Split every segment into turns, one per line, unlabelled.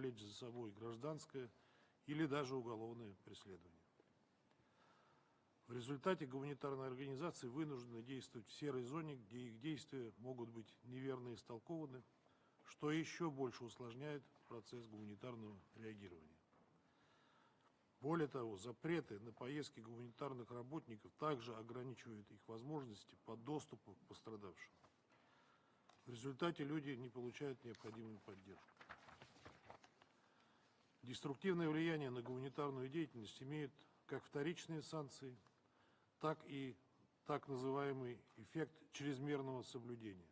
повлечь за собой гражданское или даже уголовное преследование. В результате гуманитарные организации вынуждены действовать в серой зоне, где их действия могут быть неверно истолкованы, что еще больше усложняет процесс гуманитарного реагирования. Более того, запреты на поездки гуманитарных работников также ограничивают их возможности по доступу к пострадавшим. В результате люди не получают необходимую поддержку. Деструктивное влияние на гуманитарную деятельность имеют как вторичные санкции, так и так называемый эффект чрезмерного соблюдения.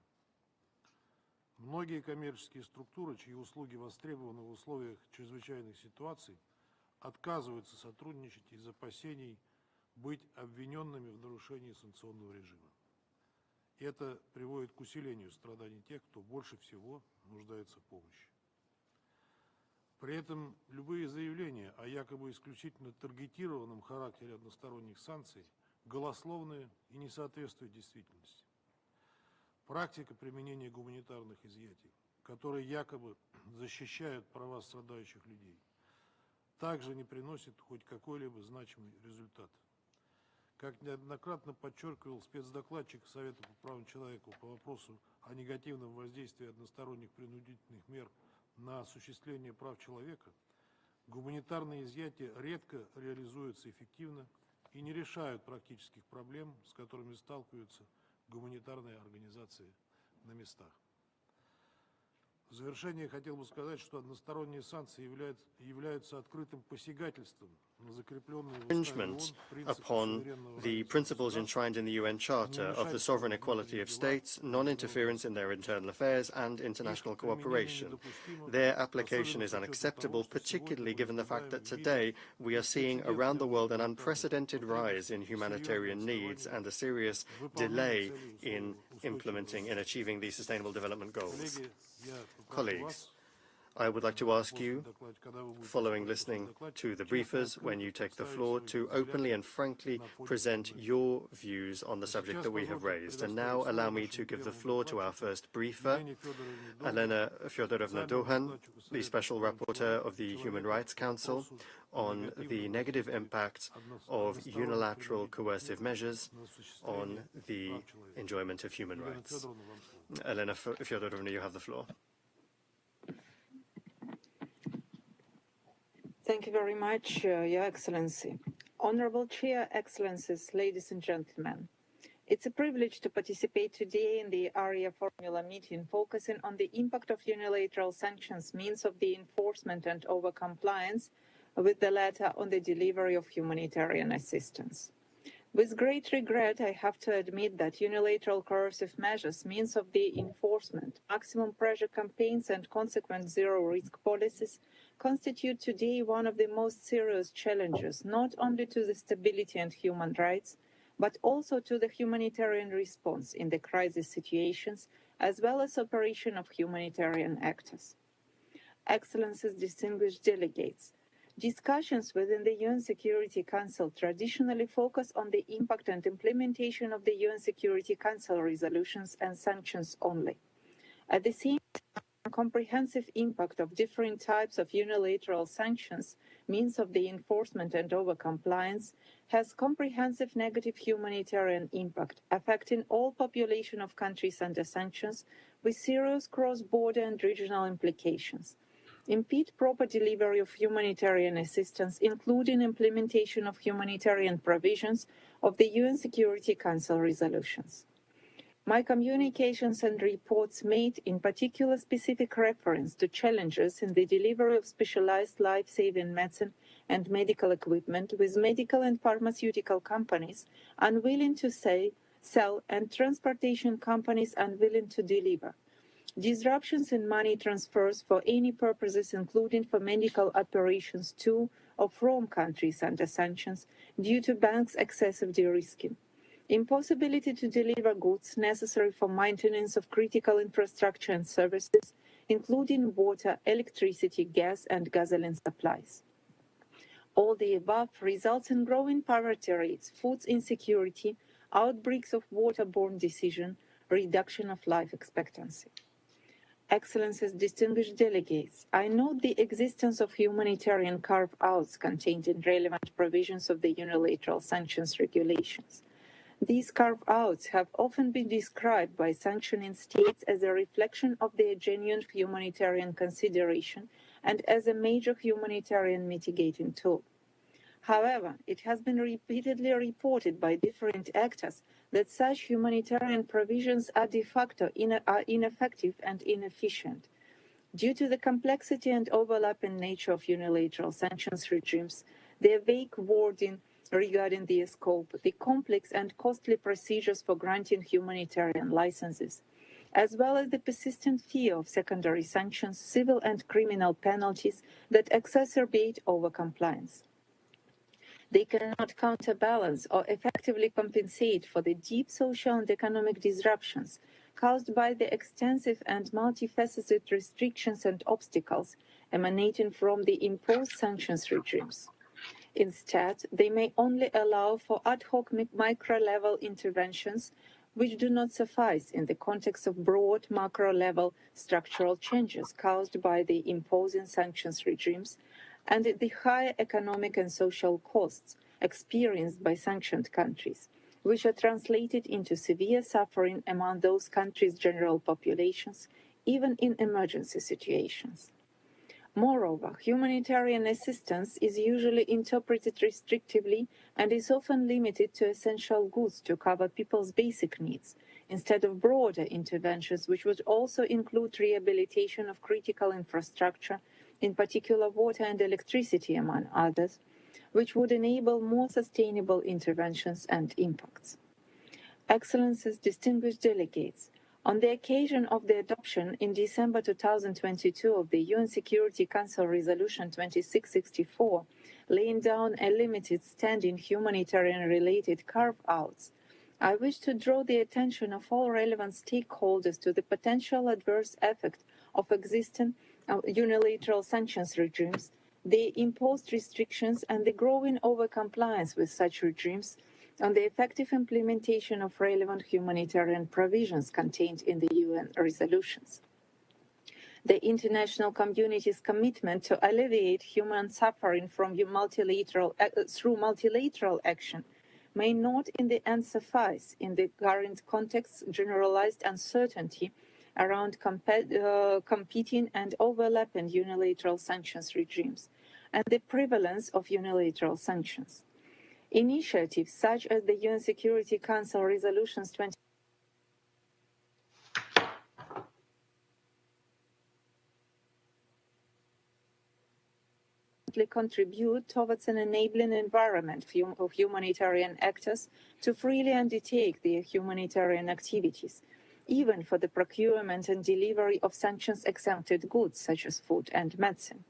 Многие коммерческие структуры, чьи услуги востребованы в условиях чрезвычайных ситуаций, отказываются сотрудничать из опасений быть обвиненными в нарушении санкционного режима. Это приводит к усилению страданий тех, кто больше всего нуждается в помощи. При этом любые заявления о якобы исключительно таргетированном характере односторонних санкций голословные и не соответствуют действительности. Практика применения гуманитарных изъятий, которые якобы защищают права страдающих людей, также не приносит хоть какой-либо значимый результат. Как неоднократно подчеркивал спецдокладчик Совета по правам человека по вопросу о негативном воздействии односторонних принудительных мер на осуществление прав человека, гуманитарные изъятия редко реализуются эффективно и не решают практических проблем, с которыми сталкиваются гуманитарные организации на местах. В завершение хотел бы сказать, что односторонние санкции являются открытым посягательством на закрепленные в уставе ООН принципы суверенного
the principles enshrined in the UN Charter of the sovereign equality of states, non-interference in their internal affairs, and international cooperation. Their application is unacceptable, particularly given the fact that today we are seeing around the world an unprecedented rise in humanitarian needs and a serious delay in implementing and achieving these sustainable development goals. Colleagues, I would like to ask you, following listening to the briefers, when you take the floor, to openly and frankly present your views on the subject that we have raised. And now allow me to give the floor to our first briefer, Elena Fyodorovna Dohan, the Special Rapporteur of the Human Rights Council on the negative impact of unilateral coercive measures on the enjoyment of human rights. Elena Fyodorovna, you have the floor.
Thank you very much, Your Excellency. Honorable Chair, Excellencies, ladies and gentlemen. It's a privilege to participate today in the Arria-formula meeting focusing on the impact of unilateral sanctions means of the enforcement and over-compliance with the latter on the delivery of humanitarian assistance. With great regret, I have to admit that unilateral coercive measures, means of the enforcement, maximum pressure campaigns and consequent zero-risk policies constitute today one of the most serious challenges, not only to the stability and human rights, but also to the humanitarian response in the crisis situations, as well as operation of humanitarian actors. Excellencies, distinguished delegates, discussions within the UN Security Council traditionally focus on the impact and implementation of the UN Security Council resolutions and sanctions only. At the same time, comprehensive impact of different types of unilateral sanctions, means of the enforcement and over-compliance, has comprehensive negative humanitarian impact, affecting all population of countries under sanctions, with serious cross-border and regional implications. Impede proper delivery of humanitarian assistance, including implementation of humanitarian provisions of the UN Security Council resolutions. My communications and reports made in particular specific reference to challenges in the delivery of specialized life-saving medicine and medical equipment, with medical and pharmaceutical companies unwilling to sell and transportation companies unwilling to deliver. Disruptions in money transfers for any purposes, including for medical operations to or from countries under sanctions, due to banks' excessive de-risking. Impossibility to deliver goods necessary for maintenance of critical infrastructure and services, including water, electricity, gas, and gasoline supplies. All the above results in growing poverty rates, food insecurity, outbreaks of waterborne disease, reduction of life expectancy. Excellencies, distinguished delegates, I note the existence of humanitarian carve-outs contained in relevant provisions of the unilateral sanctions regulations. These carve-outs have often been described by sanctioning states as a reflection of their genuine humanitarian consideration and as a major humanitarian mitigating tool. However, it has been repeatedly reported by different actors that such humanitarian provisions are de facto ineffective and inefficient. Due to the complexity and overlapping nature of unilateral sanctions regimes, their vague wording regarding their scope, the complex and costly procedures for granting humanitarian licenses, as well as the persistent fear of secondary sanctions, civil and criminal penalties that exacerbate overcompliance. They cannot counterbalance or effectively compensate for the deep social and economic disruptions caused by the extensive and multifaceted restrictions and obstacles emanating from the imposed sanctions regimes. Instead, they may only allow for ad hoc micro-level interventions which do not suffice in the context of broad macro-level structural changes caused by the imposing sanctions regimes and the higher economic and social costs experienced by sanctioned countries, which are translated into severe suffering among those countries' general populations, even in emergency situations. Moreover, humanitarian assistance is usually interpreted restrictively and is often limited to essential goods to cover people's basic needs, instead of broader interventions which would also include rehabilitation of critical infrastructure, in particular water and electricity, among others, which would enable more sustainable interventions and impacts. Excellencies, distinguished delegates, on the occasion of the adoption in December 2022 of the UN Security Council Resolution 2664, laying down a limited standing humanitarian-related carve-outs, I wish to draw the attention of all relevant stakeholders to the potential adverse effect of existing unilateral sanctions regimes, the imposed restrictions, and the growing overcompliance with such regimes on the effective implementation of relevant humanitarian provisions contained in the UN resolutions. The international community's commitment to alleviate human suffering from through multilateral action may not in the end suffice in the current context generalized uncertainty around competing and overlapping unilateral sanctions regimes and the prevalence of unilateral sanctions. Initiatives such as the UN Security Council Resolutions 20 contribute towards an enabling environment for humanitarian actors to freely undertake their humanitarian activities, even for the procurement and delivery of sanctions-exempted goods such as food and medicine.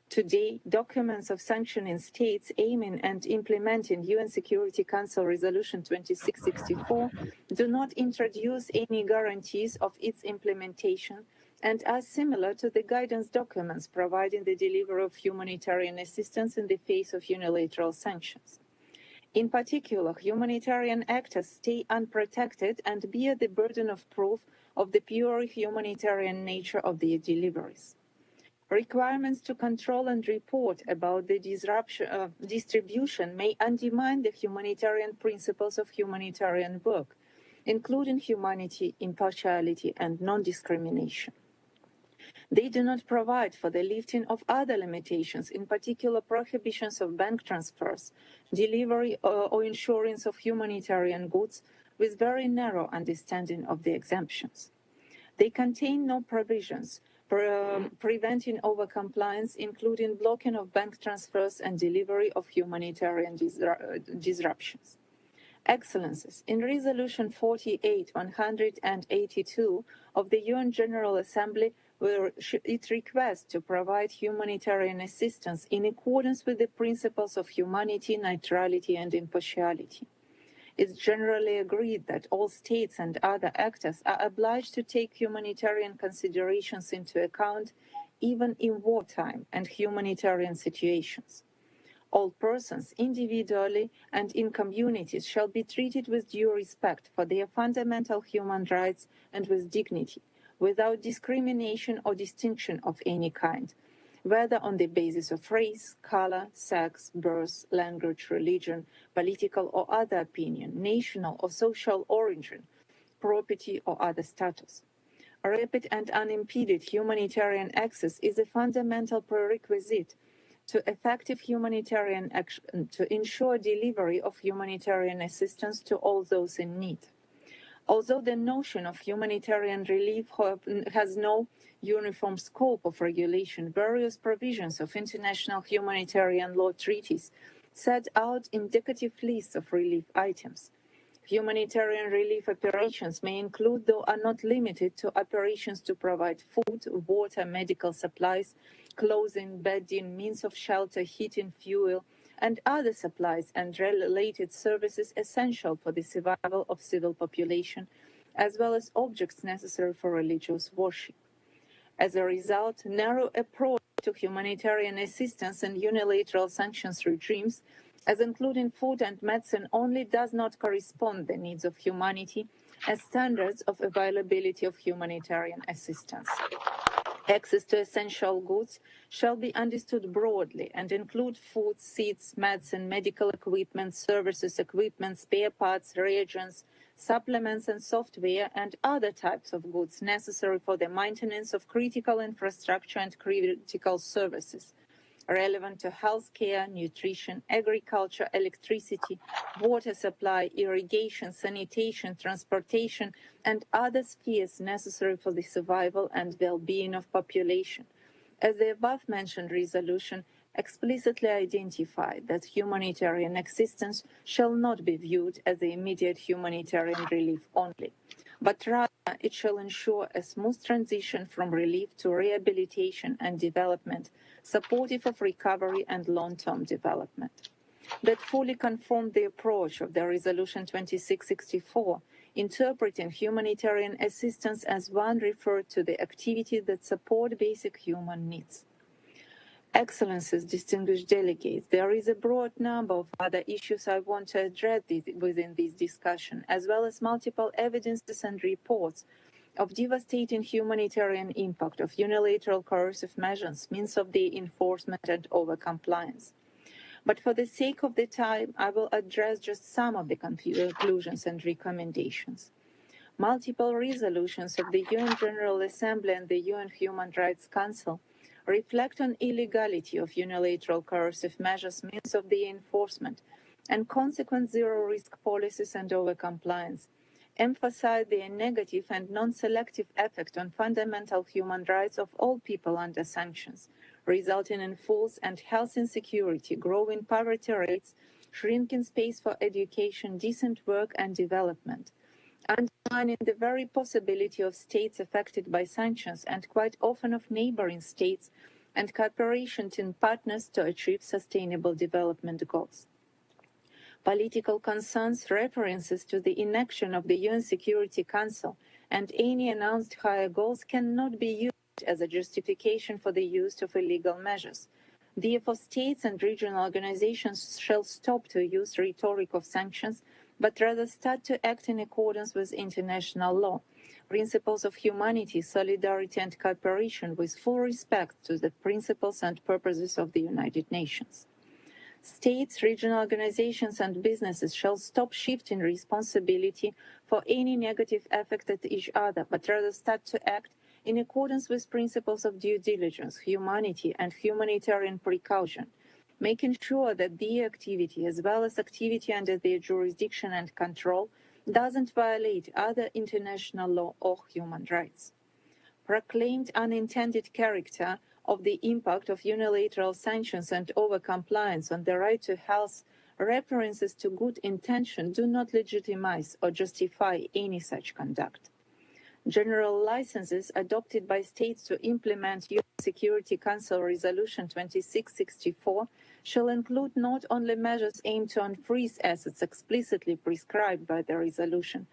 Today, documents of sanctioning states aiming and implementing UN Security Council Resolution 2664 do not introduce any guarantees of its implementation and are similar to the guidance documents providing the delivery of humanitarian assistance in the face of unilateral sanctions. In particular, humanitarian actors stay unprotected and bear the burden of proof of the pure humanitarian nature of their deliveries. Requirements to control and report about the distribution may undermine the humanitarian principles of humanitarian work, including humanity, impartiality, and non-discrimination. They do not provide for the lifting of other limitations, in particular prohibitions of bank transfers, delivery or insurance of humanitarian goods, with very narrow understanding of the exemptions. They contain no provisions preventing overcompliance, including blocking of bank transfers and delivery of humanitarian disruptions. Excellencies, in Resolution 48/182 of the UN General Assembly, where it requests to provide humanitarian assistance in accordance with the principles of humanity, neutrality, and impartiality. It's generally agreed that all states and other actors are obliged to take humanitarian considerations into account, even in wartime and humanitarian situations. All persons, individually and in communities, shall be treated with due respect for their fundamental human rights and with dignity, without discrimination or distinction of any kind, whether on the basis of race, color, sex, birth, language, religion, political or other opinion, national or social origin, property or other status. Rapid and unimpeded humanitarian access is a fundamental prerequisite to effective humanitarian action to ensure delivery of humanitarian assistance to all those in need. Although the notion of humanitarian relief has no uniform scope of regulation, various provisions of international humanitarian law treaties set out indicative lists of relief items. Humanitarian relief operations may include, though are not limited to, operations to provide food, water, medical supplies, clothing, bedding, means of shelter, heating, fuel, and other supplies and related services essential for the survival of civil population, as well as objects necessary for religious worship. As a result, narrow approach to humanitarian assistance and unilateral sanctions regimes, as including food and medicine, only does not correspond to the needs of humanity as standards of availability of humanitarian assistance. Access to essential goods shall be understood broadly and include food, seeds, medicine, medical equipment, services, equipment, spare parts, reagents, supplements and software, and other types of goods necessary for the maintenance of critical infrastructure and critical services relevant to healthcare, nutrition, agriculture, electricity, water supply, irrigation, sanitation, transportation, and other spheres necessary for the survival and well-being of population. As the above-mentioned resolution explicitly identified that humanitarian assistance shall not be viewed as the immediate humanitarian relief only, but rather it shall ensure a smooth transition from relief to rehabilitation and development, supportive of recovery and long-term development. That fully conformed the approach of the Resolution 2664, interpreting humanitarian assistance as one referred to the activities that support basic human needs. Excellencies, distinguished delegates, there is a broad number of other issues I want to address within this discussion, as well as multiple evidences and reports of devastating humanitarian impact of unilateral coercive measures, means of their enforcement and over-compliance. But for the sake of the time, I will address just some of the conclusions and recommendations. Multiple resolutions of the UN General Assembly and the UN Human Rights Council reflect on illegality of unilateral coercive measures, means of their enforcement, and consequent zero-risk policies and over-compliance, emphasize their negative and non-selective effect on fundamental human rights of all people under sanctions, resulting in false and health insecurity, growing poverty rates, shrinking space for education, decent work and development, undermining the very possibility of states affected by sanctions and quite often of neighboring states and cooperation between partners to achieve sustainable development goals. Political concerns, references to the inaction of the UN Security Council and any announced higher goals cannot be used as a justification for the use of illegal measures. Therefore, states and regional organizations shall stop to use rhetoric of sanctions, but rather start to act in accordance with international law, principles of humanity, solidarity and cooperation, with full respect to the principles and purposes of the United Nations. States, regional organizations and businesses shall stop shifting responsibility for any negative effect at each other, but rather start to act in accordance with principles of due diligence, humanity and humanitarian precaution, making sure that their activity, as well as activity under their jurisdiction and control, doesn't violate other international law or human rights. Proclaimed unintended character of the impact of unilateral sanctions and over-compliance on the right to health, references to good intention do not legitimize or justify any such conduct. General licenses adopted by states to implement UN Security Council Resolution 2664 shall include not only measures aimed to unfreeze assets explicitly prescribed by the resolution,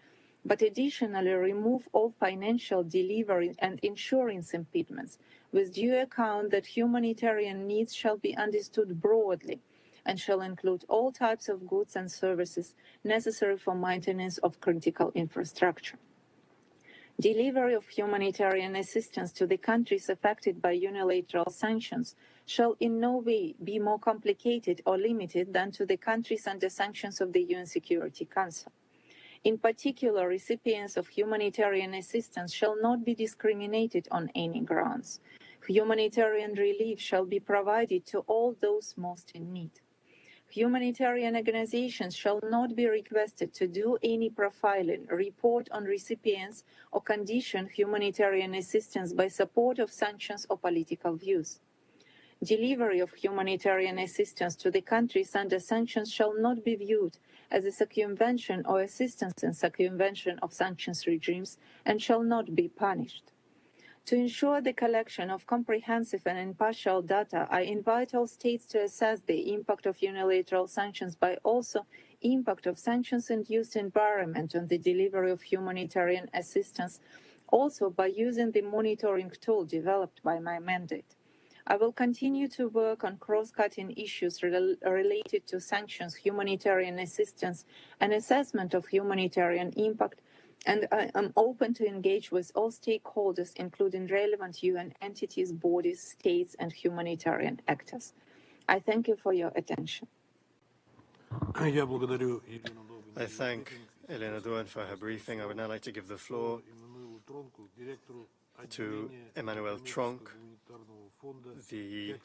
but additionally remove all financial, delivery and insurance impediments, with due account that humanitarian needs shall be understood broadly and shall include all types of goods and services necessary for maintenance of critical infrastructure. Delivery of humanitarian assistance to the countries affected by unilateral sanctions shall in no way be more complicated or limited than to the countries under sanctions of the UN Security Council. In particular, recipients of humanitarian assistance shall not be discriminated on any grounds. Humanitarian relief shall be provided to all those most in need. Humanitarian organizations shall not be requested to do any profiling, report on recipients, or condition humanitarian assistance by support of sanctions or political views. Delivery of humanitarian assistance to the countries under sanctions shall not be viewed as a circumvention or assistance in circumvention of sanctions regimes and shall not be punished. To ensure the collection of comprehensive and impartial data, I invite all states to assess the impact of unilateral sanctions by also impact of sanctions-induced environment on the delivery of humanitarian assistance, also by using the monitoring tool developed by my mandate. I will continue to work on cross-cutting issues related to sanctions, humanitarian assistance, and assessment of humanitarian impact, and I am open to engage with all stakeholders, including relevant UN entities, bodies, states, and humanitarian actors. I thank you for your attention.
I thank Elena Duan for her briefing. I would now like to give the floor to Emmanuel Tronk, the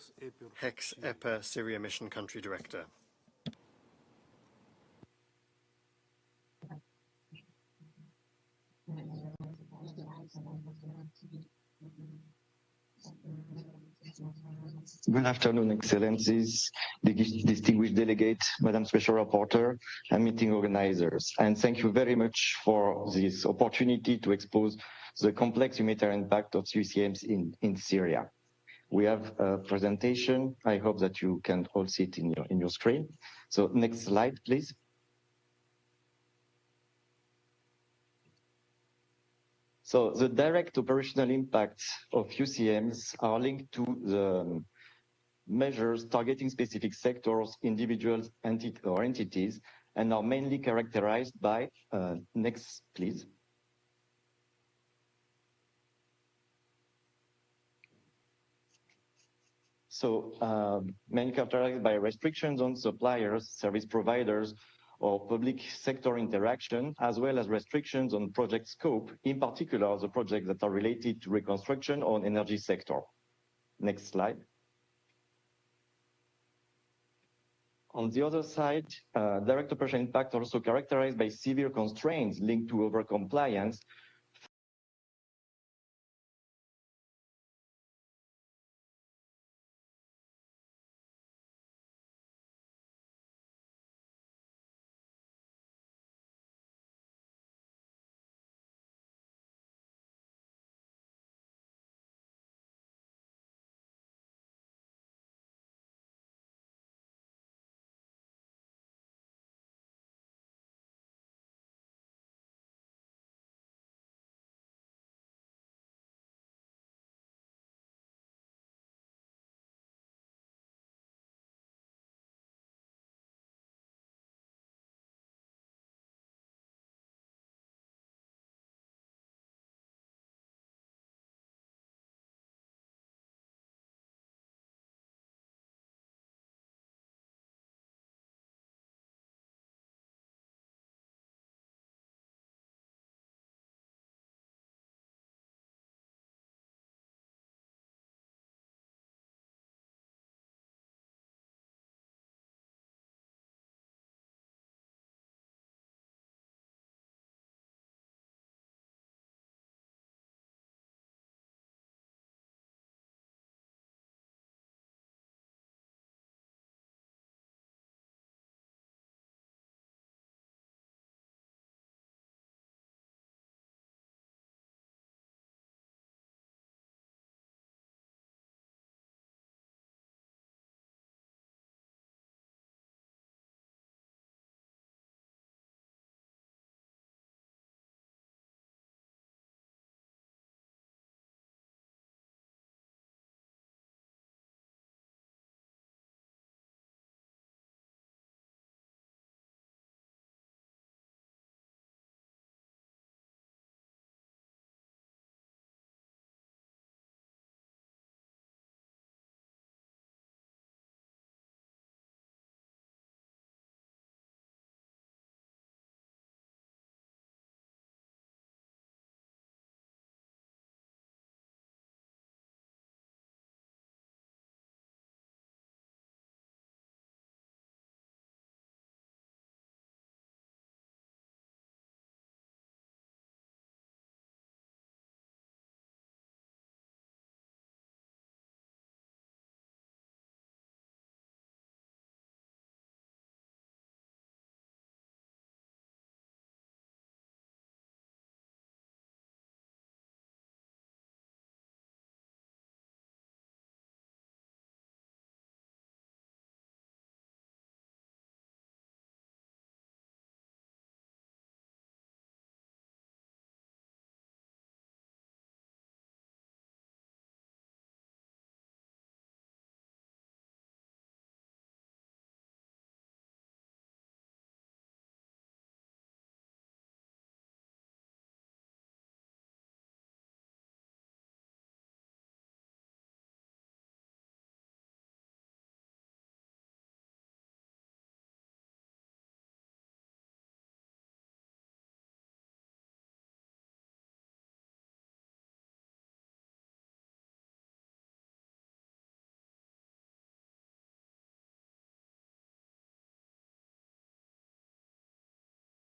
HEX-EPA Syria Mission Country Director.
Good afternoon, Excellencies, distinguished delegates, Madam Special Rapporteur, and meeting organizers. And thank you very much for this opportunity to expose the complex humanitarian impact of UCMs in Syria. We have a presentation. I hope that you can all see it in your screen. So next slide, please. So the direct operational impacts of UCMs are linked to the measures targeting specific sectors, individuals, or entities, and are mainly characterized by, next please. So mainly characterized by restrictions on suppliers, service providers, or public sector interaction, as well as restrictions on project scope, in particular the projects that are related to reconstruction or energy sector. Next slide. On the other side, direct operational impact also characterized by severe constraints linked to overcompliance,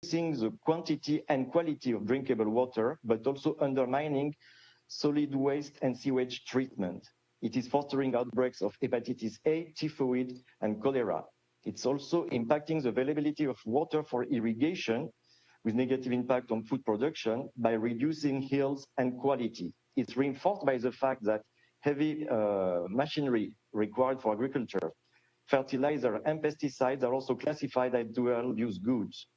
reducing the quantity and quality of drinkable water, but also undermining solid waste and sewage treatment. It is fostering outbreaks of hepatitis A, typhoid, and cholera. It's also impacting the availability of water for irrigation, with negative impact on food production by reducing yields and quality. It's reinforced by the fact that heavy machinery required for agriculture, fertilizer and pesticides are also classified as dual-use goods.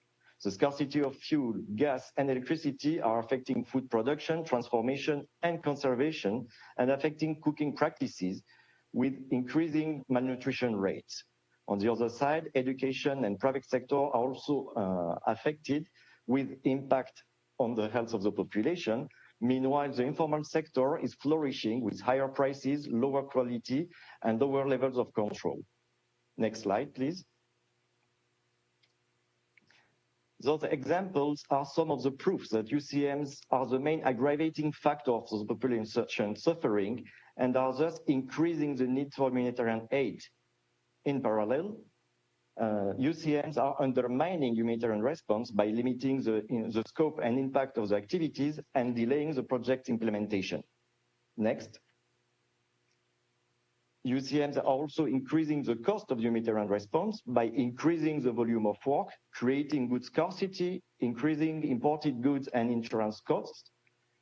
The scarcity of fuel, gas, and electricity are affecting food production, transformation, and conservation, and affecting cooking practices with increasing malnutrition rates. On the other side, education and private sector are also affected with impact on the health of the population. Meanwhile, the informal sector is flourishing with higher prices, lower quality, and lower levels of control. Next slide, please. Those examples are some of the proofs that UCMs are the main aggravating factors of the population suffering and are thus increasing the need for humanitarian aid. In parallel, UCMs are undermining humanitarian response by limiting the scope and impact of the activities and delaying the project implementation. Next. UCMs are also increasing the cost of humanitarian response by increasing the volume of work, creating good scarcity, increasing imported goods and insurance costs,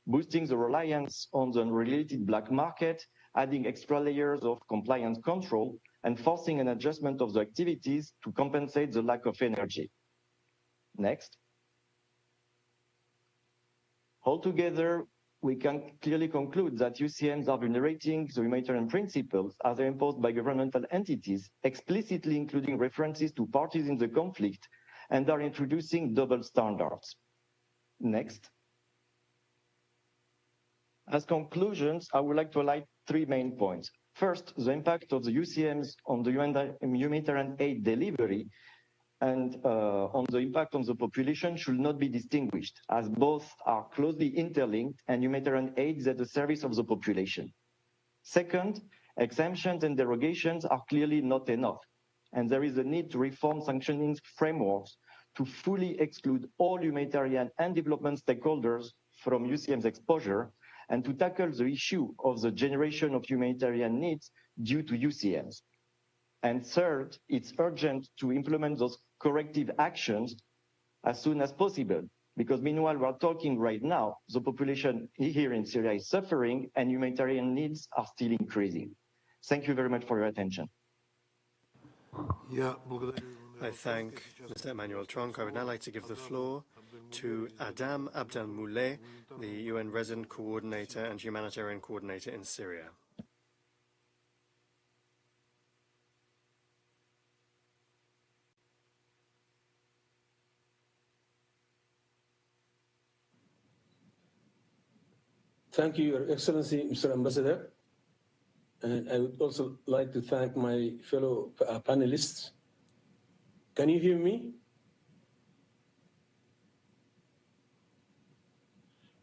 boosting the reliance on the unregulated black market, adding extra layers of compliance control, and forcing an adjustment of the activities to compensate the lack of energy. Next. Altogether, we can clearly conclude that UCMs are vulnerating the humanitarian principles as they're imposed by governmental entities, explicitly including references to parties in the conflict, and are introducing double standards. Next. As conclusions, I would like to highlight three main points. First, the impact of the UCMs on the humanitarian aid delivery and on the impact on the population should not be distinguished, as both are closely interlinked and humanitarian aid is at the service of the population. Second, exemptions and derogations are clearly not enough, and there is a need to reform sanctioning frameworks to fully exclude all humanitarian and development stakeholders from UCM's exposure and to tackle the issue of the generation of humanitarian needs due to UCMs. And third, it's urgent to implement those corrective actions as soon as possible, because meanwhile we're talking right now, the population here in Syria is suffering and humanitarian needs are still increasing. Thank you very much for your attention.
I thank Mr. Emmanuel Tronk. I would now like to give the floor to Adam Abdelmoulay, the UN Resident Coordinator and Humanitarian Coordinator in Syria.
Thank you, Your Excellency, Mr. Ambassador. And I would also like to thank my fellow panelists. Can you hear me?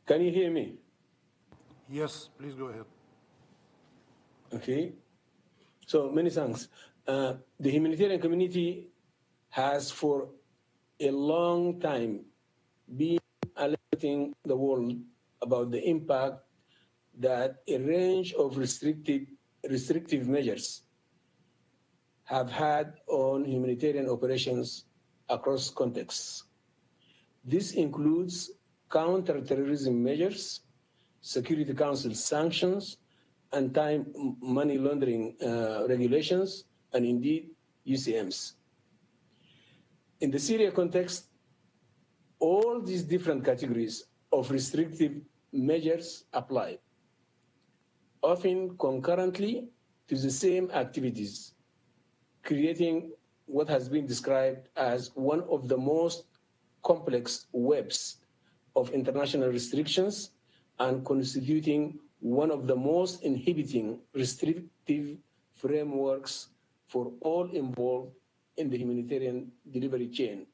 Can you hear me?
Yes, please go ahead.
Okay. So many thanks. The humanitarian community has for a long time been alerting the world about the impact that a range of restrictive measures have had on humanitarian operations across contexts. This includes counter-terrorism measures, Security Council sanctions, anti-money laundering regulations, and indeed UCMs. In the Syria context, all these different categories of restrictive measures apply, often concurrently to the same activities, creating what has been described as one of the most complex webs of international restrictions and constituting one of the most inhibiting restrictive frameworks for all involved in the humanitarian delivery chain,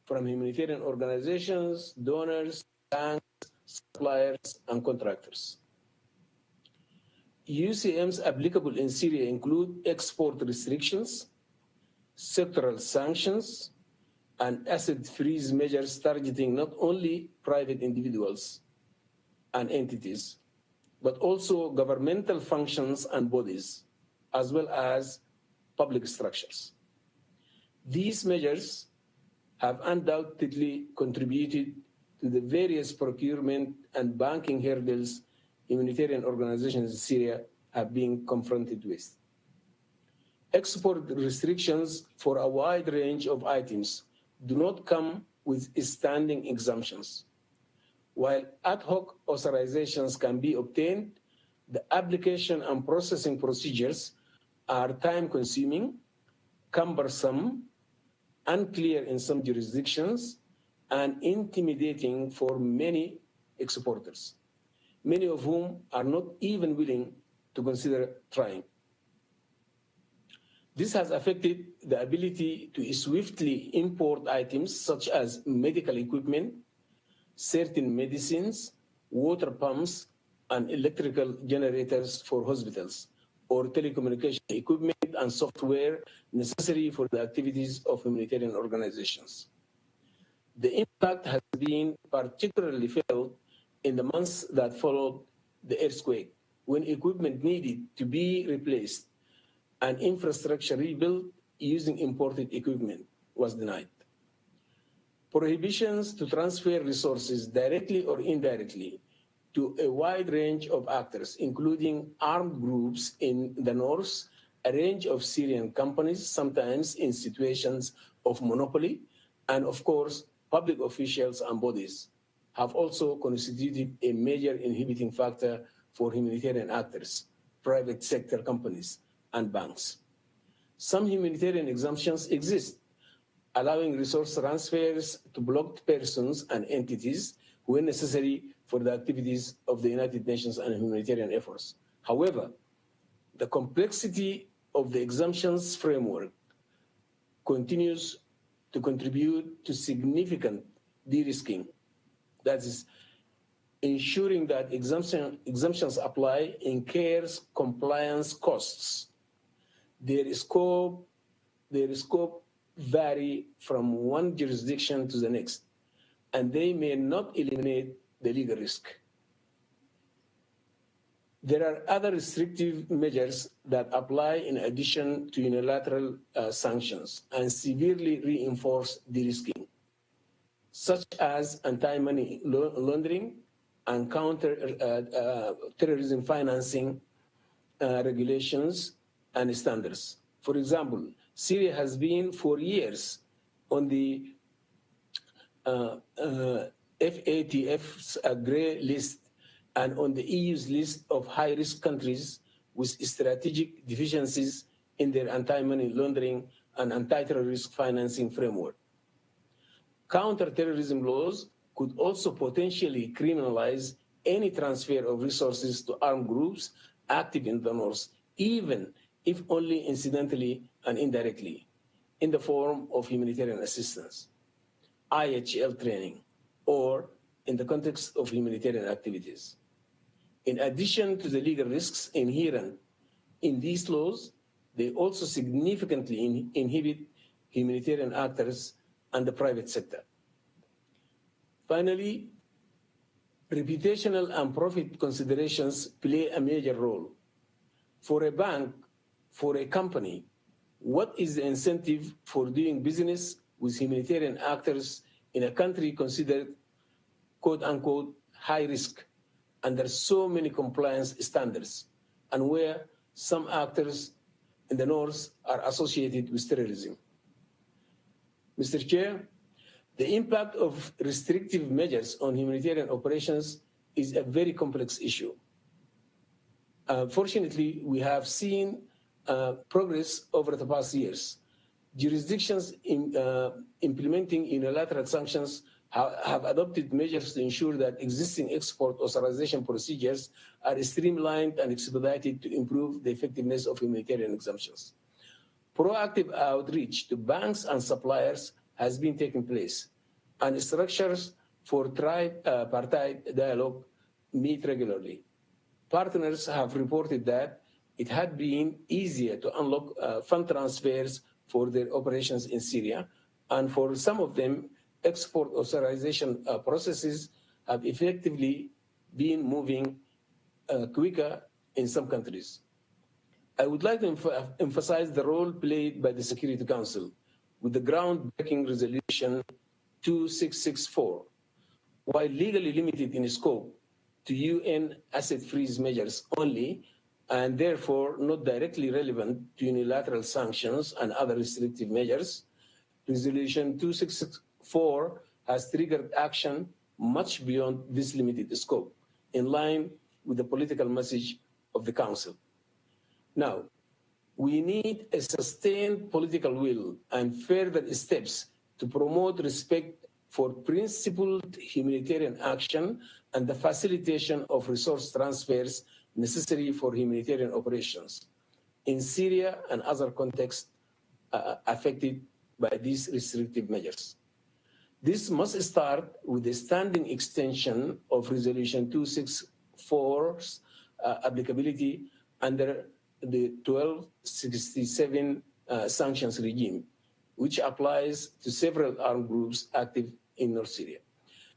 from humanitarian organizations, donors, banks, suppliers, and contractors. UCMs applicable in Syria include export restrictions, sectoral sanctions, and asset freeze measures targeting not only private individuals and entities, but also governmental functions and bodies, as well as public structures. These measures have undoubtedly contributed to the various procurement and banking hurdles humanitarian organizations in Syria have been confronted with. Export restrictions for a wide range of items do not come with standing exemptions. While ad hoc authorizations can be obtained, the application and processing procedures are time-consuming, cumbersome, unclear in some jurisdictions, and intimidating for many exporters, many of whom are not even willing to consider trying. This has affected the ability to swiftly import items such as medical equipment, certain medicines, water pumps, and electrical generators for hospitals, or telecommunication equipment and software necessary for the activities of humanitarian organizations. The impact has been particularly felt in the months that followed the earthquake, when equipment needed to be replaced and infrastructure rebuilt using imported equipment was denied. Prohibitions to transfer resources directly or indirectly to a wide range of actors, including armed groups in the north, a range of Syrian companies, sometimes in situations of monopoly, and of course, public officials and bodies, have also constituted a major inhibiting factor for humanitarian actors, private sector companies, and banks. Some humanitarian exemptions exist, allowing resource transfers to blocked persons and entities when necessary for the activities of the United Nations and humanitarian efforts. However, the complexity of the exemptions framework continues to contribute to significant de-risking. That is, ensuring that exemptions apply incurs compliance costs. Their scope vary from one jurisdiction to the next, and they may not eliminate the legal risk. There are other restrictive measures that apply in addition to unilateral sanctions and severely reinforce de-risking, such as anti-money laundering and counter-terrorism financing regulations and standards. For example, Syria has been for years on the FATF's grey list and on the EU's list of high-risk countries with strategic deficiencies in their anti-money laundering and anti-terrorist financing framework. Counter-terrorism laws could also potentially criminalize any transfer of resources to armed groups active in the north, even if only incidentally and indirectly, in the form of humanitarian assistance, IHL training, or in the context of humanitarian activities. In addition to the legal risks inherent in these laws, they also significantly inhibit humanitarian actors and the private sector. Finally, reputational and profit considerations play a major role. For a bank, for a company, what is the incentive for doing business with humanitarian actors in a country considered, quote unquote, high risk under so many compliance standards, and where some actors in the north are associated with terrorism? Mr. Chair, the impact of restrictive measures on humanitarian operations is a very complex issue. Fortunately, we have seen progress over the past years. Jurisdictions implementing unilateral sanctions have adopted measures to ensure that existing export authorization procedures are streamlined and expedited to improve the effectiveness of humanitarian exemptions. Proactive outreach to banks and suppliers has been taking place, and structures for tripartite dialogue meet regularly. Partners have reported that it had been easier to unlock fund transfers for their operations in Syria, And for some of them, export authorization processes have effectively been moving quicker in some countries. I would like to emphasize the role played by the Security Council with the groundbreaking resolution 2664. While legally limited in scope to UN asset freeze measures only, and therefore not directly relevant to unilateral sanctions and other restrictive measures, Resolution 2664 has triggered action much beyond this limited scope, in line with the political message of the Council. Now, we need a sustained political will and further steps to promote respect for principled humanitarian action and the facilitation of resource transfers necessary for humanitarian operations in Syria and other contexts affected by these restrictive measures. This must start with the standing extension of Resolution 264's applicability under the 1267 sanctions regime, which applies to several armed groups active in North Syria.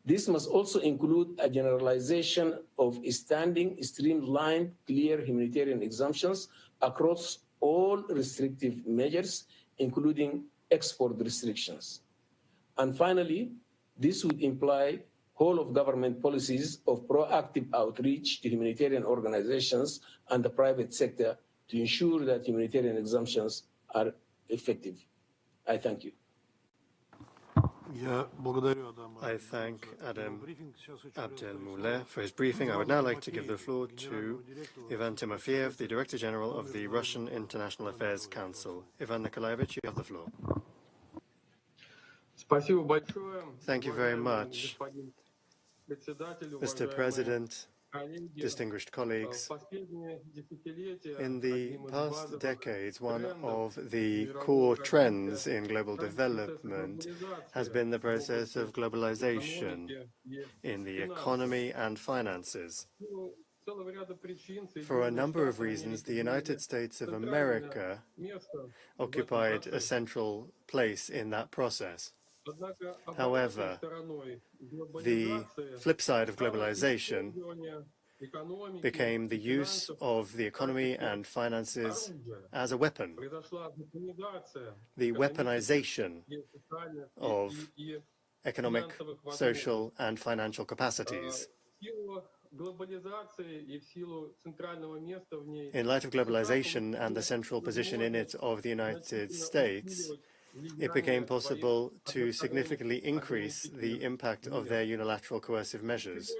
This must also include a generalization of standing, streamlined, clear humanitarian exemptions across all restrictive measures, including export restrictions. And finally, this would imply whole of government policies of proactive outreach to humanitarian organizations and the private sector to ensure that humanitarian exemptions are effective. I thank you.
I thank Adam Abdelmouleh for his briefing. I would now like to give the floor to Ivan Timofeyev, the Director General of the Russian International Affairs Council. Ivan Nikolaevich, you have the floor. Thank you very much, Mr. President, distinguished colleagues. In the past decades, one of the core trends in global development has been the process of globalization in the economy and finances. For a number of reasons, the United States of America occupied a central place in that process. However, the flip side of globalization became the use of the economy and finances as a weapon. The weaponization of economic, social, and financial capacities. In light of globalization and the central position in it of the United States, it became possible to significantly increase the impact of their unilateral coercive measures.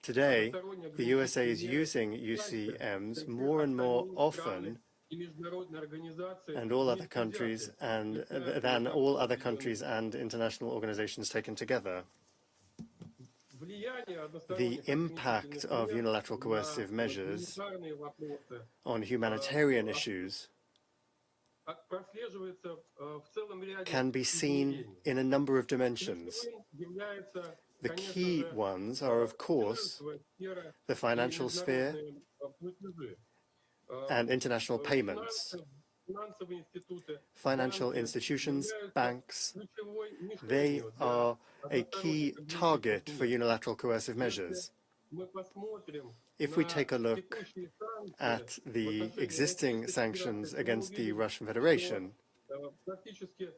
Today, the USA is using UCMs more and more often than all other countries and international organizations taken together. The impact of unilateral coercive measures on humanitarian issues can be seen in a number of dimensions. The key ones are, of course, the financial sphere and international payments. Financial institutions, banks, they are a key target for unilateral coercive measures. If we take a look at the existing sanctions against the Russian Federation,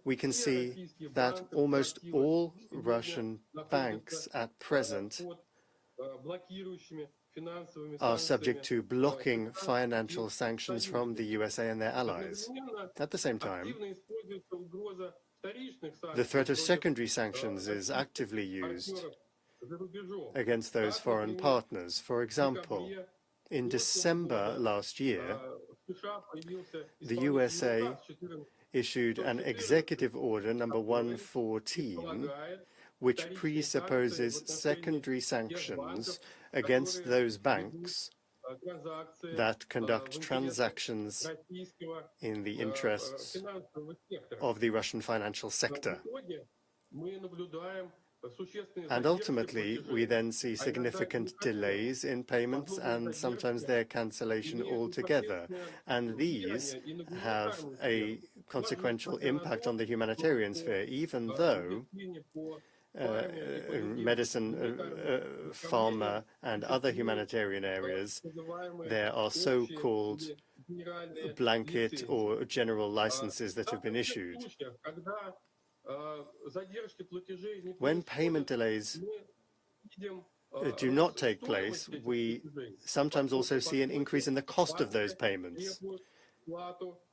we can see that almost all Russian banks at present are subject to blocking financial sanctions from the USA and their allies. At the same time, the threat of secondary sanctions is actively used against those foreign partners. For example, in December last year, the USA issued an executive order number 114, which presupposes secondary sanctions against those banks that conduct transactions in the interests of the Russian financial sector. And ultimately, we then see significant delays in payments and sometimes their cancellation altogether. And these have a consequential impact on the humanitarian sphere, even though medicine, pharma, and other humanitarian areas, there are so-called blanket or general licenses that have been issued. When payment delays do not take place, we sometimes also see an increase in the cost of those payments,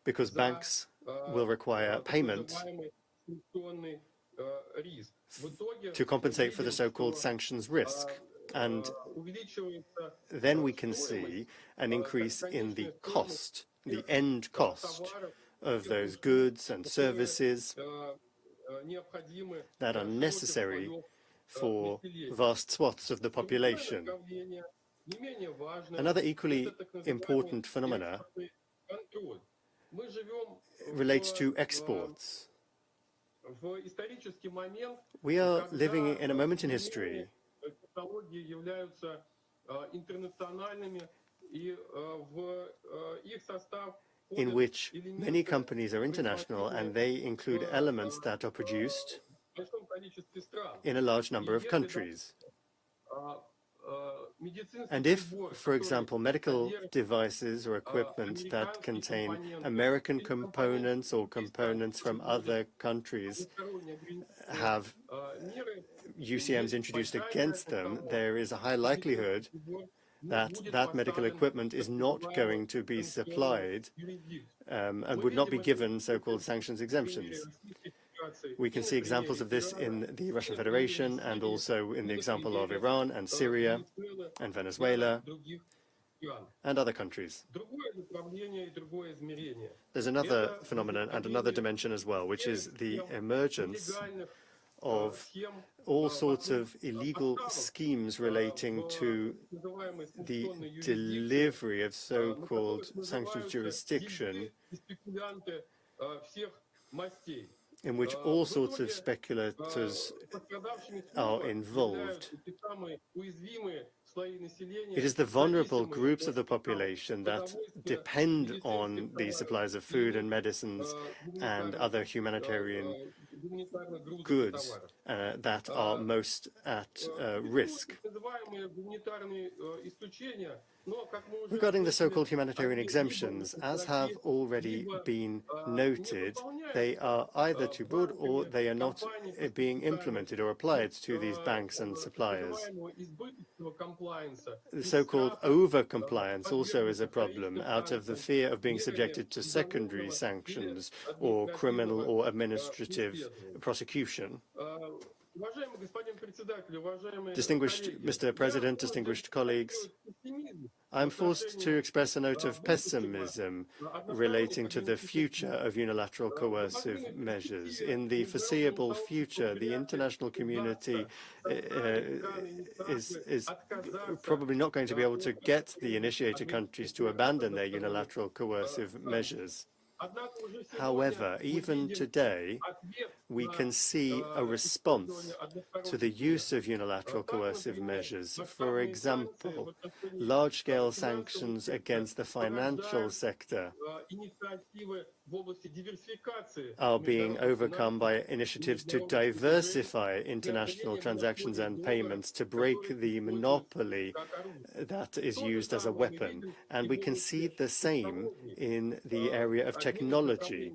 because banks will require payment to compensate for the so-called sanctions risk. And then we can see an increase in the cost, the end cost of those goods and services that are necessary for vast swaths of the population. Another equally important phenomena relates to exports. We are living in a moment in history in which many companies are international, and they include elements that are produced in a large number of countries. And if, for example, medical devices or equipment that contain American components or components from other countries have UCMs introduced against them, there is a high likelihood that that medical equipment is not going to be supplied and would not be given so-called sanctions exemptions. We can see examples of this in the Russian Federation and also in the example of Iran and Syria and Venezuela and other countries. There's another phenomenon and another dimension as well, which is the emergence of all sorts of illegal schemes relating to the delivery of so-called sanctions jurisdiction, in which all sorts of speculators are involved. It is the vulnerable groups of the population that depend on the supplies of food and medicines and other humanitarian goods that are most at risk. Regarding the so-called humanitarian exemptions, as have already been noted, they are either too broad or they are not being implemented or applied to these banks and suppliers. The so-called over-compliance also is a problem, out of the fear of being subjected to secondary sanctions or criminal or administrative prosecution. Distinguished Mr. President, distinguished colleagues, I'm forced to express a note of pessimism relating to the future of unilateral coercive measures. In the foreseeable future, the international community is probably not going to be able to get the initiator countries to abandon their unilateral coercive measures. However, even today, we can see a response to the use of unilateral coercive measures. For example, large-scale sanctions against the financial sector are being overcome by initiatives to diversify international transactions and payments to break the monopoly that is used as a weapon. And we can see the same in the area of technology.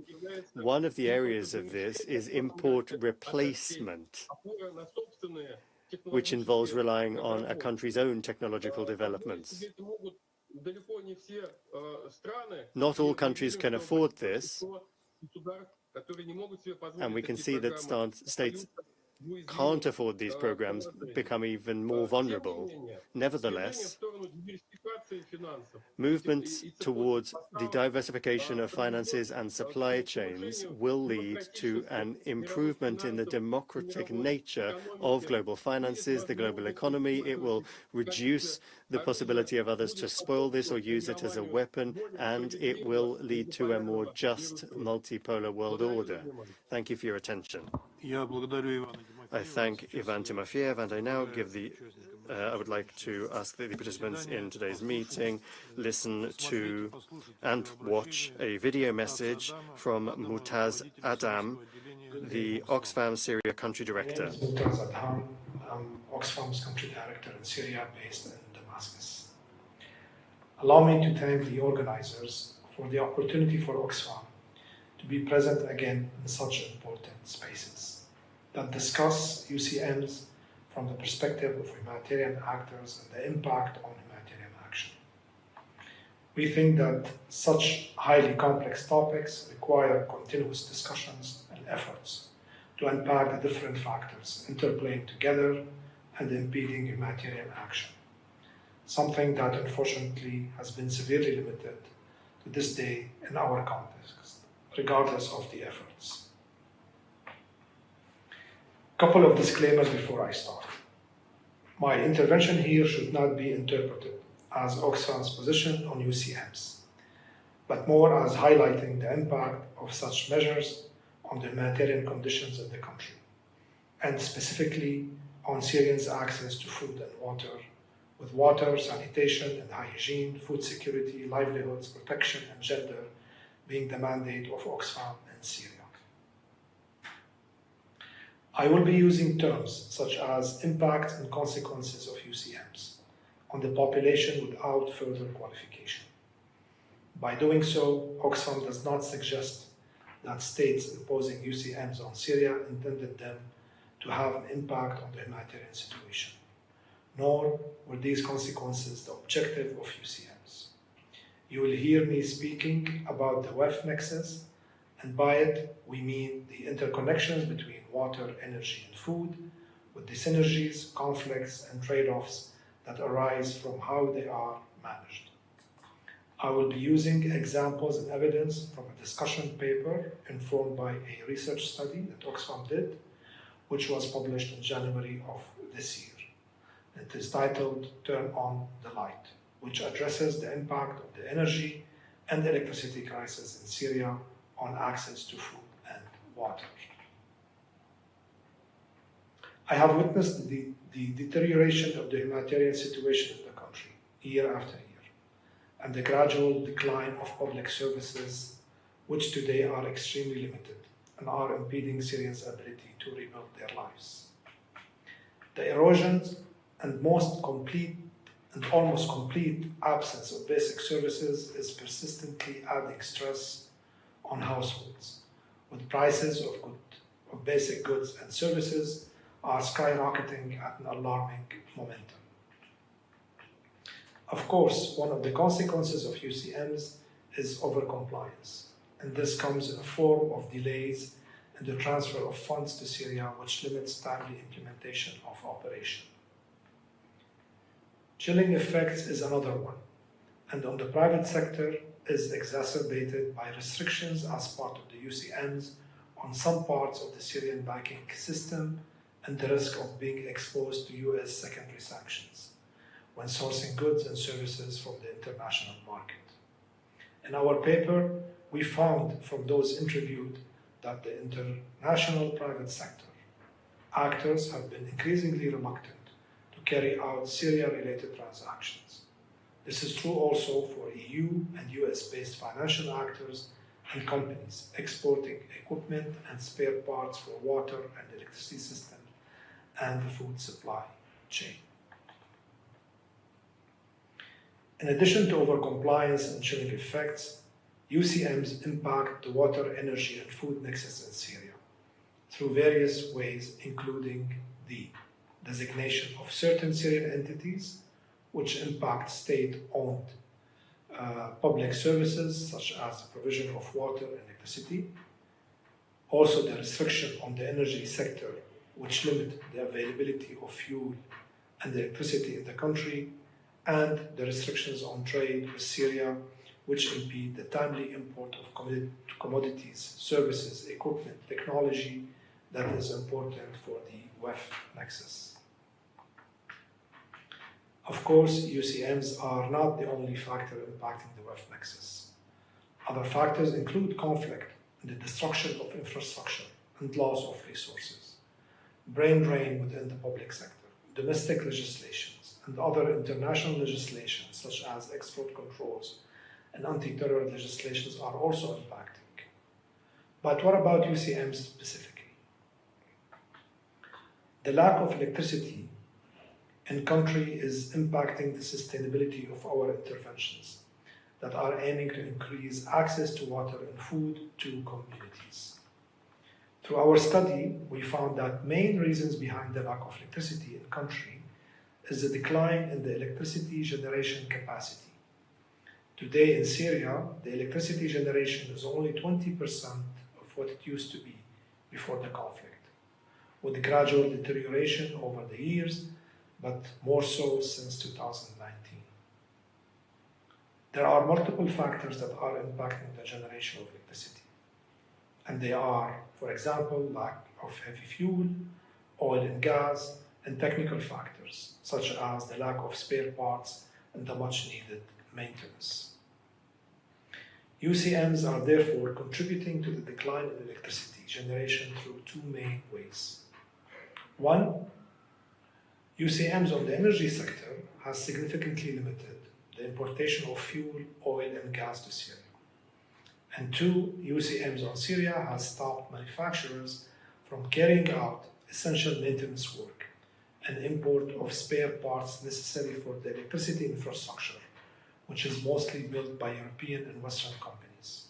One of the areas of this is import replacement, which involves relying on a country's own technological developments. Not all countries can afford this, and we can see that states can't afford these programs become even more vulnerable. Nevertheless, movements towards the diversification of finances and supply chains will lead to an improvement in the democratic nature of global finances, the global economy. It will reduce the possibility of others to spoil this or use it as a weapon, and it will lead to a more just multipolar world order. Thank you for your attention. I thank Ivan Timofeyev, and I now give the I would like to ask that the participants in today's meeting listen to and watch a video message from Mutaz Adam, the Oxfam Syria country director.
My name is Mutaz Adam. I'm Oxfam's country director in Syria, based in Damascus. Allow me to thank the organizers for the opportunity for Oxfam to be present again in such important spaces that discuss UCMs from the perspective of humanitarian actors and the impact on humanitarian action. We think that such highly complex topics require continuous discussions and efforts to unpack the different factors interplaying together and impeding humanitarian action, something that unfortunately has been severely limited to this day in our context, regardless of the efforts. A couple of disclaimers before I start. My intervention here should not be interpreted as Oxfam's position on UCMs, but more as highlighting the impact of such measures on the humanitarian conditions in the country, and specifically on Syrians' access to food and water, with water, sanitation and hygiene, food security, livelihoods, protection, and gender being the mandate of Oxfam in Syria. I will be using terms such as impact and consequences of UCMs on the population without further qualification. By doing so, Oxfam does not suggest that states imposing UCMs on Syria intended them to have an impact on the humanitarian situation, nor were these consequences the objective of UCMs. You will hear me speaking about the WEF nexus, and by it we mean the interconnections between water, energy, and food, with the synergies, conflicts, and trade-offs that arise from how they are managed. I will be using examples and evidence from a discussion paper informed by a research study that Oxfam did, which was published in January of this year. It is titled Turn on the Light, which addresses the impact of the energy and electricity crisis in Syria on access to food and water. I have witnessed the deterioration of the humanitarian situation in the country year after year, and the gradual decline of public services, which today are extremely limited and are impeding Syrians' ability to rebuild their lives. The erosion and almost complete absence of basic services is persistently adding stress on households, with prices of basic goods and services are skyrocketing at an alarming momentum. Of course, one of the consequences of UCMs is overcompliance, and this comes in the form of delays in the transfer of funds to Syria, which limits timely implementation of operation. Chilling effects is another one, and on the private sector is exacerbated by restrictions as part of the UCMs on some parts of the Syrian banking system and the risk of being exposed to US secondary sanctions when sourcing goods and services from the international market. In our paper, we found from those interviewed that the international private sector actors have been increasingly reluctant to carry out Syria-related transactions. This is true also for EU and US-based financial actors and companies exporting equipment and spare parts for water and electricity systems and the food supply chain. In addition to overcompliance and chilling effects, UCMs impact the water, energy, and food nexus in Syria through various ways, including the designation of certain Syrian entities, which impact state-owned public services, such as the provision of water and electricity. Also, the restriction on the energy sector, which limit the availability of fuel and electricity in the country, and the restrictions on trade with Syria, which impede the timely import of commodities, services, equipment, technology that is important for the WEF nexus. Of course, UCMs are not the only factor impacting the WEF nexus. Other factors include conflict and the destruction of infrastructure and loss of resources, brain drain within the public sector, domestic legislations, and other international legislation, such as export controls and anti-terror legislations, are also impacting. But what about UCMs specifically? The lack of electricity in country is impacting the sustainability of our interventions that are aiming to increase access to water and food to communities. Through our study, we found that main reasons behind the lack of electricity in country is the decline in the electricity generation capacity. Today in Syria, the electricity generation is only 20% of what it used to be before the conflict, with gradual deterioration over the years, but more so since 2019. There are multiple factors that are impacting the generation of electricity. And they are, for example, lack of heavy fuel, oil and gas, and technical factors, such as the lack of spare parts and the much needed maintenance. UCMs are therefore contributing to the decline in electricity generation through two main ways. One, UCMs on the energy sector has significantly limited the importation of fuel, oil, and gas to Syria. And two, UCMs on Syria has stopped manufacturers from carrying out essential maintenance work and import of spare parts necessary for the electricity infrastructure, which is mostly built by European and Western companies.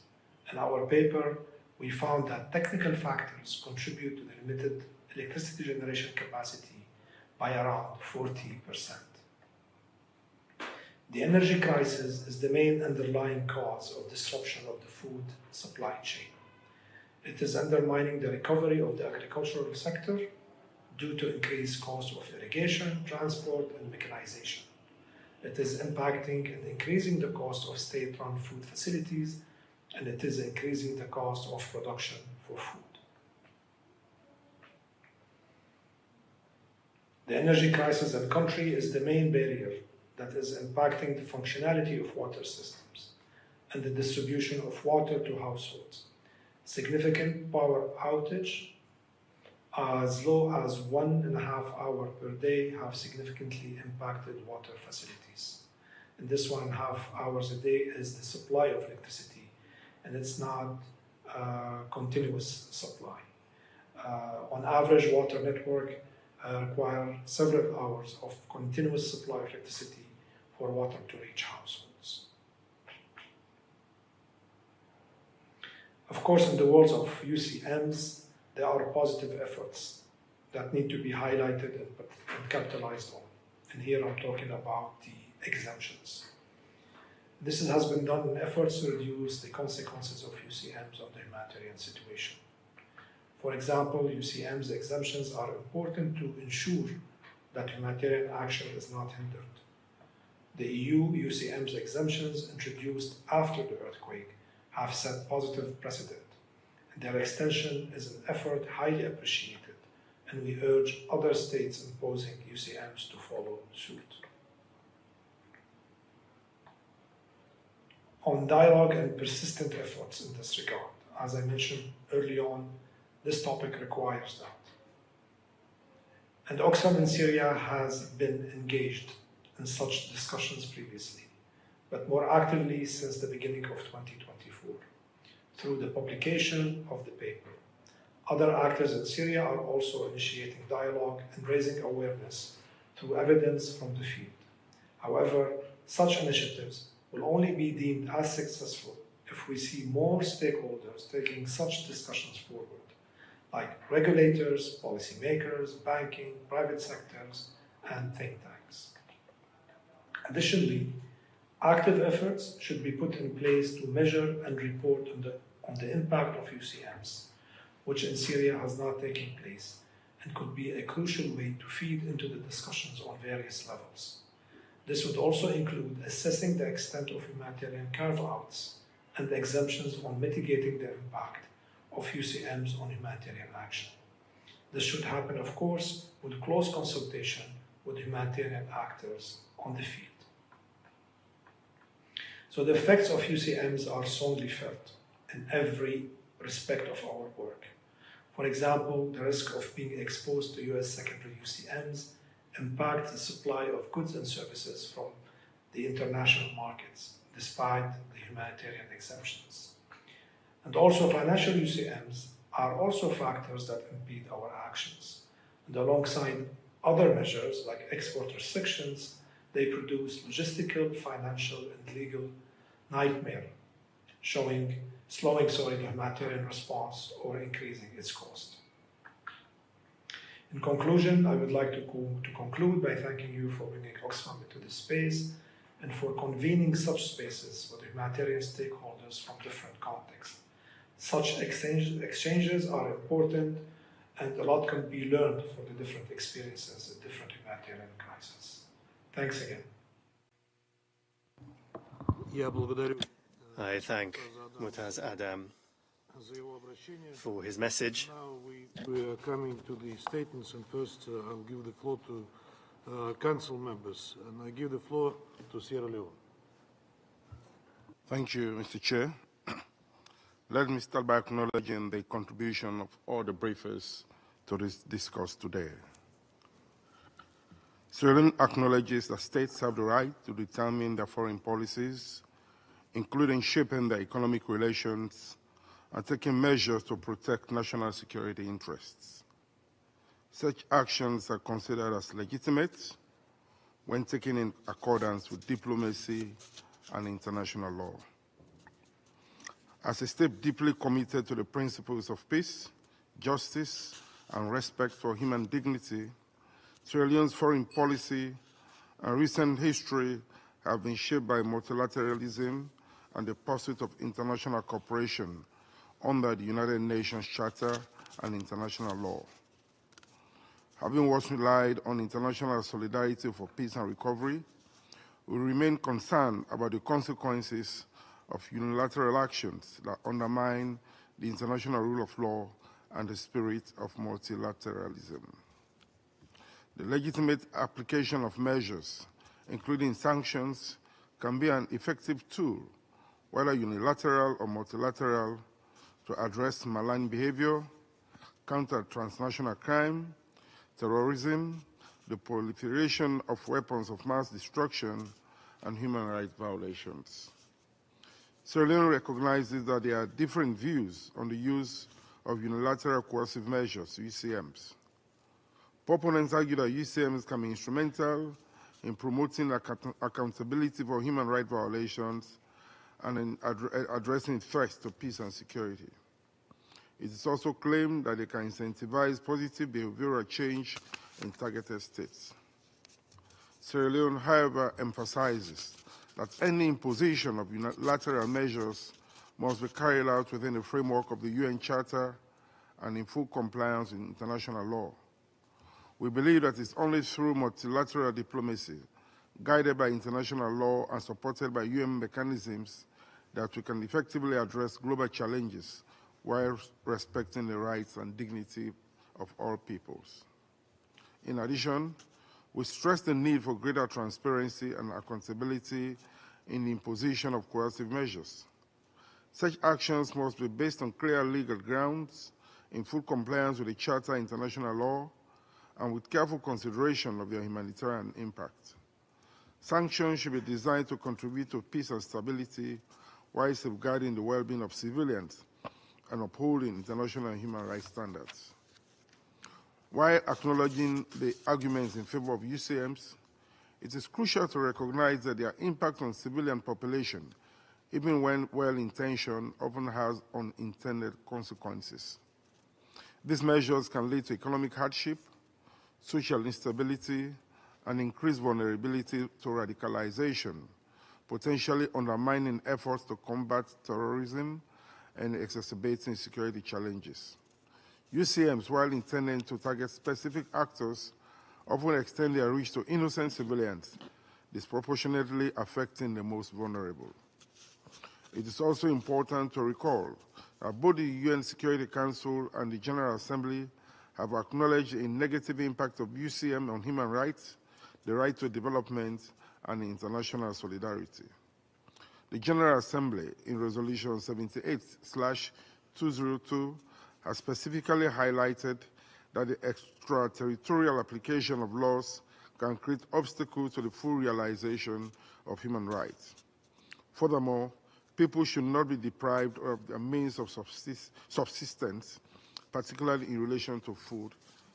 In our paper, we found that technical factors contribute to the limited electricity generation capacity by around 40%. The energy crisis is the main underlying cause of disruption of the food supply chain. It is undermining the recovery of the agricultural sector due to increased cost of irrigation, transport, and mechanization. It is impacting and increasing the cost of state-run food facilities, and it is increasing the cost of production for food. The energy crisis in country is the main barrier that is impacting the functionality of water systems and the distribution of water to households. Significant power outage as low as 1.5 hours per day have significantly impacted water facilities. And this 1.5 hours a day is the supply of electricity, and it's not continuous supply. On average, water network require several hours of continuous supply of electricity for water to reach households. Of course, in the world of UCMs, there are positive efforts that need to be highlighted and capitalized on. And here I'm talking about the exemptions. This has been done in efforts to reduce the consequences of UCMs on the humanitarian situation. For example, UCMs exemptions are important to ensure that humanitarian action is not hindered. The EU UCMs exemptions introduced after the earthquake have set positive precedent, and their extension is an effort highly appreciated, and we urge other states imposing UCMs to follow suit. On dialogue and persistent efforts in this regard, as I mentioned early on, this topic requires that. And Oxfam in Syria has been engaged in such discussions previously, but more actively since the beginning of 2024, through the publication of the paper. Other actors in Syria are also initiating dialogue and raising awareness through evidence from the field. However, such initiatives will only be deemed as successful if we see more stakeholders taking such discussions forward, like regulators, policymakers, banking, private sectors, and think tanks. Additionally, active efforts should be put in place to measure and report on the impact of UCMs, which in Syria has not taken place and could be a crucial way to feed into the discussions on various levels. This would also include assessing the extent of humanitarian carve-outs and exemptions on mitigating the impact of UCMs on humanitarian action. This should happen, of course, with close consultation with humanitarian actors on the field. So the effects of UCMs are strongly felt in every respect of our work. For example, the risk of being exposed to US secondary UCMs impact the supply of goods and services from the international markets, despite the humanitarian exemptions. And also financial UCMs are also factors that impede our actions. And alongside other measures like export restrictions, they produce logistical, financial, and legal nightmare, slowing the humanitarian response or increasing its cost. In conclusion, I would like to conclude by thanking you for bringing Oxfam into this space and for convening such spaces with humanitarian stakeholders from different contexts. Such exchanges are important, and a lot can be learned from the different experiences in different humanitarian crises. Thanks again.
I thank Mutaz Adam for his message.
Now we are coming to the statements, and first I'll give the floor to council members, and I give the floor to Sierra Leone.
Thank you, Mr. Chair. Let me start by acknowledging the contribution of all the briefers to this discourse today. Sierra Leone acknowledges that states have the right to determine their foreign policies, including shaping their economic relations and taking measures to protect national security interests. Such actions are considered as legitimate when taken in accordance with diplomacy and international law. As a state deeply committed to the principles of peace, justice, and respect for human dignity, Sierra Leone's foreign policy and recent history have been shaped by multilateralism and the pursuit of international cooperation under the United Nations Charter and international law. Having once relied on international solidarity for peace and recovery, we remain concerned about the consequences of unilateral actions that undermine the international rule of law and the spirit of multilateralism. The legitimate application of measures, including sanctions, can be an effective tool, whether unilateral or multilateral, to address malign behavior, counter transnational crime, terrorism, the proliferation of weapons of mass destruction, and human rights violations. Sierra Leone recognizes that there are different views on the use of unilateral coercive measures, UCMs. Proponents argue that UCMs can be instrumental in promoting accountability for human rights violations and in addressing threats to peace and security. It is also claimed that they can incentivize positive behavioral change in targeted states. Sierra Leone, however, emphasizes that any imposition of unilateral measures must be carried out within the framework of the UN Charter and in full compliance with international law. We believe that it's only through multilateral diplomacy, guided by international law and supported by UN mechanisms, that we can effectively address global challenges while respecting the rights and dignity of all peoples. In addition, we stress the need for greater transparency and accountability in the imposition of coercive measures. Such actions must be based on clear legal grounds, in full compliance with the Charter and international law, and with careful consideration of their humanitarian impact. Sanctions should be designed to contribute to peace and stability while safeguarding the well-being of civilians and upholding international and human rights standards. While acknowledging the arguments in favor of UCMs, it is crucial to recognize that their impact on civilian population, even when well-intentioned, often has unintended consequences. These measures can lead to economic hardship, social instability, and increased vulnerability to radicalization, potentially undermining efforts to combat terrorism and exacerbating security challenges. UCMs, while intending to target specific actors, often extend their reach to innocent civilians, disproportionately affecting the most vulnerable. It is also important to recall that both the UN Security Council and the General Assembly have acknowledged a negative impact of UCM on human rights, the right to development, and international solidarity. The General Assembly, in Resolution 78/202, has specifically highlighted that the extraterritorial application of laws can create obstacles to the full realization of human rights. Furthermore, people should not be deprived of their means of subsistence, particularly in relation to food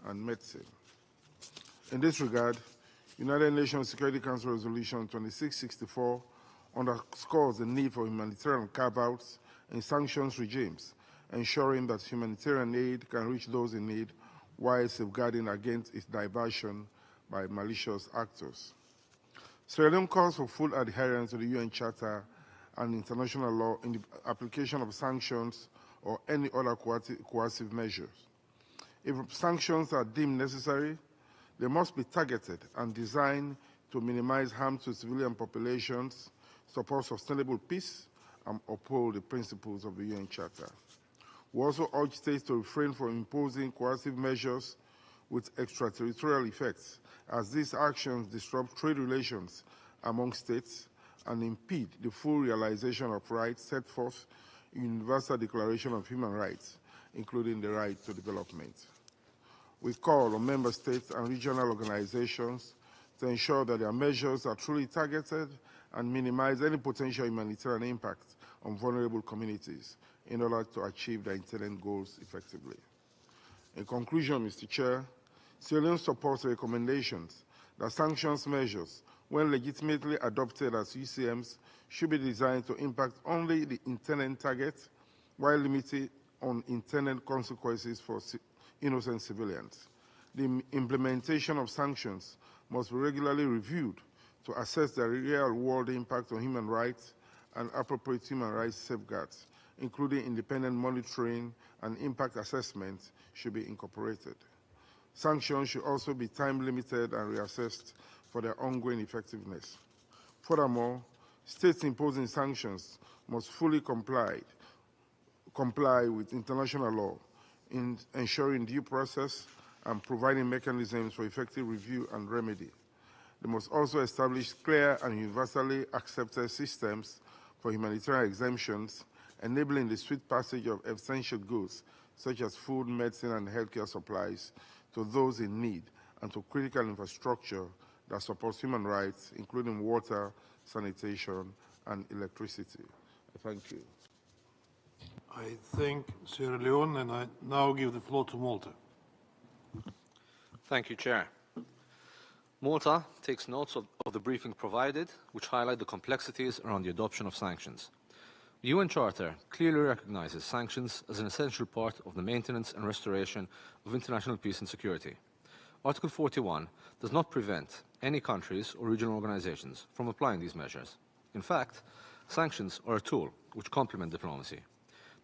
and medicine. In this regard, United Nations Security Council Resolution 2664 underscores the need for humanitarian carve-outs in sanctions regimes, ensuring that humanitarian aid can reach those in need while safeguarding against its diversion by malicious actors. Sierra Leone calls for full adherence to the UN Charter and international law in the application of sanctions or any other coercive measures. If sanctions are deemed necessary, they must be targeted and designed to minimize harm to civilian populations, support sustainable peace, and uphold the principles of the UN Charter. We also urge states to refrain from imposing coercive measures with extraterritorial effects, as these actions disrupt trade relations among states and impede the full realization of rights set forth in the Universal Declaration of Human Rights, including the right to development. We call on member states and regional organizations to ensure that their measures are truly targeted and minimize any potential humanitarian impact on vulnerable communities in order to achieve their intended goals effectively. In conclusion, Mr. Chair, Sierra Leone supports the recommendations that sanctions measures, when legitimately adopted as UCMs, should be designed to impact only the intended target while limiting unintended consequences for innocent civilians. The implementation of sanctions must be regularly reviewed to assess the real-world impact on human rights and appropriate human rights safeguards, including independent monitoring and impact assessments, should be incorporated. Sanctions should also be time-limited and reassessed for their ongoing effectiveness. Furthermore, states imposing sanctions must fully comply with international law in ensuring due process and providing mechanisms for effective review and remedy. They must also establish clear and universally accepted systems for humanitarian exemptions, enabling the swift passage of essential goods such as food, medicine, and healthcare supplies to those in need and to critical infrastructure that supports human rights, including water, sanitation, and electricity. Thank you.
I thank Sierra Leone, and I now give the floor to Malta.
Thank you, Chair. Malta takes notes of the briefing provided, which highlight the complexities around the adoption of sanctions. The UN Charter clearly recognizes sanctions as an essential part of the maintenance and restoration of international peace and security. Article 41 does not prevent any countries or regional organizations from applying these measures. In fact, sanctions are a tool which complement diplomacy.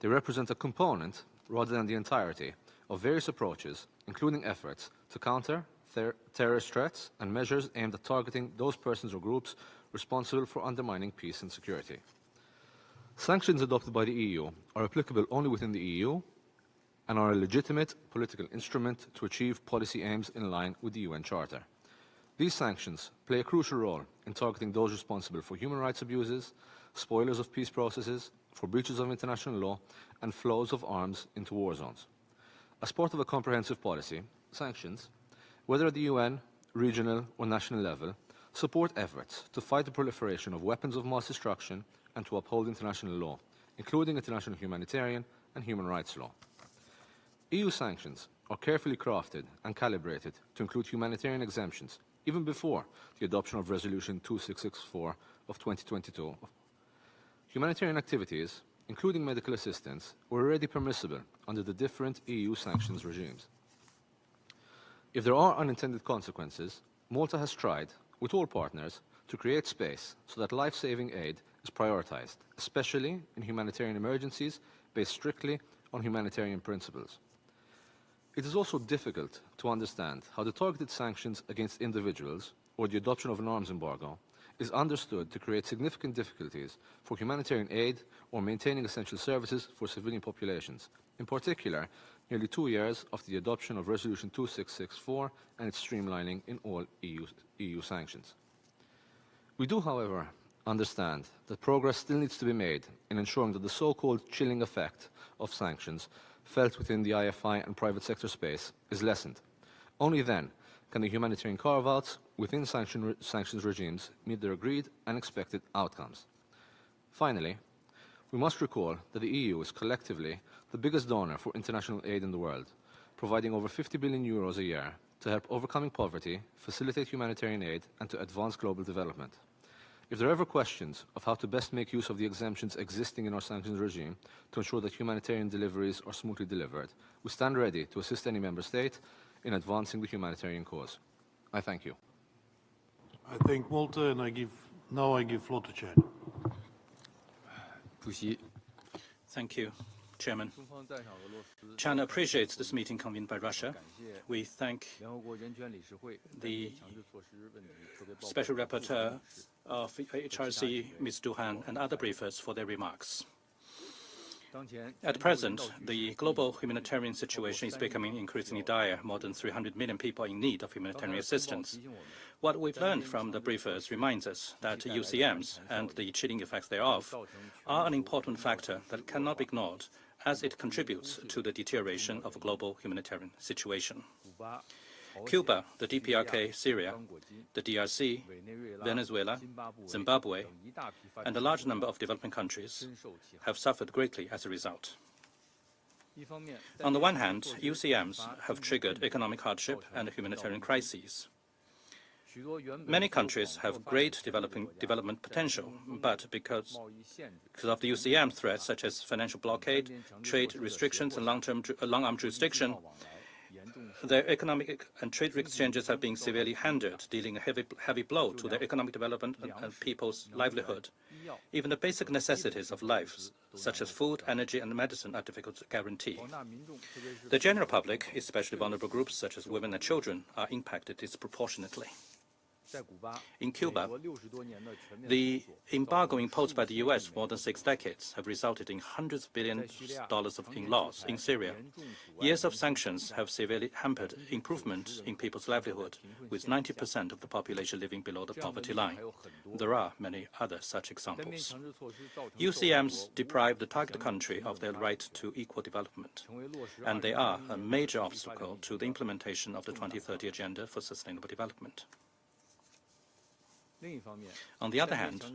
They represent a component, rather than the entirety, of various approaches, including efforts to counter terrorist threats and measures aimed at targeting those persons or groups responsible for undermining peace and security. Sanctions adopted by the EU are applicable only within the EU and are a legitimate political instrument to achieve policy aims in line with the UN Charter. These sanctions play a crucial role in targeting those responsible for human rights abuses, spoilers of peace processes, for breaches of international law, and flows of arms into war zones. As part of a comprehensive policy, sanctions, whether at the UN, regional, or national level, support efforts to fight the proliferation of weapons of mass destruction and to uphold international law, including international humanitarian and human rights law. EU sanctions are carefully crafted and calibrated to include humanitarian exemptions, even before the adoption of Resolution 2664 of 2022. Humanitarian activities, including medical assistance, were already permissible under the different EU sanctions regimes. If there are unintended consequences, Malta has tried, with all partners, to create space so that life-saving aid is prioritized, especially in humanitarian emergencies based strictly on humanitarian principles. It is also difficult to understand how the targeted sanctions against individuals or the adoption of an arms embargo is understood to create significant difficulties for humanitarian aid or maintaining essential services for civilian populations, in particular, nearly 2 years after the adoption of Resolution 2664 and its streamlining in all EU sanctions. We do, however, understand that progress still needs to be made in ensuring that the so-called chilling effect of sanctions felt within the IFI and private sector space is lessened. Only then can the humanitarian carve-outs within sanctions regimes meet their agreed and expected outcomes. Finally, we must recall that the EU is collectively the biggest donor for international aid in the world, providing over 50 billion euros a year to help overcoming poverty, facilitate humanitarian aid, and to advance global development. If there are ever questions of how to best make use of the exemptions existing in our sanctions regime to ensure that humanitarian deliveries are smoothly delivered, we stand ready to assist any member state in advancing the humanitarian cause. I thank you.
I thank Malta, and now I give floor to China.
Thank you, Chairman. China appreciates this meeting convened by Russia. We thank the Special Rapporteur of HRC, Ms. Duhan, and other briefers for their remarks. At present, the global humanitarian situation is becoming increasingly dire. More than 300 million people are in need of humanitarian assistance. What we've learned from the briefers reminds us that UCMs and the chilling effects thereof are an important factor that cannot be ignored as it contributes to the deterioration of a global humanitarian situation. Cuba, the DPRK, Syria, the DRC, Venezuela, Zimbabwe, and a large number of developing countries have suffered greatly as a result. On the one hand, UCMs have triggered economic hardship and humanitarian crises. Many countries have great development potential, but because of the UCM threats such as financial blockade, trade restrictions, and long-arm jurisdiction, their economic and trade exchanges have been severely hindered, dealing a heavy blow to their economic development and people's livelihood. Even the basic necessities of life, such as food, energy, and medicine, are difficult to guarantee. The general public, especially vulnerable groups such as women and children, are impacted disproportionately. In Cuba, the embargo imposed by the U.S. for more than 6 decades have resulted in hundreds of billions of dollars in loss. In Syria, years of sanctions have severely hampered improvement in people's livelihood, with 90% of the population living below the poverty line. There are many other such examples. UCMs deprive the target country of their right to equal development, and they are a major obstacle to the implementation of the 2030 Agenda for Sustainable Development. On the other hand,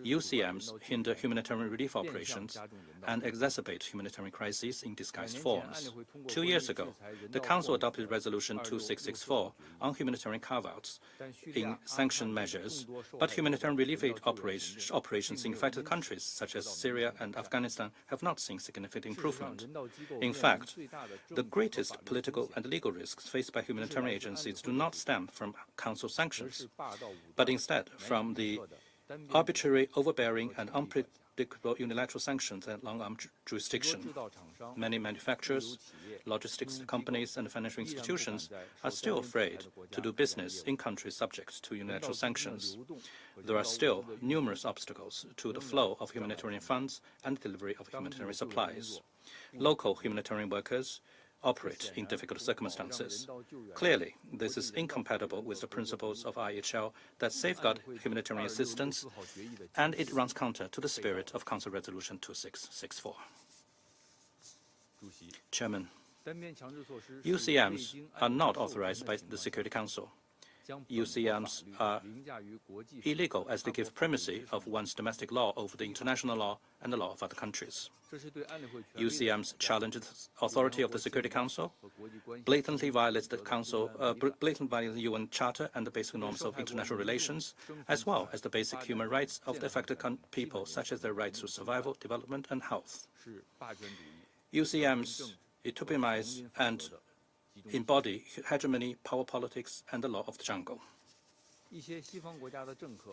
UCMs hinder humanitarian relief operations and exacerbate humanitarian crises in disguised forms. 2 years ago, the Council adopted Resolution 2664 on humanitarian carve-outs in sanction measures, but humanitarian relief operations in affected countries such as Syria and Afghanistan have not seen significant improvement. In fact, the greatest political and legal risks faced by humanitarian agencies do not stem from Council sanctions, but instead from the arbitrary, overbearing, and unpredictable unilateral sanctions and long-arm jurisdiction. Many manufacturers, logistics companies, and financial institutions are still afraid to do business in countries subject to unilateral sanctions. There are still numerous obstacles to the flow of humanitarian funds and delivery of humanitarian supplies. Local humanitarian workers operate in difficult circumstances. Clearly, this is incompatible with the principles of IHL that safeguard humanitarian assistance, and it runs counter to the spirit of Council Resolution 2664. Chairman, UCMs are not authorized by the Security Council. UCMs are illegal as they give primacy of one's domestic law over the international law and the law of other countries. UCMs challenge the authority of the Security Council, blatantly violates the UN Charter and the basic norms of international relations, as well as the basic human rights of the affected people, such as their rights to survival, development, and health. UCMs epitomize and embody hegemony, power politics, and the law of the jungle.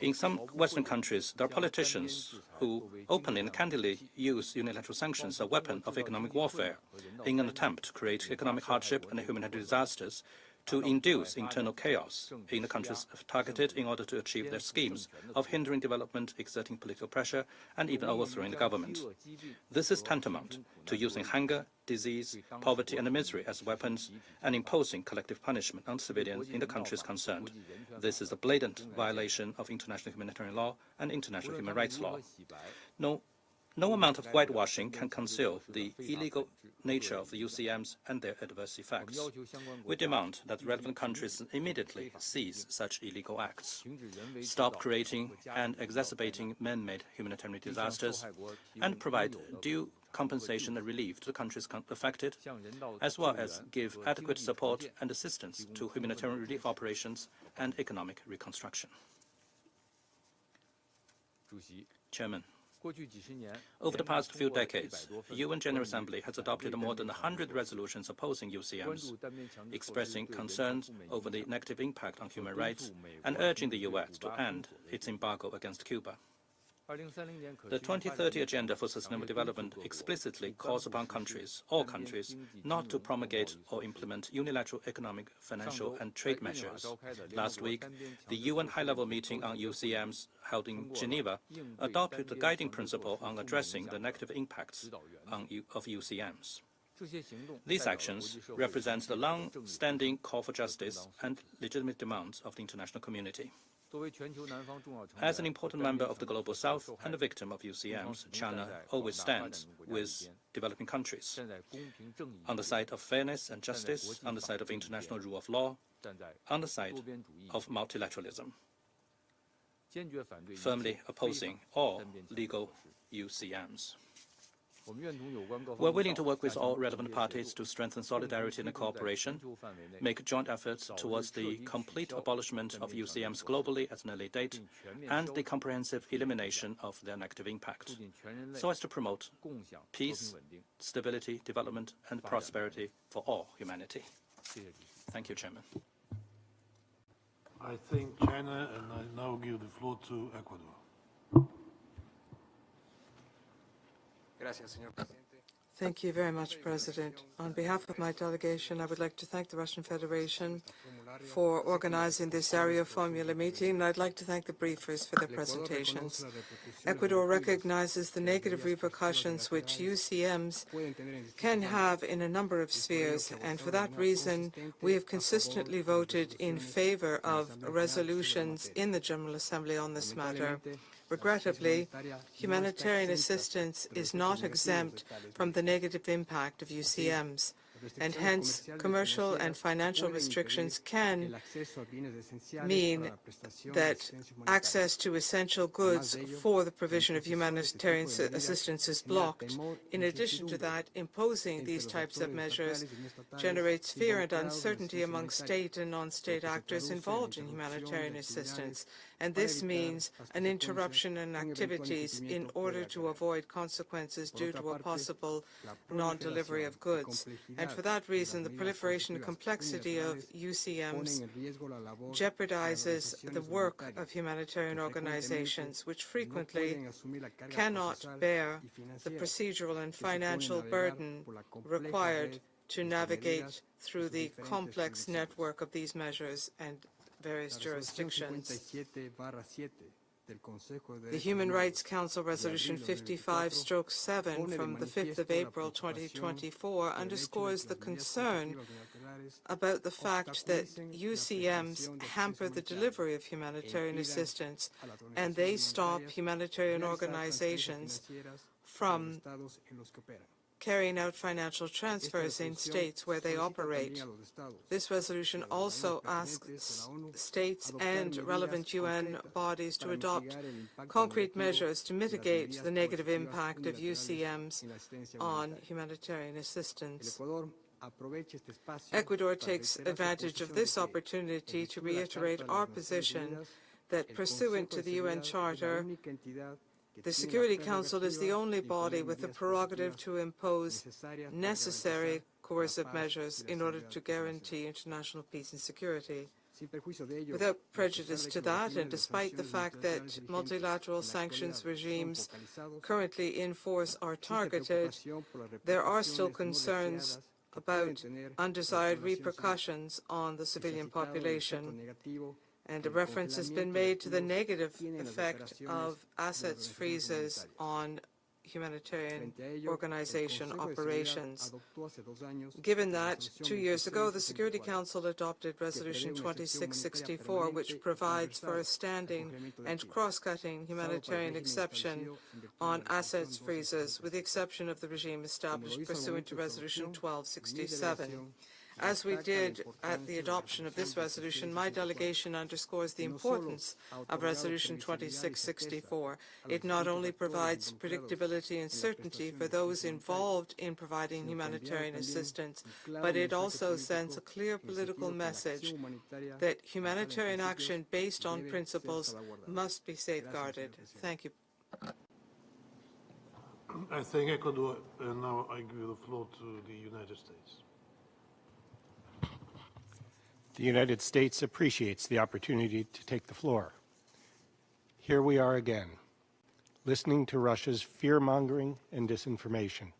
In some Western countries, there are politicians who openly and candidly use unilateral sanctions as a weapon of economic warfare in an attempt to create economic hardship and humanitarian disasters, to induce internal chaos in the countries targeted in order to achieve their schemes of hindering development, exerting political pressure, and even overthrowing the government. This is tantamount to using hunger, disease, poverty, and misery as weapons and imposing collective punishment on civilians in the countries concerned. This is a blatant violation of international humanitarian law and international human rights law. No No amount of whitewashing can conceal the illegal nature of the UCMs and their adverse effects. We demand that relevant countries immediately cease such illegal acts, stop creating and exacerbating man-made humanitarian disasters, and provide due compensation and relief to the countries affected, as well as give adequate support and assistance to humanitarian relief operations and economic reconstruction. Chairman, over the past few decades, the UN General Assembly has adopted more than 100 resolutions opposing UCMs, expressing concerns over the negative impact on human rights and urging the US to end its embargo against Cuba. The 2030 Agenda for Sustainable Development explicitly calls upon all countries, not to promulgate or implement unilateral economic, financial, and trade measures. Last week, the UN high-level meeting on UCMs held in Geneva adopted the guiding principle on addressing the negative impacts of UCMs. These actions represent the long-standing call for justice and legitimate demands of the international community. As an important member of the Global South and a victim of UCMs, China always stands with developing countries on the side of fairness and justice, on the side of international rule of law, on the side of multilateralism, firmly opposing all legal UCMs. We're willing to work with all relevant parties to strengthen solidarity and cooperation, make joint efforts towards the complete abolishment of UCMs globally at an early date, and the comprehensive elimination of their negative impact, so as to promote peace, stability, development, and prosperity for all humanity. Thank you, Chairman.
I thank China, and I now give the floor to Ecuador.
Thank you very much, President. On behalf of my delegation, I would like to thank the Russian Federation for organizing this Arria-formula meeting, and I'd like to thank the briefers for their presentations. Ecuador recognizes the negative repercussions which UCMs can have in a number of spheres, and for that reason, we have consistently voted in favor of resolutions in the General Assembly on this matter. Regrettably, humanitarian assistance is not exempt from the negative impact of UCMs, and hence commercial and financial restrictions can mean that access to essential goods for the provision of humanitarian assistance is blocked. In addition to that, imposing these types of measures generates fear and uncertainty among state and non-state actors involved in humanitarian assistance, and this means an interruption in activities in order to avoid consequences due to a possible non-delivery of goods. And for that reason, the proliferation and complexity of UCMs jeopardizes the work of humanitarian organizations, which frequently cannot bear the procedural and financial burden required to navigate through the complex network of these measures and various jurisdictions. The Human Rights Council Resolution 55/7 from the 5th of April 2024 underscores the concern about the fact that UCMs hamper the delivery of humanitarian assistance, and they stop humanitarian organizations from carrying out financial transfers in states where they operate. This resolution also asks states and relevant UN bodies to adopt concrete measures to mitigate the negative impact of UCMs on humanitarian assistance. Ecuador takes advantage of this opportunity to reiterate our position that, pursuant to the UN Charter, the Security Council is the only body with the prerogative to impose necessary coercive measures in order to guarantee international peace and security. Without prejudice to that, and despite the fact that multilateral sanctions regimes currently in force are targeted, there are still concerns about undesired repercussions on the civilian population. And a reference has been made to the negative effect of assets freezes on humanitarian organization operations. Given that, 2 years ago, the Security Council adopted Resolution 2664, which provides for a standing and cross-cutting humanitarian exception on assets freezes, with the exception of the regime established pursuant to Resolution 1267. As we did at the adoption of this resolution, my delegation underscores the importance of Resolution 2664. It not only provides predictability and certainty for those involved in providing humanitarian assistance, but it also sends a clear political message that humanitarian action based on principles must be safeguarded. Thank you.
I thank Ecuador, and now I give the floor to the United States.
The United States appreciates the opportunity to take the floor. Here we are again, listening to Russia's fear-mongering and disinformation.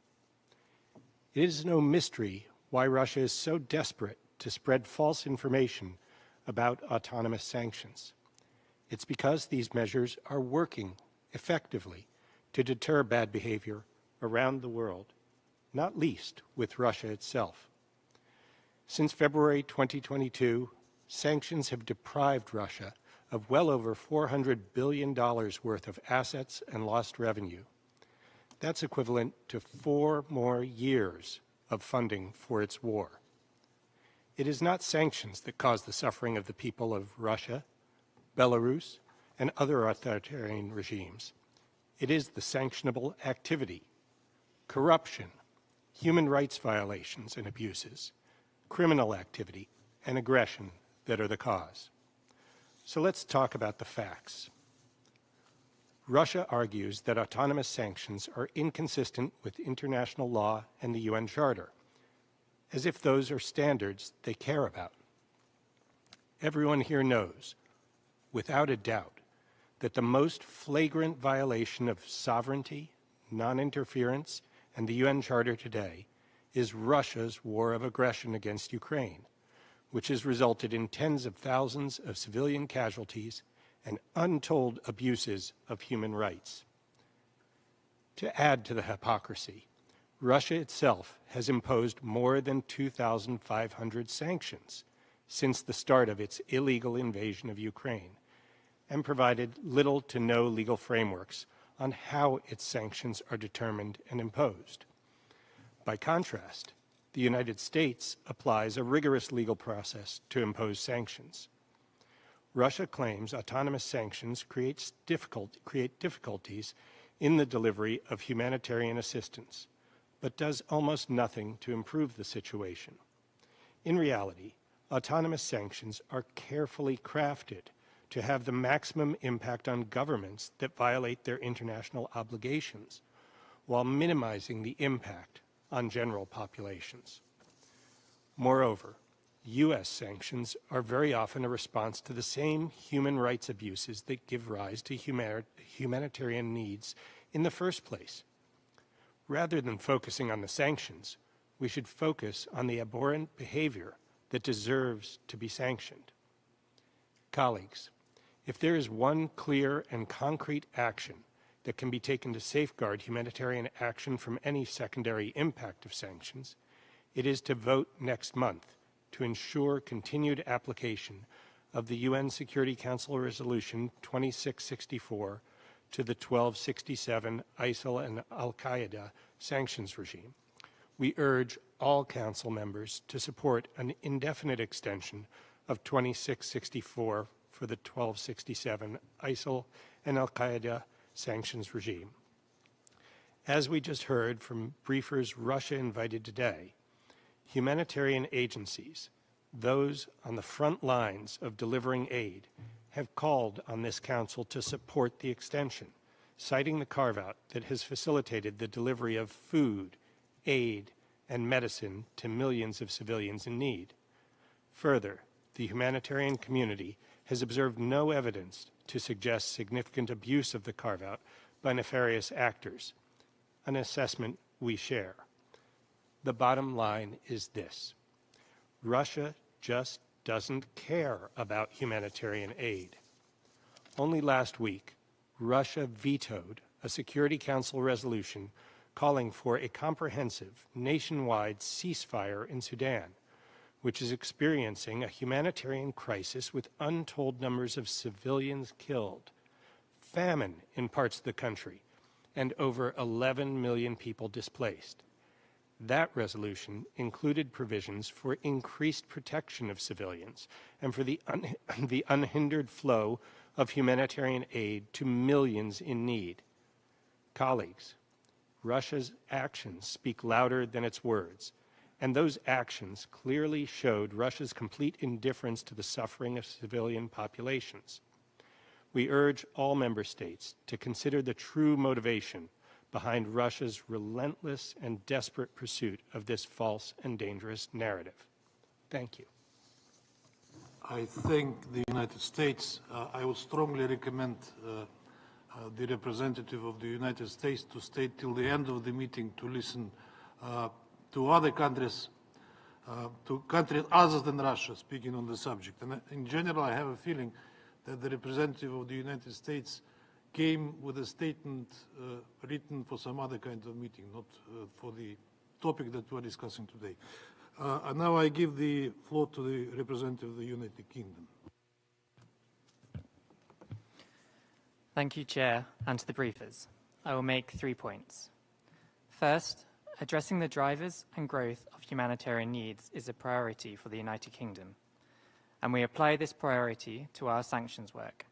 It is no mystery why Russia is so desperate to spread false information about autonomous sanctions. It's because these measures are working effectively to deter bad behavior around the world, not least with Russia itself. Since February 2022, sanctions have deprived Russia of well over $400 billion worth of assets and lost revenue. That's equivalent to 4 more years of funding for its war. It is not sanctions that cause the suffering of the people of Russia, Belarus, and other authoritarian regimes. It is the sanctionable activity, corruption, human rights violations and abuses, criminal activity, and aggression that are the cause. So let's talk about the facts. Russia argues that autonomous sanctions are inconsistent with international law and the UN Charter, as if those are standards they care about. Everyone here knows, without a doubt, that the most flagrant violation of sovereignty, non-interference, and the UN Charter today is Russia's war of aggression against Ukraine, which has resulted in tens of thousands of civilian casualties and untold abuses of human rights. To add to the hypocrisy, Russia itself has imposed more than 2,500 sanctions since the start of its illegal invasion of Ukraine, and provided little to no legal frameworks on how its sanctions are determined and imposed. By contrast, the United States applies a rigorous legal process to impose sanctions. Russia claims autonomous sanctions create difficulties in the delivery of humanitarian assistance, but does almost nothing to improve the situation. In reality, autonomous sanctions are carefully crafted to have the maximum impact on governments that violate their international obligations, while minimizing the impact on general populations. Moreover, U.S. sanctions are very often a response to the same human rights abuses that give rise to humanitarian needs in the first place. Rather than focusing on the sanctions, we should focus on the abhorrent behavior that deserves to be sanctioned. Colleagues, if there is one clear and concrete action that can be taken to safeguard humanitarian action from any secondary impact of sanctions, it is to vote next month to ensure continued application of the UN Security Council Resolution 2664 to the 1267 ISIL and Al-Qaeda sanctions regime. We urge all Council members to support an indefinite extension of 2664 for the 1267 ISIL and Al-Qaeda sanctions regime. As we just heard from briefers Russia invited today, humanitarian agencies, those on the front lines of delivering aid, have called on this Council to support the extension, citing the carve-out that has facilitated the delivery of food, aid, and medicine to millions of civilians in need. Further, the humanitarian community has observed no evidence to suggest significant abuse of the carve-out by nefarious actors, an assessment we share. The bottom line is this: Russia just doesn't care about humanitarian aid. Only last week, Russia vetoed a Security Council resolution calling for a comprehensive nationwide ceasefire in Sudan, which is experiencing a humanitarian crisis with untold numbers of civilians killed, famine in parts of the country, and over 11 million people displaced. That resolution included provisions for increased protection of civilians and for the unhindered flow of humanitarian aid to millions in need. Colleagues, Russia's actions speak louder than its words, and those actions clearly showed Russia's complete indifference to the suffering of civilian populations. We urge all member states to consider the true motivation behind Russia's relentless and desperate pursuit of this false and dangerous narrative. Thank you.
I thank the United States. I would strongly recommend the representative of the United States to stay till the end of the meeting to listen to other countries, to countries other than Russia speaking on the subject. And in general, I have a feeling that the representative of the United States came with a statement written for some other kind of meeting, not for the topic that we are discussing today. And now I give the floor to the representative of the United Kingdom.
Thank you, Chair, and to the briefers. I will make 3 points. First, addressing the drivers and growth of humanitarian needs is a priority for the United Kingdom, and we apply this priority to our sanctions work.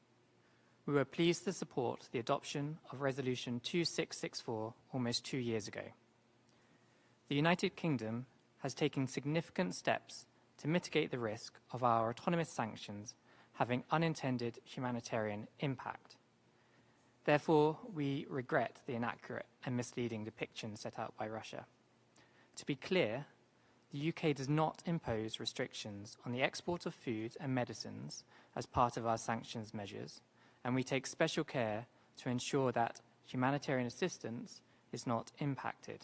We were pleased to support the adoption of Resolution 2664 almost 2 years ago. The United Kingdom has taken significant steps to mitigate the risk of our autonomous sanctions having unintended humanitarian impact. Therefore, we regret the inaccurate and misleading depiction set out by Russia. To be clear, the UK does not impose restrictions on the export of food and medicines as part of our sanctions measures, and we take special care to ensure that humanitarian assistance is not impacted.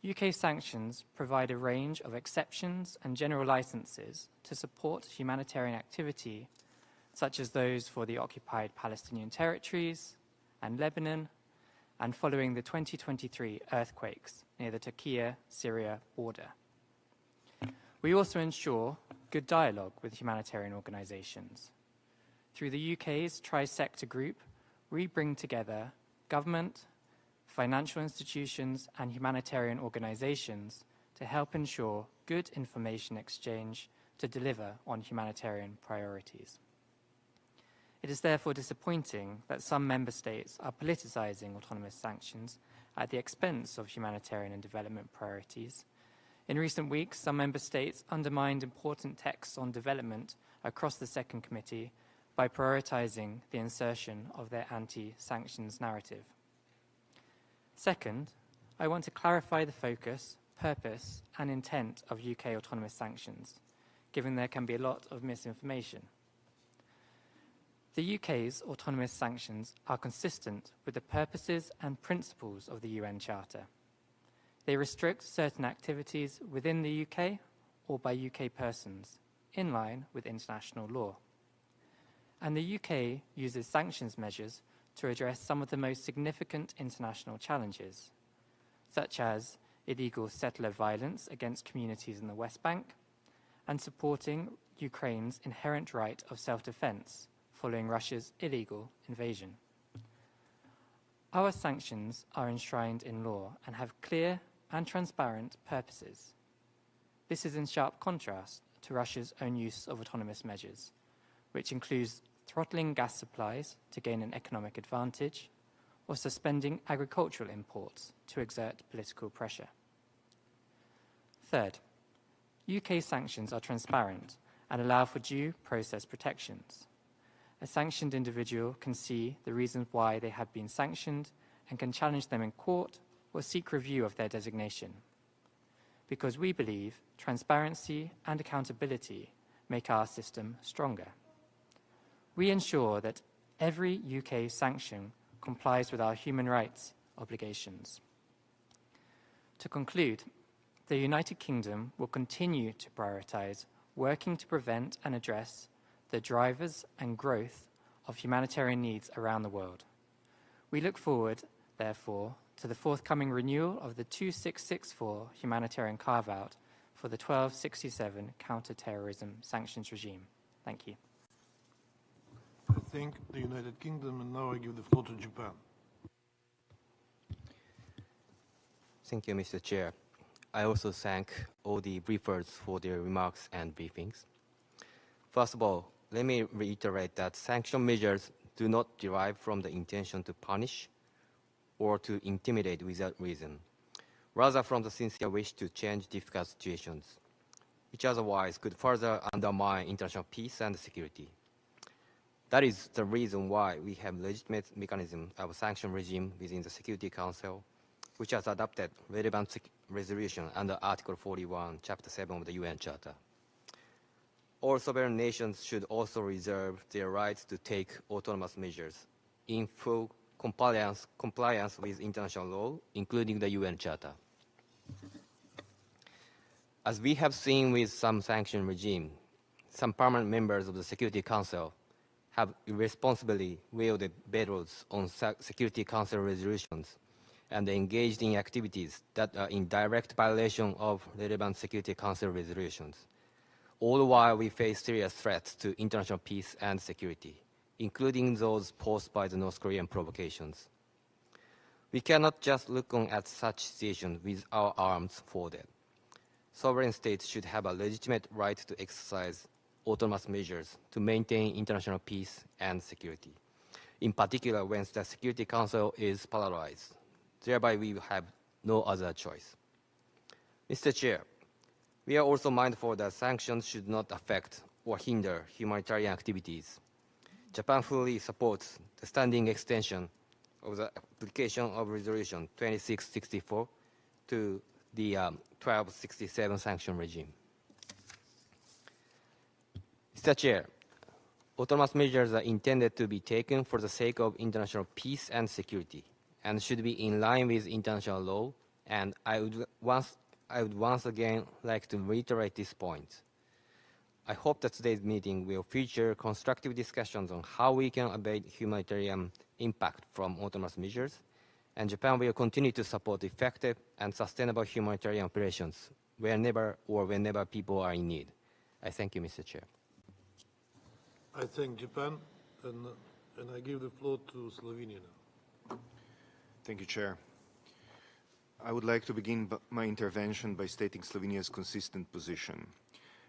UK sanctions provide a range of exceptions and general licenses to support humanitarian activity, such as those for the occupied Palestinian territories and Lebanon, and following the 2023 earthquakes near the Turkey-Syria border. We also ensure good dialogue with humanitarian organisations. Through the UK's tri-sector group, we bring together government, financial institutions and humanitarian organisations to help ensure good information exchange to deliver on humanitarian priorities. It is therefore disappointing that some member states are politicising autonomous sanctions at the expense of humanitarian and development priorities. In recent weeks, some member states undermined important texts on development across the Second Committee by prioritising the insertion of their anti-sanctions narrative. Second, I want to clarify the focus, purpose and intent of UK autonomous sanctions, given there can be a lot of misinformation. The UK's autonomous sanctions are consistent with the purposes and principles of the UN Charter. They restrict certain activities within the UK or by UK persons, in line with international law. And the UK uses sanctions measures to address some of the most significant international challenges, such as illegal settler violence against communities in the West Bank and supporting Ukraine's inherent right of self-defense following Russia's illegal invasion. Our sanctions are enshrined in law and have clear and transparent purposes. This is in sharp contrast to Russia's own use of autonomous measures, which includes throttling gas supplies to gain an economic advantage or suspending agricultural imports to exert political pressure. Third, UK sanctions are transparent and allow for due process protections. A sanctioned individual can see the reasons why they have been sanctioned and can challenge them in court or seek review of their designation. Because we believe transparency and accountability make our system stronger. We ensure that every UK sanction complies with our human rights obligations. To conclude, the United Kingdom will continue to prioritise working to prevent and address the drivers and growth of humanitarian needs around the world. We look forward, therefore, to the forthcoming renewal of the 2664 humanitarian carve-out for the 1267 counter-terrorism sanctions regime. Thank you.
I thank the United Kingdom, and now I give the floor to Japan.
Thank you, Mr. Chair. I also thank all the briefers for their remarks and briefings. First of all, let me reiterate that sanction measures do not derive from the intention to punish or to intimidate without reason, rather from the sincere wish to change difficult situations, which otherwise could further undermine international peace and security. That is the reason why we have legitimate mechanism of sanction regime within the Security Council, which has adopted relevant resolution under Article 41, Chapter 7 of the UN Charter. All sovereign nations should also reserve their rights to take autonomous measures in full compliance with international law, including the UN Charter. As we have seen with some sanction regime, some permanent members of the Security Council have irresponsibly wielded vetoes on Security Council resolutions and engaged in activities that are in direct violation of relevant Security Council resolutions, all while we face serious threats to international peace and security, including those posed by the North Korean provocations. We cannot just look on at such situations with our arms folded. Sovereign states should have a legitimate right to exercise autonomous measures to maintain international peace and security, in particular when the Security Council is polarized. Thereby, we have no other choice. Mr. Chair, we are also mindful that sanctions should not affect or hinder humanitarian activities. Japan fully supports the standing extension of the application of Resolution 2664 to the 1267 sanction regime. Mr. Chair, autonomous measures are intended to be taken for the sake of international peace and security, and should be in line with international law, and I would once again like to reiterate this point. I hope that today's meeting will feature constructive discussions on how we can abate humanitarian impact from autonomous measures, and Japan will continue to support effective and sustainable humanitarian operations whenever people are in need. I thank you, Mr. Chair.
I thank Japan, and I give the floor to Slovenia now.
Thank you, Chair. I would like to begin my intervention by stating Slovenia's consistent position.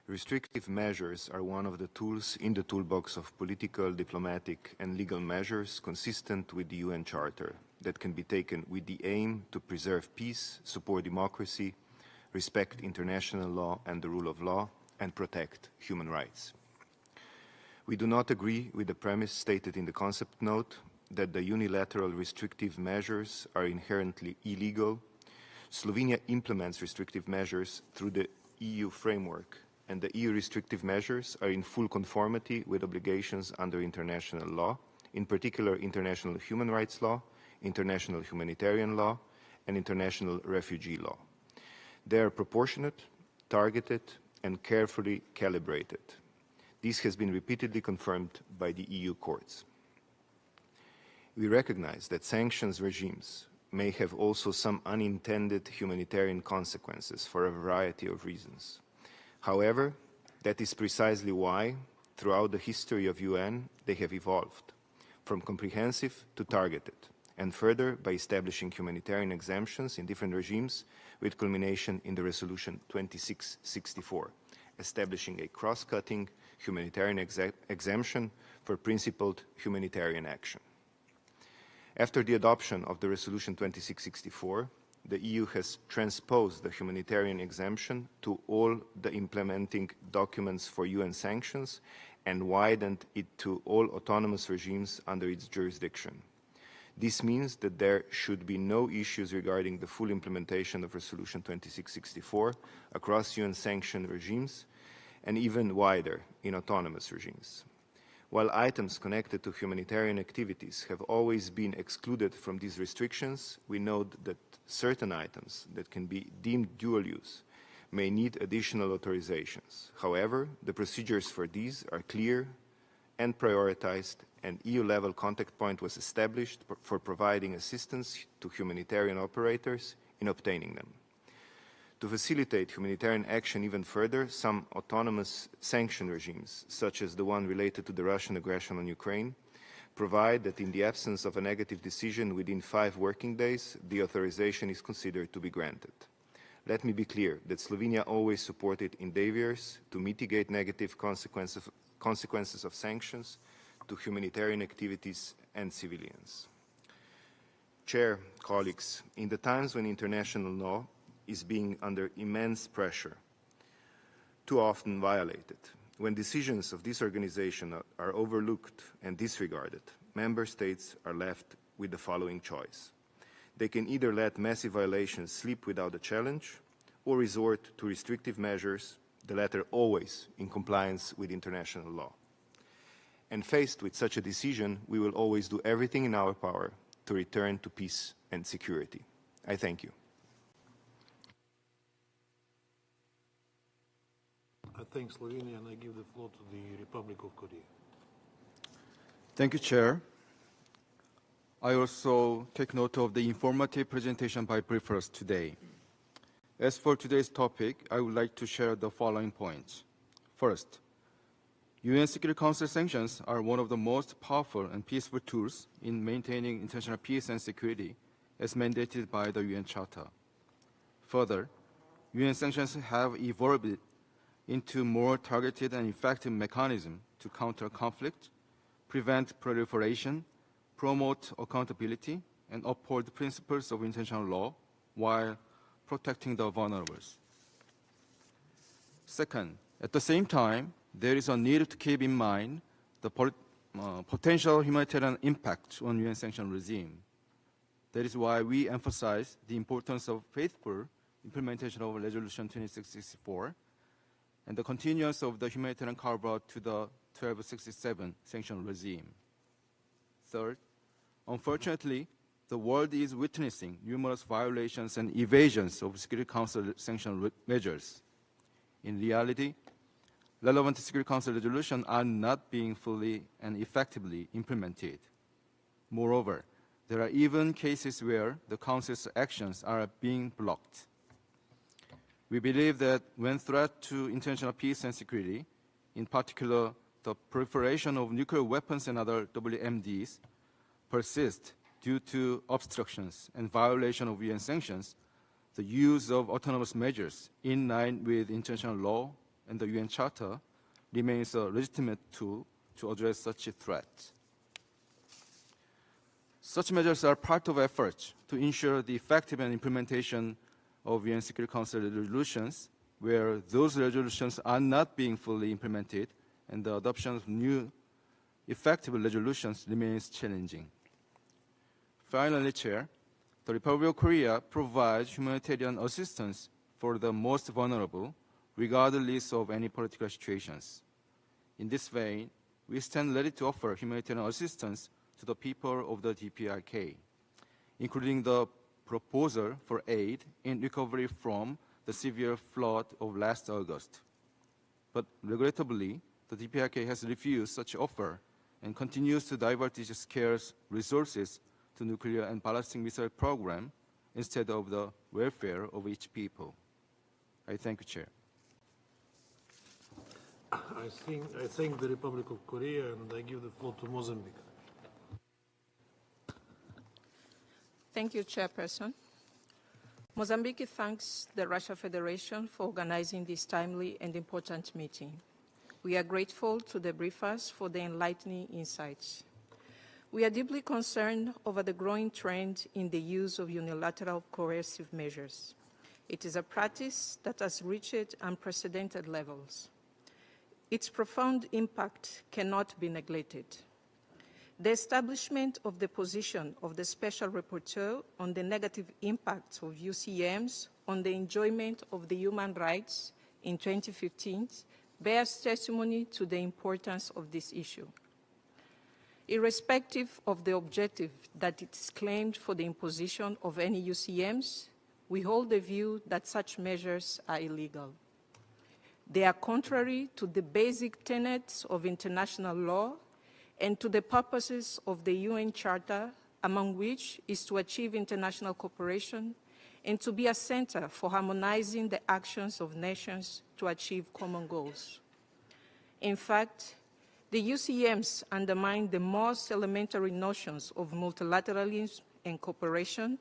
Restrictive measures are one of the tools in the toolbox of political, diplomatic, and legal measures consistent with the UN Charter that can be taken with the aim to preserve peace, support democracy, respect international law and the rule of law, and protect human rights. We do not agree with the premise stated in the concept note that the unilateral restrictive measures are inherently illegal. Slovenia implements restrictive measures through the EU framework, and the EU restrictive measures are in full conformity with obligations under international law, in particular international human rights law, international humanitarian law, and international refugee law. They are proportionate, targeted, and carefully calibrated. This has been repeatedly confirmed by the EU courts. We recognize that sanctions regimes may have also some unintended humanitarian consequences for a variety of reasons. However, that is precisely why, throughout the history of UN, they have evolved, from comprehensive to targeted, and further by establishing humanitarian exemptions in different regimes, with culmination in the Resolution 2664, establishing a cross-cutting humanitarian exemption for principled humanitarian action. After the adoption of the Resolution 2664, the EU has transposed the humanitarian exemption to all the implementing documents for UN sanctions and widened it to all autonomous regimes under its jurisdiction. This means that there should be no issues regarding the full implementation of Resolution 2664 across UN sanctioned regimes, and even wider in autonomous regimes. While items connected to humanitarian activities have always been excluded from these restrictions, we note that certain items that can be deemed dual use may need additional authorizations. However, the procedures for these are clear and prioritized an EU-level contact point was established for providing assistance to humanitarian operators in obtaining them. To facilitate humanitarian action even further, some autonomous sanction regimes, such as the one related to the Russian aggression on Ukraine, provide that in the absence of a negative decision within 5 working days, the authorization is considered to be granted. Let me be clear that Slovenia always supported endeavors to mitigate negative consequences of sanctions to humanitarian activities and civilians. Chair, colleagues, in the times when international law is being under immense pressure, too often violated, when decisions of this organization are overlooked and disregarded, member states are left with the following choice. They can either let massive violations slip without a challenge or resort to restrictive measures, the latter always in compliance with international law. And faced with such a decision, we will always do everything in our power to return to peace and security. I thank you.
I thank Slovenia and I give the floor to the Republic of Korea.
Thank you, Chair. I also take note of the informative presentation by briefers today. As for today's topic, I would like to share the following points. First, UN Security Council sanctions are one of the most powerful and peaceful tools in maintaining international peace and security as mandated by the UN Charter. Further, UN sanctions have evolved into more targeted and effective mechanisms to counter conflict, prevent proliferation, promote accountability, and uphold principles of international law while protecting the vulnerables. Second, at the same time, there is a need to keep in mind the potential humanitarian impact on UN sanction regime. That is why we emphasize the importance of faithful implementation of Resolution 2664 and the continuance of the humanitarian carve-out to the 1267 sanction regime. Third, unfortunately, the world is witnessing numerous violations and evasions of Security Council sanction measures. In reality, relevant Security Council resolutions are not being fully and effectively implemented. Moreover, there are even cases where the Council's actions are being blocked. We believe that when threat to international peace and security, in particular the proliferation of nuclear weapons and other WMDs, persist due to obstructions and violation of UN sanctions, the use of autonomous measures in line with international law and the UN Charter remains a legitimate tool to address such a threat. Such measures are part of efforts to ensure the effective implementation of UN Security Council resolutions, where those resolutions are not being fully implemented and the adoption of new effective resolutions remains challenging. Finally, Chair, the Republic of Korea provides humanitarian assistance for the most vulnerable, regardless of any political situations. In this vein, we stand ready to offer humanitarian assistance to the people of the DPRK, including the proposal for aid in recovery from the severe flood of last August. But regrettably, the DPRK has refused such offer and continues to divert its scarce resources to nuclear and ballistic missile program instead of the welfare of each people. I thank you, Chair.
I thank the Republic of Korea and I give the floor to Mozambique.
Thank you, Chairperson. Mozambique thanks the Russian Federation for organizing this timely and important meeting. We are grateful to the briefers for the enlightening insights. We are deeply concerned over the growing trend in the use of unilateral coercive measures. It is a practice that has reached unprecedented levels. Its profound impact cannot be neglected. The establishment of the position of the Special Rapporteur on the negative impacts of UCMs on the enjoyment of the human rights in 2015 bears testimony to the importance of this issue. Irrespective of the objective that it is claimed for the imposition of any UCMs, we hold the view that such measures are illegal. They are contrary to the basic tenets of international law and to the purposes of the UN Charter, among which is to achieve international cooperation and to be a center for harmonizing the actions of nations to achieve common goals. In fact, the UCMs undermine the most elementary notions of multilateralism and cooperation,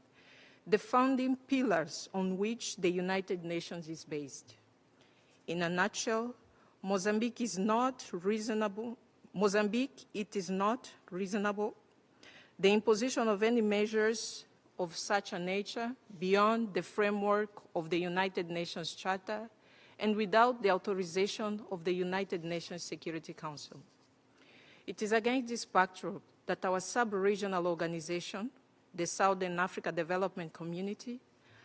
the founding pillars on which the United Nations is based. In a nutshell, Mozambique, it is not reasonable the imposition of any measures of such a nature beyond the framework of the United Nations Charter and without the authorization of the United Nations Security Council. It is against this backdrop that our sub-regional organization, the Southern Africa Development Community,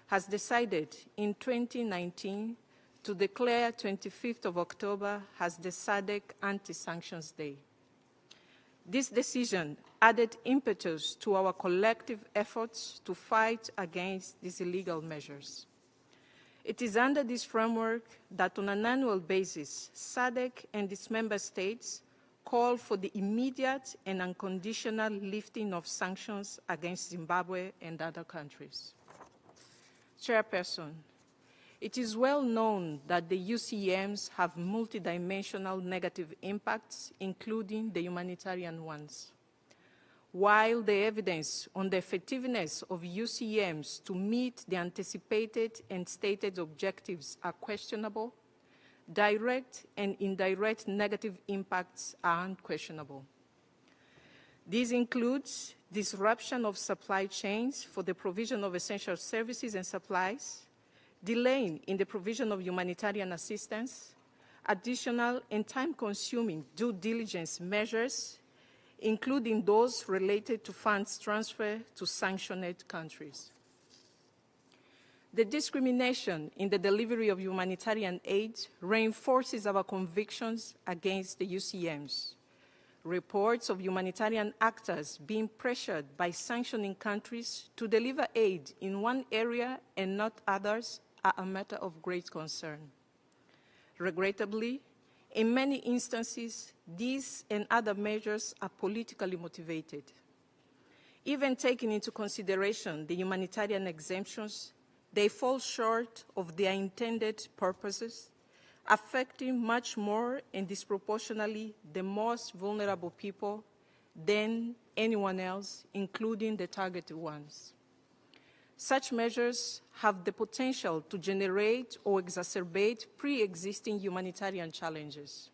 has decided in 2019 to declare 25th of October as the SADC Anti-Sanctions Day. This decision added impetus to our collective efforts to fight against these illegal measures. It is under this framework that on an annual basis, SADC and its member states call for the immediate and unconditional lifting of sanctions against Zimbabwe and other countries. Chairperson, it is well known that the UCMs have multidimensional negative impacts, including the humanitarian ones. While the evidence on the effectiveness of UCMs to meet the anticipated and stated objectives are questionable, direct and indirect negative impacts are unquestionable. This includes disruption of supply chains for the provision of essential services and supplies, delaying in the provision of humanitarian assistance, additional and time-consuming due diligence measures, including those related to funds transfer to sanctioned countries. The discrimination in the delivery of humanitarian aid reinforces our convictions against the UCMs. Reports of humanitarian actors being pressured by sanctioning countries to deliver aid in one area and not others are a matter of great concern. Regrettably, in many instances, these and other measures are politically motivated. Even taking into consideration the humanitarian exemptions, they fall short of their intended purposes, affecting much more and disproportionately the most vulnerable people than anyone else, including the targeted ones. Such measures have the potential to generate or exacerbate pre-existing humanitarian challenges.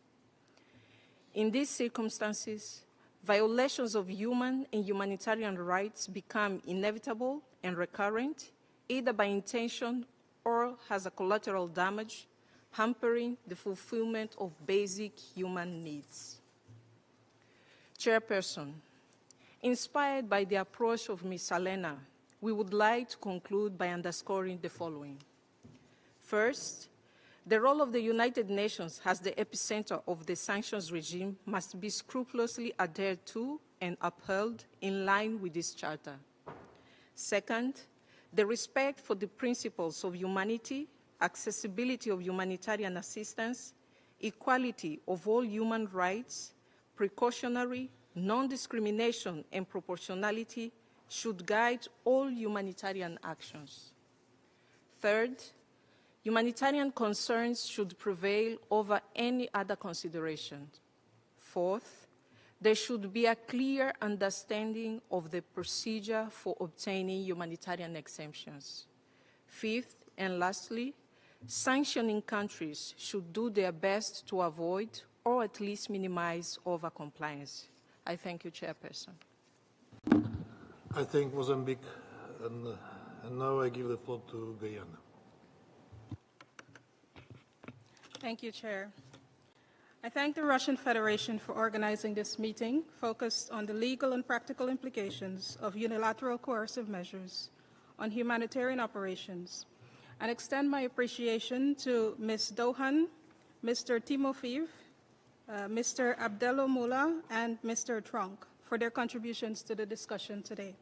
In these circumstances, violations of human and humanitarian rights become inevitable and recurrent, either by intention or as a collateral damage, hampering the fulfillment of basic human needs. Chairperson, inspired by the approach of Ms. Salena, we would like to conclude by underscoring the following. First, the role of the United Nations as the epicenter of the sanctions regime must be scrupulously adhered to and upheld in line with this charter. Second, the respect for the principles of humanity, accessibility of humanitarian assistance, equality of all human rights, precautionary, non-discrimination, and proportionality should guide all humanitarian actions. Third, humanitarian concerns should prevail over any other consideration. Fourth, there should be a clear understanding of the procedure for obtaining humanitarian exemptions. Fifth, and lastly, sanctioning countries should do their best to avoid or at least minimize overcompliance. I thank you, Chairperson.
I thank Mozambique, and now I give the floor to Guyana.
Thank you, Chair. I thank the Russian Federation for organizing this meeting focused on the legal and practical implications of unilateral coercive measures on humanitarian operations, and extend my appreciation to Ms. Dohan, Mr. Timofeev, Mr. Abdelomula, and Mr. Tronk for their contributions to the discussion today.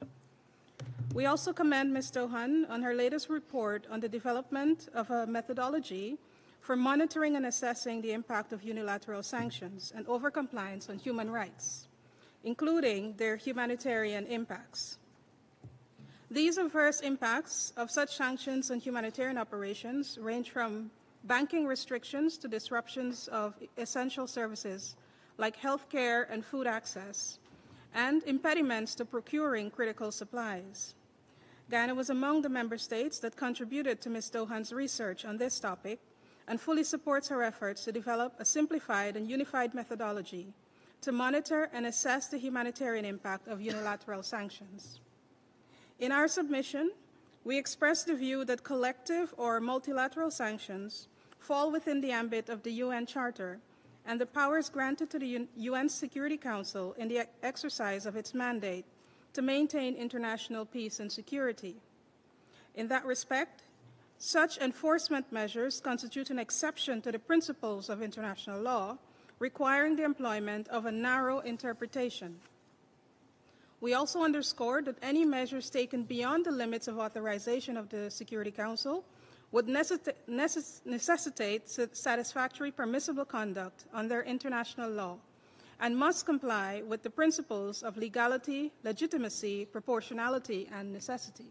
We also commend Ms. Dohan on her latest report on the development of a methodology for monitoring and assessing the impact of unilateral sanctions and overcompliance on human rights. including their humanitarian impacts. These adverse impacts of such sanctions on humanitarian operations range from banking restrictions to disruptions of essential services like healthcare and food access, and impediments to procuring critical supplies. Ghana was among the member states that contributed to Ms. Dohan's research on this topic and fully supports her efforts to develop a simplified and unified methodology to monitor and assess the humanitarian impact of unilateral sanctions. In our submission, we express the view that collective or multilateral sanctions fall within the ambit of the UN Charter and the powers granted to the UN Security Council in the exercise of its mandate to maintain international peace and security. In that respect, such enforcement measures constitute an exception to the principles of international law, requiring the employment of a narrow interpretation. We also underscored that any measures taken beyond the limits of authorization of the Security Council would necessitate satisfactory permissible conduct under international law and must comply with the principles of legality, legitimacy, proportionality, and necessity.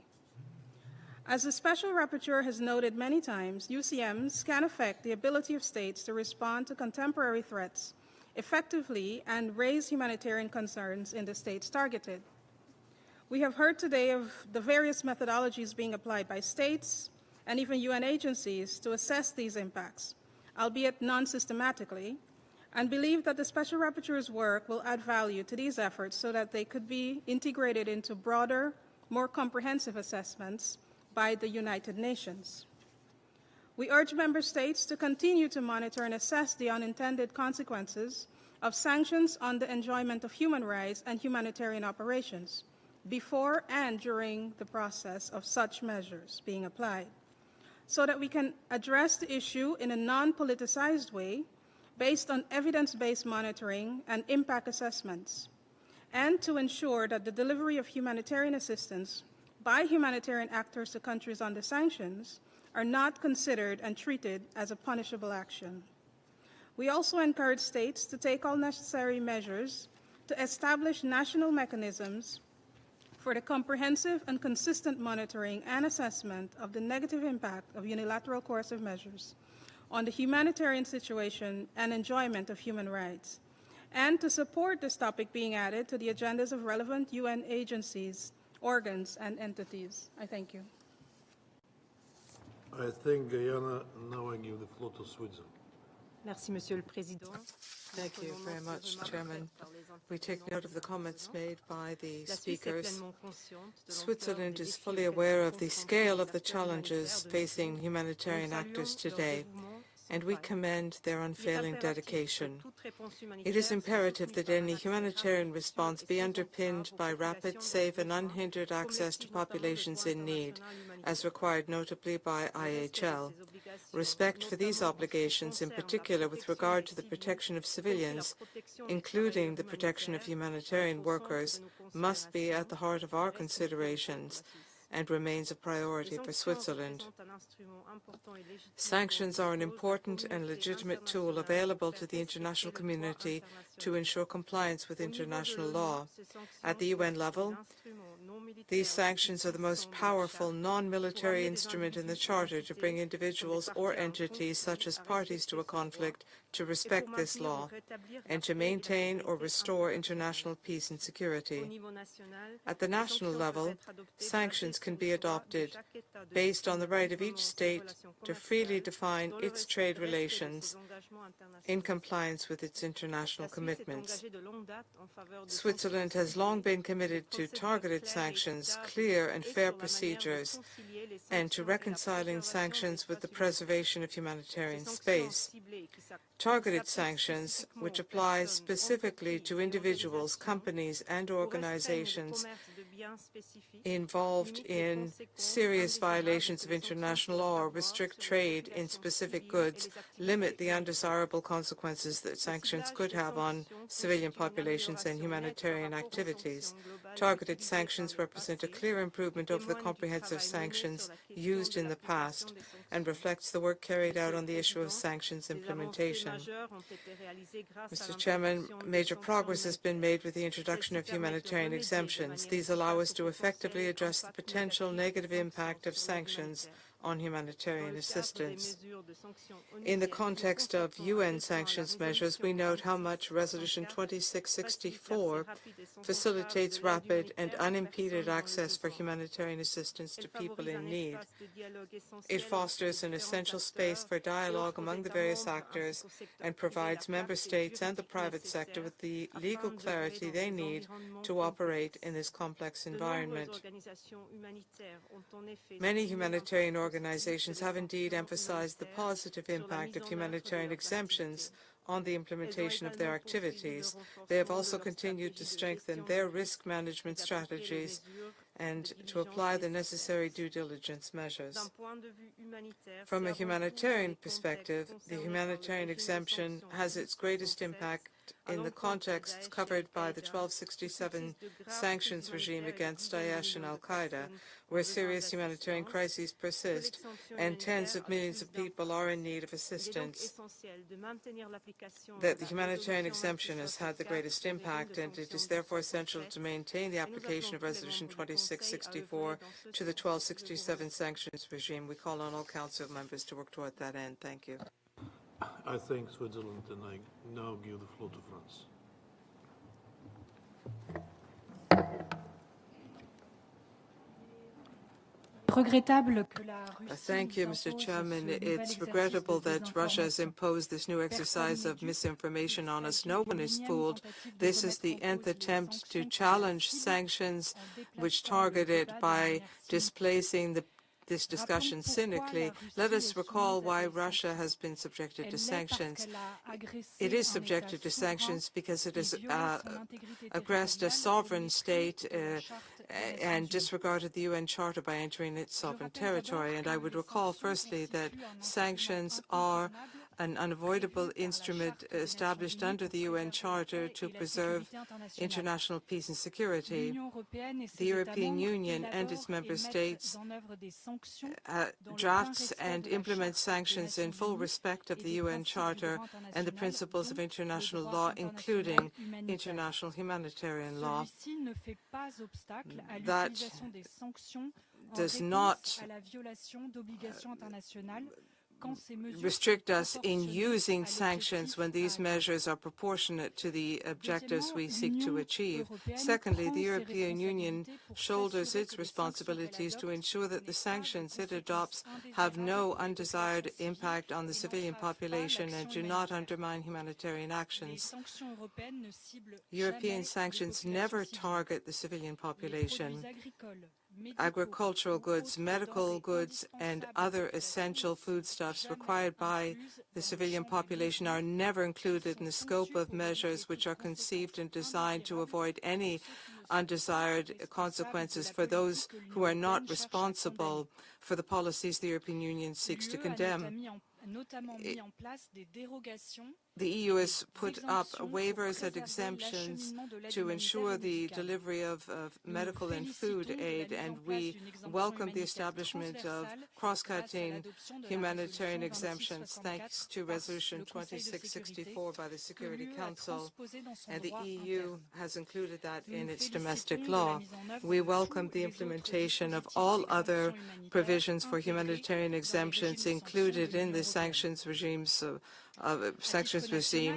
As the Special Rapporteur has noted many times, UCMs can affect the ability of states to respond to contemporary threats effectively and raise humanitarian concerns in the states targeted. We have heard today of the various methodologies being applied by states and even UN agencies to assess these impacts, albeit non-systematically, and believe that the Special Rapporteur's work will add value to these efforts so that they could be integrated into broader, more comprehensive assessments by the United Nations. We urge Member States to continue to monitor and assess the unintended consequences of sanctions on the enjoyment of human rights and humanitarian operations before and during the process of such measures being applied, so that we can address the issue in a non-politicized way based on evidence-based monitoring and impact assessments, and to ensure that the delivery of humanitarian assistance by humanitarian actors to countries under sanctions are not considered and treated as a punishable action. We also encourage states to take all necessary measures to establish national mechanisms for the comprehensive and consistent monitoring and assessment of the negative impact of unilateral coercive measures on the humanitarian situation and enjoyment of human rights, and to support this topic being added to the agendas of relevant UN agencies, organs, and entities. I thank you.
I thank Guyana. Now I give the floor to Switzerland.
Merci, Monsieur le Président.
Thank you very much, Chairman. We take note of the comments made by the speakers. Switzerland is fully aware of the scale of the challenges facing humanitarian actors today, and we commend their unfailing dedication. It is imperative that any humanitarian response be underpinned by rapid, safe, and unhindered access to populations in need, as required notably by IHL. Respect for these obligations, in particular with regard to the protection of civilians, including the protection of humanitarian workers, must be at the heart of our considerations and remains a priority for Switzerland. Sanctions are an important and legitimate tool available to the international community to ensure compliance with international law. At the UN level, these sanctions are the most powerful non-military instrument in the Charter to bring individuals or entities such as parties to a conflict to respect this law and to maintain or restore international peace and security. At the national level, sanctions can be adopted based on the right of each state to freely define its trade relations in compliance with its international commitments. Switzerland has long been committed to targeted sanctions, clear and fair procedures, and to reconciling sanctions with the preservation of humanitarian space. Targeted sanctions, which apply specifically to individuals, companies, and organizations involved in serious violations of international law or restrict trade in specific goods, limit the undesirable consequences that sanctions could have on civilian populations and humanitarian activities. Targeted sanctions represent a clear improvement over the comprehensive sanctions used in the past and reflects the work carried out on the issue of sanctions implementation. Mr. Chairman, major progress has been made with the introduction of humanitarian exemptions. These allow us to effectively address the potential negative impact of sanctions on humanitarian assistance. In the context of UN sanctions measures, we note how much Resolution 2664 facilitates rapid and unimpeded access for humanitarian assistance to people in need. It fosters an essential space for dialogue among the various actors and provides member states and the private sector with the legal clarity they need to operate in this complex environment. Many humanitarian organizations have indeed emphasized the positive impact of humanitarian exemptions on the implementation of their activities. They have also continued to strengthen their risk management strategies and to apply the necessary due diligence measures. From a humanitarian perspective, the humanitarian exemption has its greatest impact in the contexts covered by the 1267 sanctions regime against Daesh and Al-Qaeda, where serious humanitarian crises persist and tens of millions of people are in need of assistance. That the humanitarian exemption has had the greatest impact, and it is therefore essential to maintain the application of Resolution 2664 to the 1267 sanctions regime. We call on all Council members to work toward that end. Thank you.
I thank Switzerland, and I now give the floor to France.
Thank you, Mr. Chairman. It's regrettable that Russia has imposed this new exercise of misinformation on us. No one is fooled. This is the nth attempt to challenge sanctions which target it by displacing this discussion cynically. Let us recall why Russia has been subjected to sanctions. It is subjected to sanctions because it has aggressed a sovereign state and disregarded the UN Charter by entering its sovereign territory. And I would recall, firstly, that sanctions are an unavoidable instrument established under the UN Charter to preserve international peace and security. The European Union and its member states drafts and implements sanctions in full respect of the UN Charter and the principles of international law, including international humanitarian law. That does not restrict us in using sanctions when these measures are proportionate to the objectives we seek to achieve. Secondly, the European Union shoulders its responsibilities to ensure that the sanctions it adopts have no undesired impact on the civilian population and do not undermine humanitarian actions. European sanctions never target the civilian population. Agricultural goods, medical goods, and other essential foodstuffs required by the civilian population are never included in the scope of measures which are conceived and designed to avoid any undesired consequences for those who are not responsible for the policies the European Union seeks to condemn. The EU has put up waivers and exemptions to ensure the delivery of medical and food aid, and we welcome the establishment of cross-cutting humanitarian exemptions thanks to Resolution 2664 by the Security Council, and the EU has included that in its domestic law. We welcome the implementation of all other provisions for humanitarian exemptions included in the sanctions regime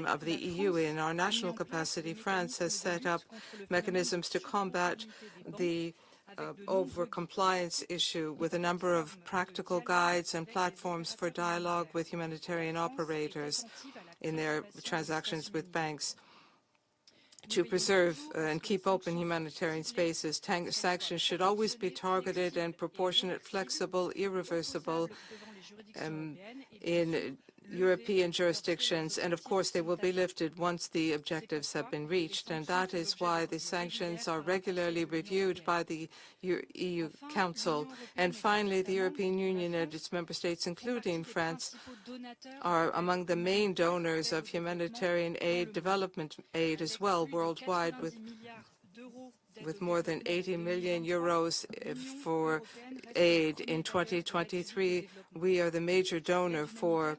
of the EU. In our national capacity, France has set up mechanisms to combat the over-compliance issue with a number of practical guides and platforms for dialogue with humanitarian operators in their transactions with banks. To preserve and keep open humanitarian spaces, sanctions should always be targeted and proportionate, flexible, irreversible in European jurisdictions, and of course they will be lifted once the objectives have been reached, and that is why the sanctions are regularly reviewed by the EU Council. And finally, the European Union and its member states, including France, are among the main donors of humanitarian aid, development aid as well worldwide, with with more than 80 million euros for aid in 2023. We are the major donor for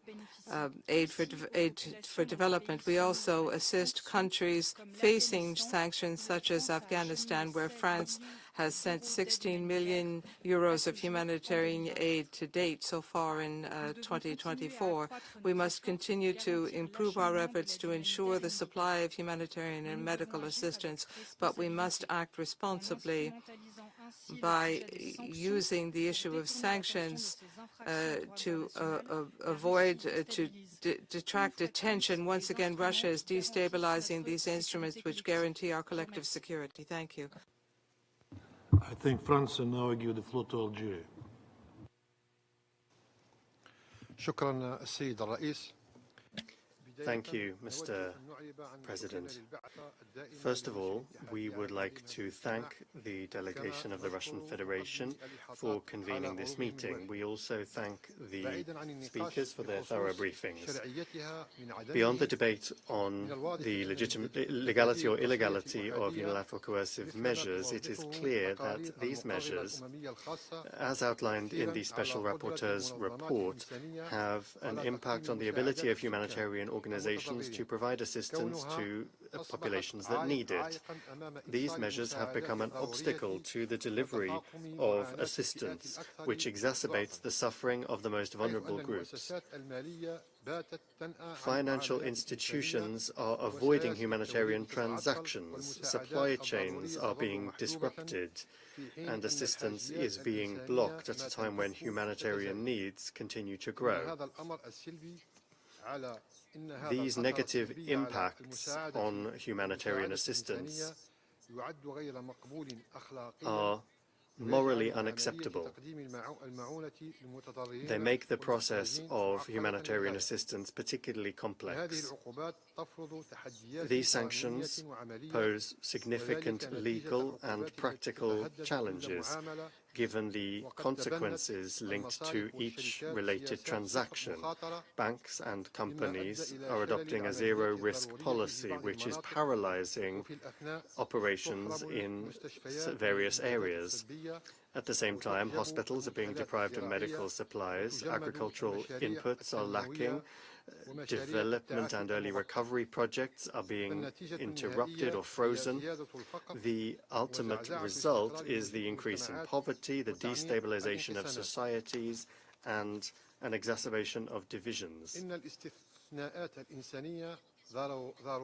aid for development. We also assist countries facing sanctions such as Afghanistan, where France has sent 16 million euros of humanitarian aid to date so far in 2024. We must continue to improve our efforts to ensure the supply of humanitarian and medical assistance, but we must act responsibly by using the issue of sanctions to avoid, to detract attention. Once again, Russia is destabilizing these instruments which guarantee our collective security. Thank you.
I thank France, and now I give the floor to Algeria.
شكرا السيد الرئيس.
Thank you, Mr. President. First of all, we would like to thank the delegation of the Russian Federation for convening this meeting. We also thank the speakers for their thorough briefings. Beyond the debate on the legality or illegality of unilateral coercive measures, it is clear that these measures, as outlined in the Special Rapporteur's report, have an impact on the ability of humanitarian organizations to provide assistance to populations that need it. These measures have become an obstacle to the delivery of assistance, which exacerbates the suffering of the most vulnerable groups. Financial institutions are avoiding humanitarian transactions, supply chains are being disrupted, and assistance is being blocked at a time when humanitarian needs continue to grow. These negative impacts on humanitarian assistance are morally unacceptable. They make the process of humanitarian assistance particularly complex. These sanctions pose significant legal and practical challenges, given the consequences linked to each related transaction. Banks and companies are adopting a zero-risk policy, which is paralyzing operations in various areas. At the same time, hospitals are being deprived of medical supplies, agricultural inputs are lacking, development and early recovery projects are being interrupted or frozen. The ultimate result is the increase in poverty, the destabilization of societies, and an exacerbation of divisions.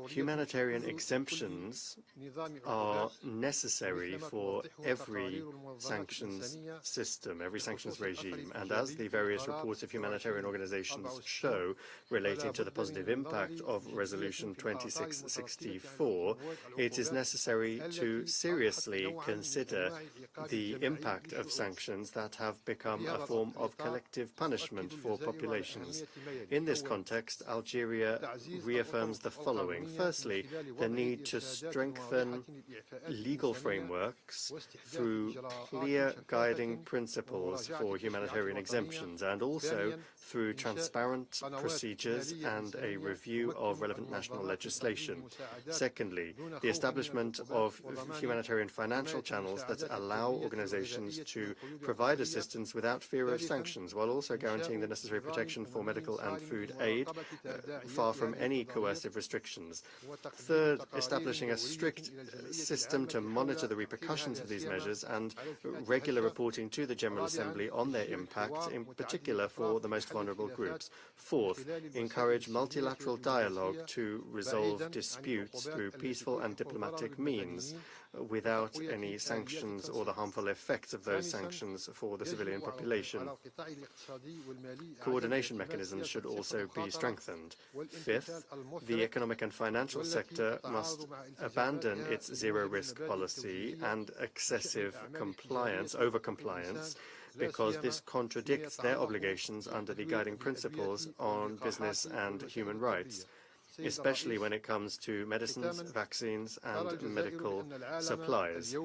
Humanitarian exemptions are necessary for every sanctions system, every sanctions regime, and as the various reports of humanitarian organizations show relating to the positive impact of Resolution 2664, it is necessary to seriously consider the impact of sanctions that have become a form of collective punishment for populations. In this context, Algeria reaffirms the following. Firstly, the need to strengthen legal frameworks through clear guiding principles for humanitarian exemptions, and also through transparent procedures and a review of relevant national legislation. Secondly, the establishment of humanitarian financial channels that allow organizations to provide assistance without fear of sanctions, while also guaranteeing the necessary protection for medical and food aid, far from any coercive restrictions. Third, establishing a strict system to monitor the repercussions of these measures and regular reporting to the General Assembly on their impact, in particular for the most vulnerable groups. Fourth, encourage multilateral dialogue to resolve disputes through peaceful and diplomatic means, without any sanctions or the harmful effects of those sanctions for the civilian population. Coordination mechanisms should also be strengthened. Fifth, the economic and financial sector must abandon its zero-risk policy and excessive compliance, over-compliance, because this contradicts their obligations under the guiding principles on business and human rights, especially when it comes to medicines, vaccines, and medical supplies.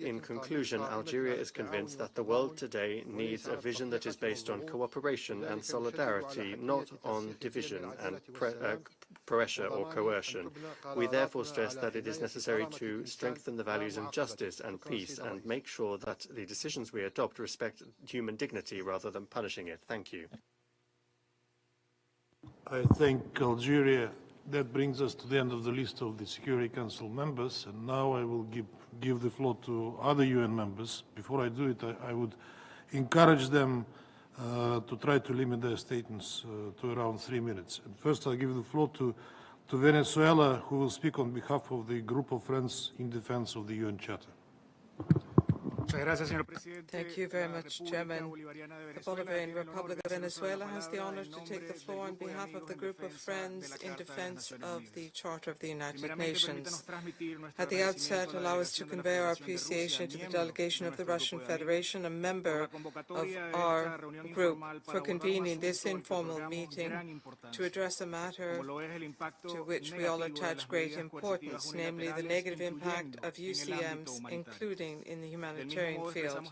In conclusion, Algeria is convinced that the world today needs a vision that is based on cooperation and solidarity, not on division and pressure or coercion. We therefore stress that it is necessary to strengthen the values of justice and peace and make sure that the decisions we adopt respect human dignity rather than punishing it. Thank you.
I thank Algeria. That brings us to the end of the list of the Security Council members, and now I will give the floor to other UN members. Before I do it, I would encourage them to try to limit their statements to around 3 minutes. And first, I'll give the floor to Venezuela, who will speak on behalf of the Group of Friends in Defense of the UN Charter.
Thank you very much, Chairman. The Bolivarian Republic of Venezuela has the honor to take the floor on behalf of the Group of Friends in Defense of the Charter of the United Nations. At the outset, allow us to convey our appreciation to the delegation of the Russian Federation, a member of our group, for convening this informal meeting to address a matter to which we all attach great importance, namely the negative impact of UCMs, including in the humanitarian field.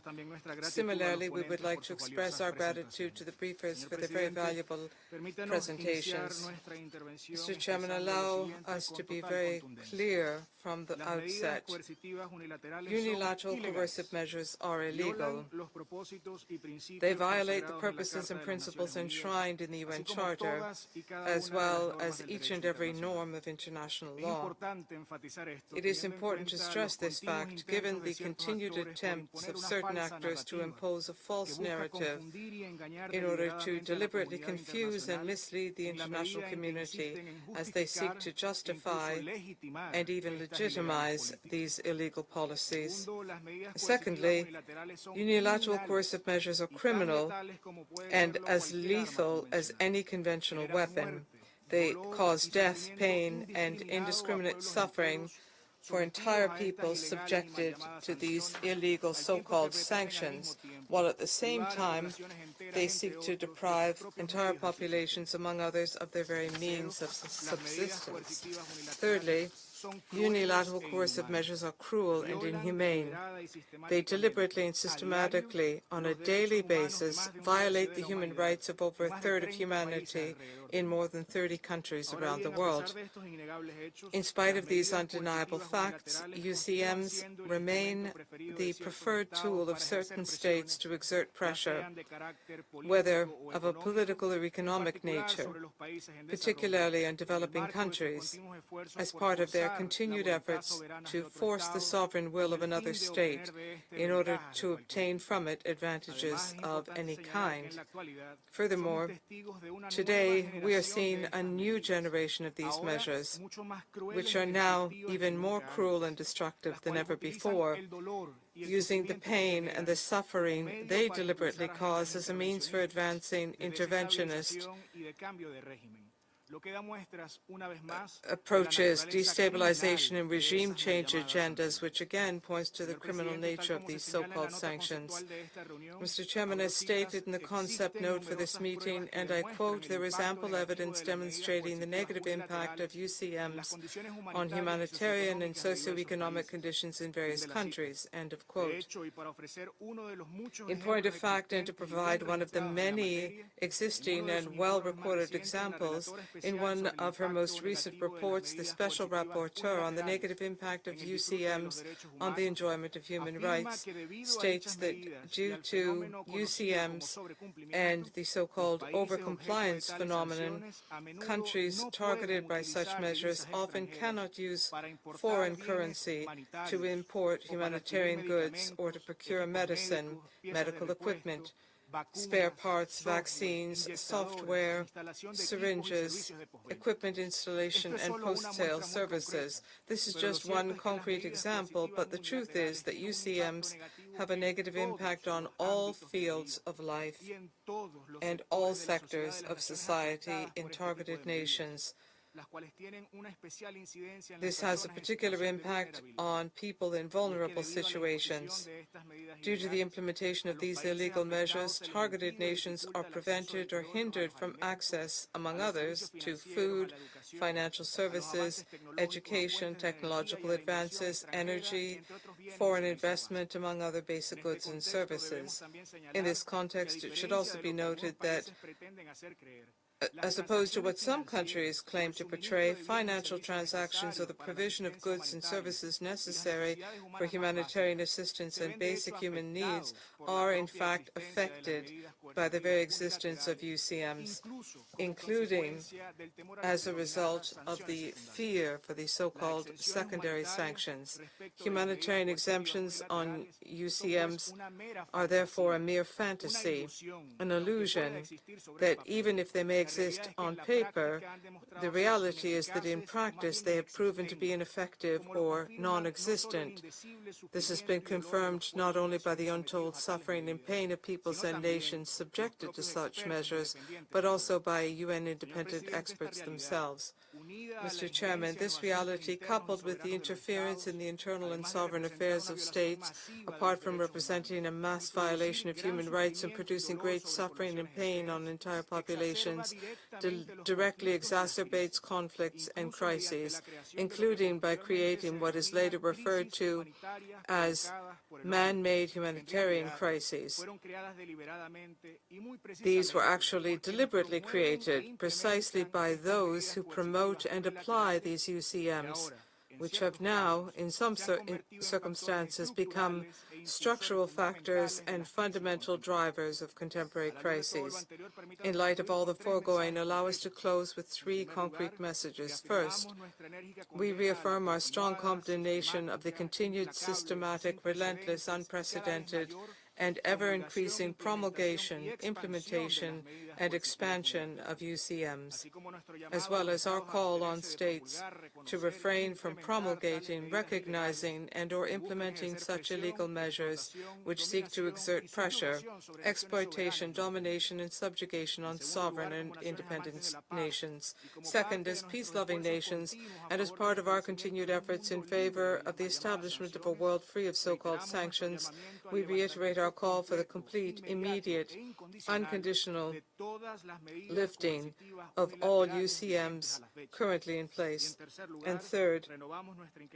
Similarly, we would like to express our gratitude to the briefers for their very valuable presentations. Mr. Chairman, allow us to be very clear from the outset. Unilateral coercive measures are illegal. They violate the purposes and principles enshrined in the UN Charter, as well as each and every norm of international law. It is important to stress this fact, given the continued attempts of certain actors to impose a false narrative in order to deliberately confuse and mislead the international community as they seek to justify and even legitimize these illegal policies. Secondly, unilateral coercive measures are criminal and as lethal as any conventional weapon. They cause death, pain, and indiscriminate suffering for entire peoples subjected to these illegal so-called sanctions, while at the same time they seek to deprive entire populations, among others, of their very means of subsistence. Thirdly, unilateral coercive measures are cruel and inhumane. They deliberately and systematically, on a daily basis, violate the human rights of over a third of humanity in more than 30 countries around the world. In spite of these undeniable facts, UCMs remain the preferred tool of certain states to exert pressure, whether of a political or economic nature, particularly on developing countries, as part of their continued efforts to force the sovereign will of another state in order to obtain from it advantages of any kind. Furthermore, today we are seeing a new generation of these measures, which are now even more cruel and destructive than ever before, using the pain and the suffering they deliberately cause as a means for advancing interventionist approaches, destabilization and regime change agendas, which again points to the criminal nature of these so-called sanctions. Mr. Chairman, as stated in the concept note for this meeting, and I quote, there is ample evidence demonstrating the negative impact of UCMs on humanitarian and socio-economic conditions in various countries, end of quote. In point of fact, and to provide one of the many existing and well-recorded examples, in one of her most recent reports, the Special Rapporteur on the negative impact of UCMs on the enjoyment of human rights states that due to UCMs and the so-called overcompliance phenomenon, countries targeted by such measures often cannot use foreign currency to import humanitarian goods or to procure medicine, medical equipment, spare parts, vaccines, software, syringes, equipment installation, and post-sale services. This is just one concrete example, but the truth is that UCMs have a negative impact on all fields of life and all sectors of society in targeted nations. This has a particular impact on people in vulnerable situations. Due to the implementation of these illegal measures, targeted nations are prevented or hindered from access, among others, to food, financial services, education, technological advances, energy, foreign investment, among other basic goods and services. In this context, it should also be noted that as opposed to what some countries claim to portray, financial transactions or the provision of goods and services necessary for humanitarian assistance and basic human needs are in fact affected by the very existence of UCMs, including as a result of the fear for the so-called secondary sanctions. Humanitarian exemptions on UCMs are therefore a mere fantasy, an illusion that even if they may exist on paper, the reality is that in practice they have proven to be ineffective or non-existent. This has been confirmed not only by the untold suffering and pain of peoples and nations subjected to such measures, but also by UN independent experts themselves. Mr. Chairman, this reality, coupled with the interference in the internal and sovereign affairs of states, apart from representing a mass violation of human rights and producing great suffering and pain on entire populations, directly exacerbates conflicts and crises, including by creating what is later referred to as man-made humanitarian crises. These were actually deliberately created precisely by those who promote and apply these UCMs, which have now, in some circumstances, become structural factors and fundamental drivers of contemporary crises. In light of all the foregoing, allow us to close with three concrete messages. First, we reaffirm our strong condemnation of the continued systematic, relentless, unprecedented, and ever-increasing promulgation, implementation, and expansion of UCMs, as well as our call on states to refrain from promulgating, recognizing, and/or implementing such illegal measures which seek to exert pressure, exploitation, domination, and subjugation on sovereign and independent nations. Second, as peace-loving nations, and as part of our continued efforts in favor of the establishment of a world free of so-called sanctions, we reiterate our call for the complete, immediate, unconditional lifting of all UCMs currently in place. And third,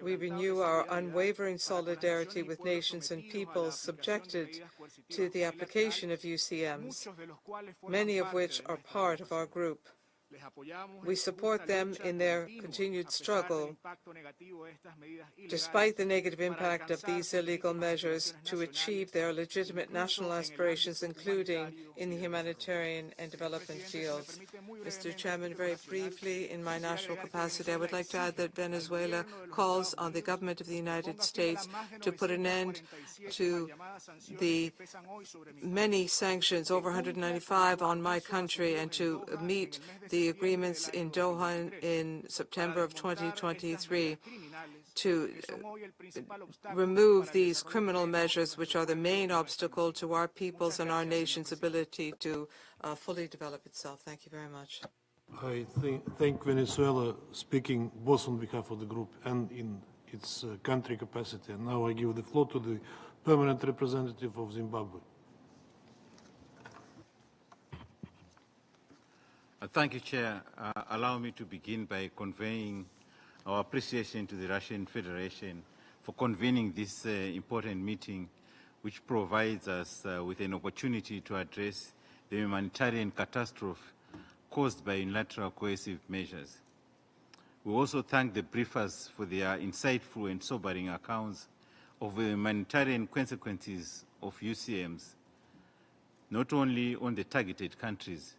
we renew our unwavering solidarity with nations and peoples subjected to the application of UCMs, many of which are part of our group. We support them in their continued struggle, despite the negative impact of these illegal measures, to achieve their legitimate national aspirations, including in the humanitarian and development fields. Mr. Chairman, very briefly, in my national capacity, I would like to add that Venezuela calls on the government of the United States to put an end to the many sanctions, over 195 on my country, and to meet the agreements in Doha in September of 2023 to remove these criminal measures, which are the main obstacle to our people's and our nation's ability to fully develop itself. Thank you very much.
I thank Venezuela, speaking both on behalf of the group and in its country capacity. And now I give the floor to the permanent representative of Zimbabwe.
Thank you, Chair. Allow me to begin by conveying our appreciation to the Russian Federation for convening this important meeting, which provides us with an opportunity to address the humanitarian catastrophe caused by unilateral coercive measures. We also thank the briefers for their insightful and sobering accounts of the humanitarian consequences of UCMs, not only on the targeted countries,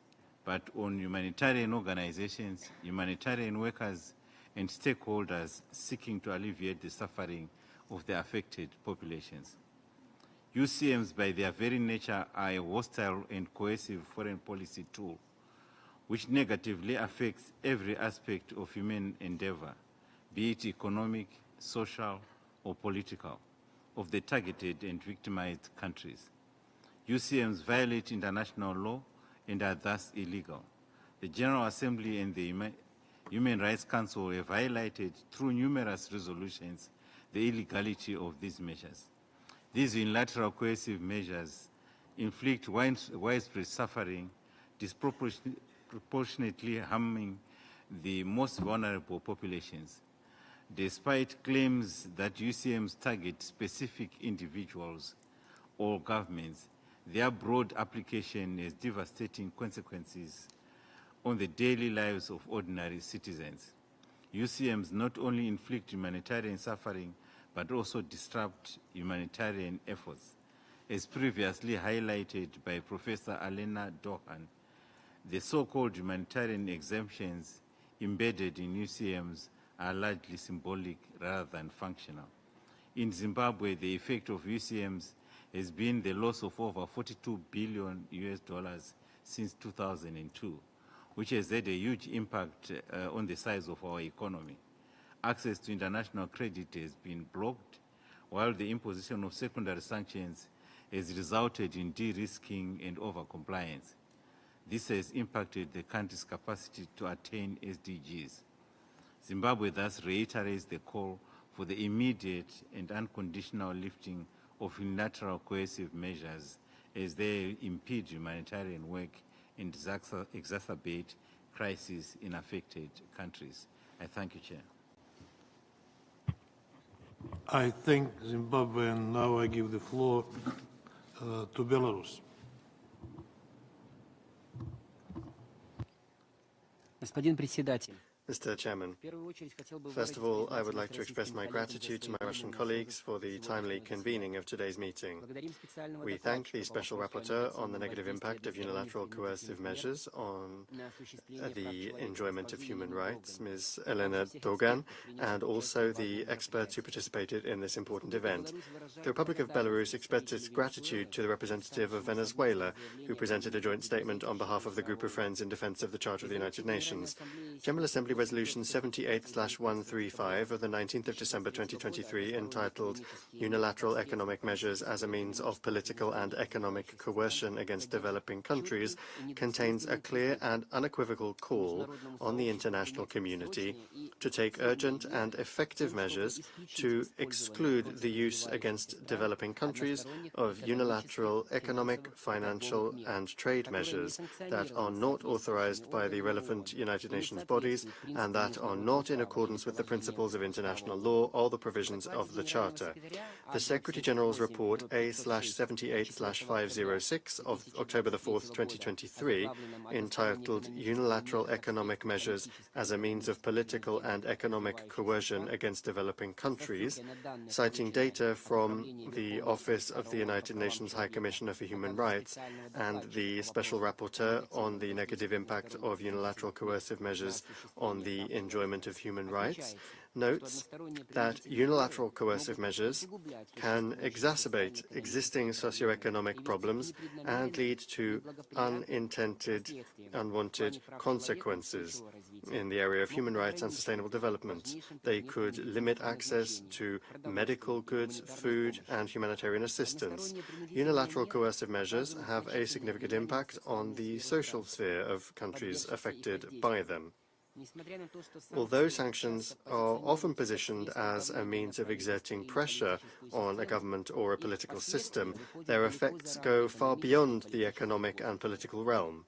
but on humanitarian organizations, humanitarian workers, and stakeholders seeking to alleviate the suffering of the affected populations. UCMs, by their very nature, are a hostile and coercive foreign policy tool, which negatively affects every aspect of human endeavor, be it economic, social, or political, of the targeted and victimized countries. UCMs violate international law and are thus illegal. The General Assembly and the Human Rights Council have highlighted through numerous resolutions the illegality of these measures. These unilateral coercive measures inflict widespread suffering, disproportionately harming the most vulnerable populations. Despite claims that UCMs target specific individuals or governments, their broad application has devastating consequences on the daily lives of ordinary citizens. UCMs not only inflict humanitarian suffering, but also disrupt humanitarian efforts. As previously highlighted by Professor Alena Dohan, the so-called humanitarian exemptions embedded in UCMs are largely symbolic rather than functional. In Zimbabwe, the effect of UCMs has been the loss of over $42 billion since 2002, which has had a huge impact on the size of our economy. Access to international credit has been blocked, while the imposition of secondary sanctions has resulted in de-risking and over-compliance. This has impacted the country's capacity to attain SDGs. Zimbabwe thus reiterates the call for the immediate and unconditional lifting of unilateral coercive measures as they impede humanitarian work and exacerbate crises in affected countries. I thank you, Chair.
I thank Zimbabwe, and now I give the floor to Belarus.
Господин председатель,
Mr. Chairman, first of all, I would like to express my gratitude to my Russian colleagues for the timely convening of today's meeting. We thank the Special Rapporteur on the negative impact of unilateral coercive measures on the enjoyment of human rights, Ms. Elena Dogan, and also the experts who participated in this important event. The Republic of Belarus expressed its gratitude to the representative of Venezuela, who presented a joint statement on behalf of the Group of Friends in defense of the Charter of the United Nations. General Assembly Resolution 78/135 of the 19th of December 2023, entitled Unilateral Economic Measures as a Means of Political and Economic Coercion Against Developing Countries, contains a clear and unequivocal call on the international community to take urgent and effective measures to exclude the use against developing countries of unilateral economic, financial, and trade measures that are not authorized by the relevant United Nations bodies and that are not in accordance with the principles of international law or the provisions of the Charter. The Secretary-General's report A/78/506 of October the 4th, 2023, entitled Unilateral Economic Measures as a Means of Political and Economic Coercion Against Developing Countries, citing data from the Office of the United Nations High Commissioner for Human Rights and the Special Rapporteur on the negative impact of unilateral coercive measures on the enjoyment of human rights, notes that unilateral coercive measures can exacerbate existing socio-economic problems and lead to unintended, unwanted consequences in the area of human rights and sustainable development. They could limit access to medical goods, food, and humanitarian assistance. Unilateral coercive measures have a significant impact on the social sphere of countries affected by them. Although sanctions are often positioned as a means of exerting pressure on a government or a political system, their effects go far beyond the economic and political realm.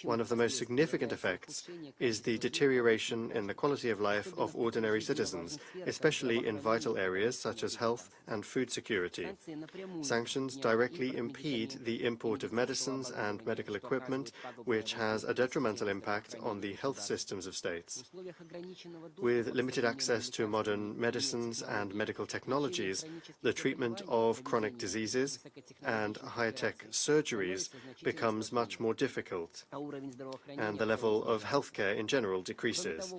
One of the most significant effects is the deterioration in the quality of life of ordinary citizens, especially in vital areas such as health and food security. Sanctions directly impede the import of medicines and medical equipment, which has a detrimental impact on the health systems of states. With limited access to modern medicines and medical technologies, the treatment of chronic diseases and high-tech surgeries becomes much more difficult, and the level of healthcare in general decreases.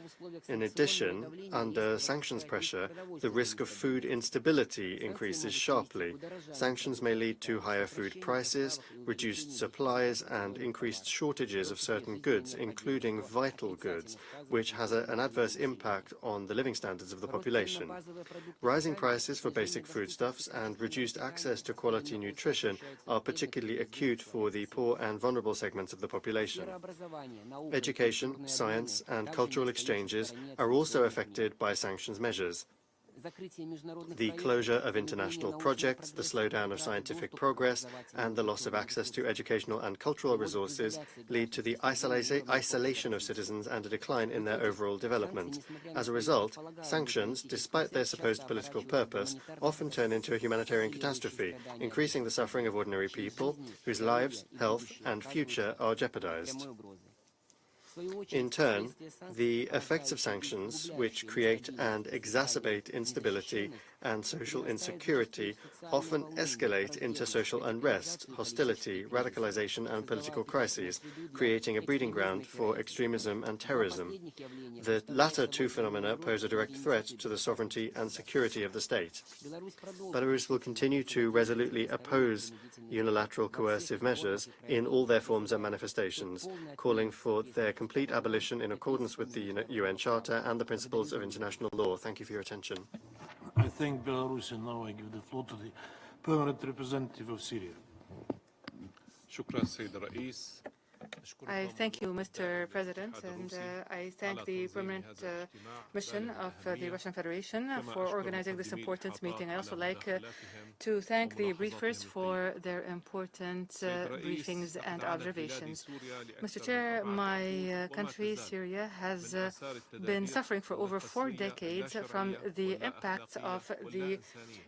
In addition, under sanctions pressure, the risk of food instability increases sharply. Sanctions may lead to higher food prices, reduced supplies, and increased shortages of certain goods, including vital goods, which has an adverse impact on the living standards of the population. Rising prices for basic foodstuffs and reduced access to quality nutrition are particularly acute for the poor and vulnerable segments of the population. Education, science, and cultural exchanges are also affected by sanctions measures. The closure of international projects, the slowdown of scientific progress, and the loss of access to educational and cultural resources lead to the isolation of citizens and a decline in their overall development. As a result, sanctions, despite their supposed political purpose, often turn into a humanitarian catastrophe, increasing the suffering of ordinary people whose lives, health, and future are jeopardized. In turn, the effects of sanctions, which create and exacerbate instability and social insecurity, often escalate into social unrest, hostility, radicalization, and political crises, creating a breeding ground for extremism and terrorism. The latter two phenomena pose a direct threat to the sovereignty and security of the state. Belarus will continue to resolutely oppose unilateral coercive measures in all their forms and manifestations, calling for their complete abolition in accordance with the UN Charter and the principles of international law. Thank you for your attention.
I thank Belarus, and now I give the floor to the permanent representative of Syria.
I thank you, Mr. President, and I thank the permanent mission of the Russian Federation for organizing this important meeting. I also like to thank the briefers for their important briefings and observations. Mr. Chair, my country, Syria, has been suffering for over 4 decades from the impacts of the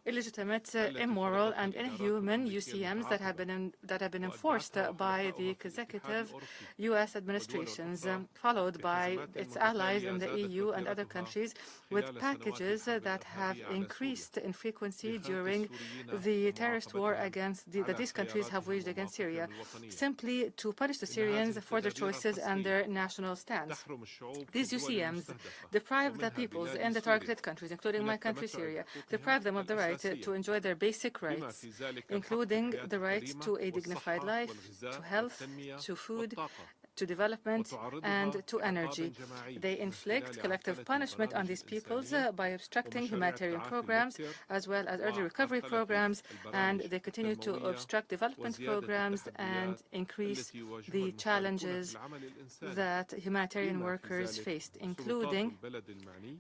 illegitimate, immoral, and inhuman UCMs that have been enforced by the consecutive U.S. administrations, followed by its allies in the EU and other countries, with packages that have increased in frequency during the terrorist war that these countries have waged against Syria, simply to punish the Syrians for their choices and their national stance. These UCMs deprive the peoples in the targeted countries, including my country, Syria, deprive them of the right to enjoy their basic rights, including the right to a dignified life, to health, to food, to development, and to energy. They inflict collective punishment on these peoples by obstructing humanitarian programs as well as early recovery programs, and they continue to obstruct development programs and increase the challenges that humanitarian workers faced, including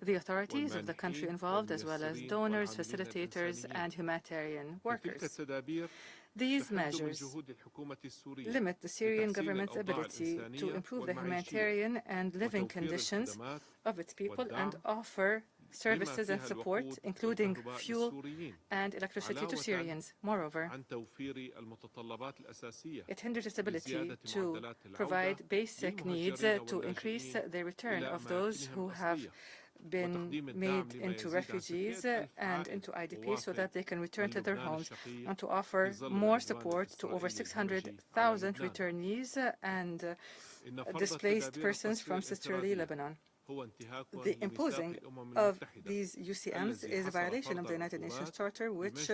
the authorities of the country involved, as well as donors, facilitators, and humanitarian workers. These measures limit the Syrian government's ability to improve the humanitarian and living conditions of its people and offer services and support, including fuel and electricity to Syrians. Moreover, it hinders its ability to provide basic needs to increase the return of those who have been made into refugees and into IDPs so that they can return to their homes, and to offer more support to over 600,000 returnees and displaced persons from sisterly Lebanon. The imposing of these UCMs is a violation of the United Nations Charter, which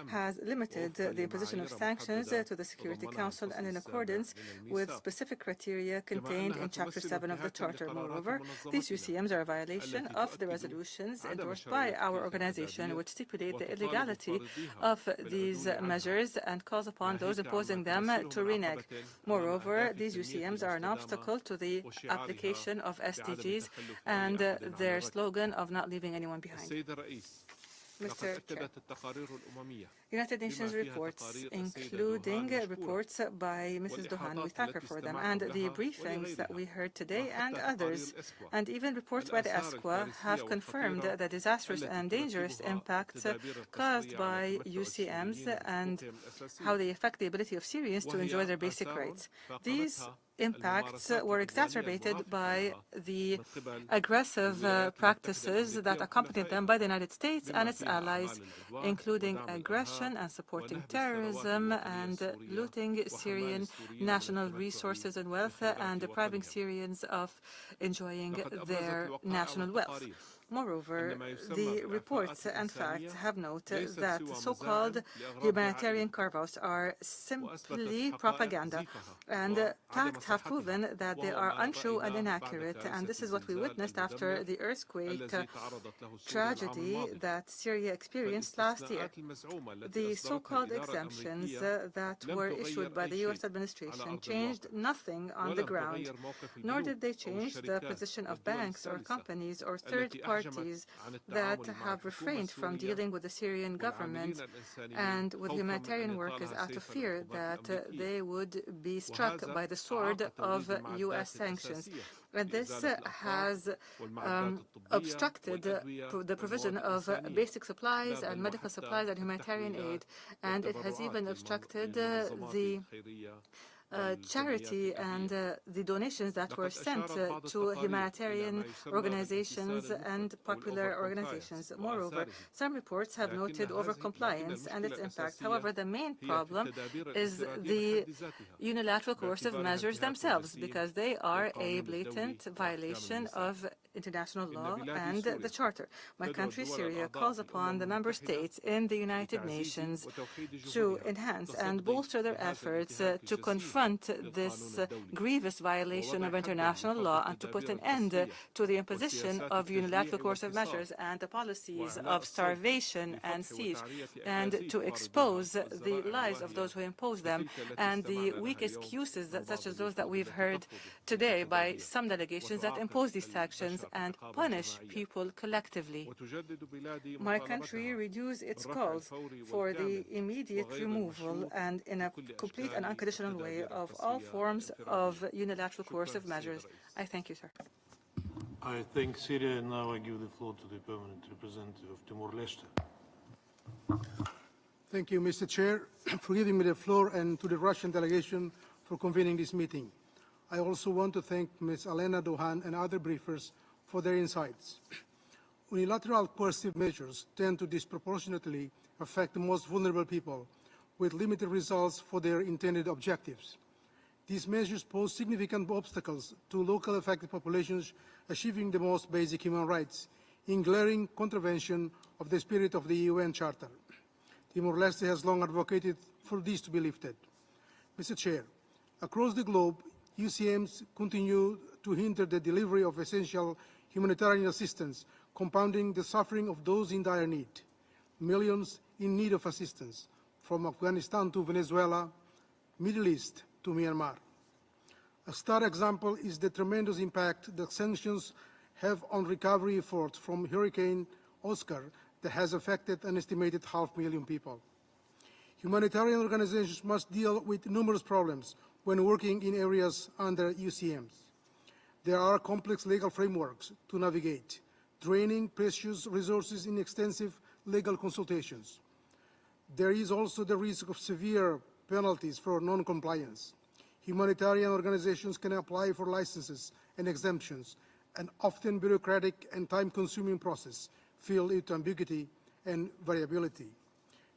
has limited the imposition of sanctions to the Security Council and in accordance with specific criteria contained in Chapter 7 of the Charter. Moreover, these UCMs are a violation of the resolutions endorsed by our organization, which stipulate the illegality of these measures and calls upon those imposing them to renege. Moreover, these UCMs are an obstacle to the application of SDGs and their slogan of not leaving anyone behind. Mr. Chair, United Nations reports, including reports by Mrs. Dohan, we thank her for them, and the briefings that we heard today and others, and even reports by the ESCWA have confirmed the disastrous and dangerous impacts caused by UCMs and how they affect the ability of Syrians to enjoy their basic rights. These impacts were exacerbated by the aggressive practices that accompanied them by the United States and its allies, including aggression and supporting terrorism and looting Syrian national resources and wealth and depriving Syrians of enjoying their national wealth. Moreover, the reports and facts have noted that so-called humanitarian carve-outs are simply propaganda, and facts have proven that they are untrue and inaccurate, and this is what we witnessed after the earthquake tragedy that Syria experienced last year. The so-called exemptions that were issued by the U.S. administration changed nothing on the ground, nor did they change the position of banks or companies or third parties that have refrained from dealing with the Syrian government and with humanitarian workers out of fear that they would be struck by the sword of U.S. sanctions. And this has obstructed the provision of basic supplies and medical supplies and humanitarian aid, and it has even obstructed the charity and the donations that were sent to humanitarian organizations and popular organizations. Moreover, some reports have noted overcompliance and its impact. However, the main problem is the unilateral coercive measures themselves, because they are a blatant violation of international law and the Charter. My country, Syria, calls upon the member states in the United Nations to enhance and bolster their efforts to confront this grievous violation of international law and to put an end to the imposition of unilateral coercive measures and the policies of starvation and siege, and to expose the lies of those who impose them and the weak excuses such as those that we've heard today by some delegations that impose these sanctions and punish people collectively. My country renews its calls for the immediate removal and in a complete and unconditional way of all forms of unilateral coercive measures. I thank you, sir.
I thank Syria, and now I give the floor to the permanent representative of Timor-Leste.
Thank you, Mr. Chair, for giving me the floor, and to the Russian delegation for convening this meeting. I also want to thank Ms. Alena Dohan and other briefers for their insights. Unilateral coercive measures tend to disproportionately affect the most vulnerable people, with limited results for their intended objectives. These measures pose significant obstacles to local affected populations achieving the most basic human rights, in glaring contravention of the spirit of the UN Charter. Timor-Leste has long advocated for this to be lifted. Mr. Chair, across the globe, UCMs continue to hinder the delivery of essential humanitarian assistance, compounding the suffering of those in dire need. Millions in need of assistance, from Afghanistan to Venezuela, Middle East to Myanmar. A stark example is the tremendous impact that sanctions have on recovery efforts from Hurricane Oscar that has affected an estimated 500,000 people. Humanitarian organizations must deal with numerous problems when working in areas under UCMs. There are complex legal frameworks to navigate, draining precious resources in extensive legal consultations. There is also the risk of severe penalties for non-compliance. Humanitarian organizations can apply for licenses and exemptions, an often bureaucratic and time-consuming process filled with ambiguity and variability.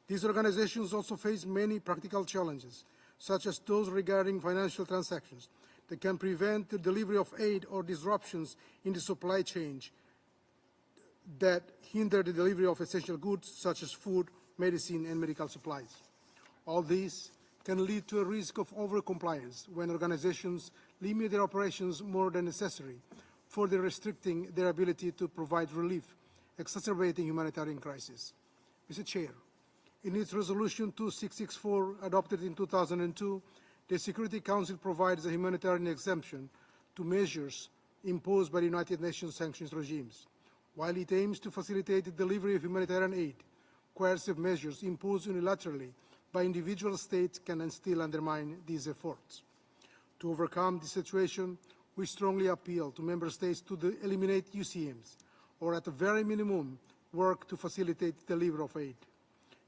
These organizations also face many practical challenges, such as those regarding financial transactions that can prevent the delivery of aid or disruptions in the supply chain that hinder the delivery of essential goods such as food, medicine, and medical supplies. All these can lead to a risk of overcompliance when organizations limit their operations more than necessary, further restricting their ability to provide relief, exacerbating humanitarian crises. Mr. Chair, in its Resolution 2664, adopted in 2002, the Security Council provides a humanitarian exemption to measures imposed by the United Nations sanctions regimes. While it aims to facilitate the delivery of humanitarian aid, coercive measures imposed unilaterally by individual states can still undermine these efforts. To overcome this situation, we strongly appeal to member states to eliminate UCMs, or at the very minimum, work to facilitate the delivery of aid.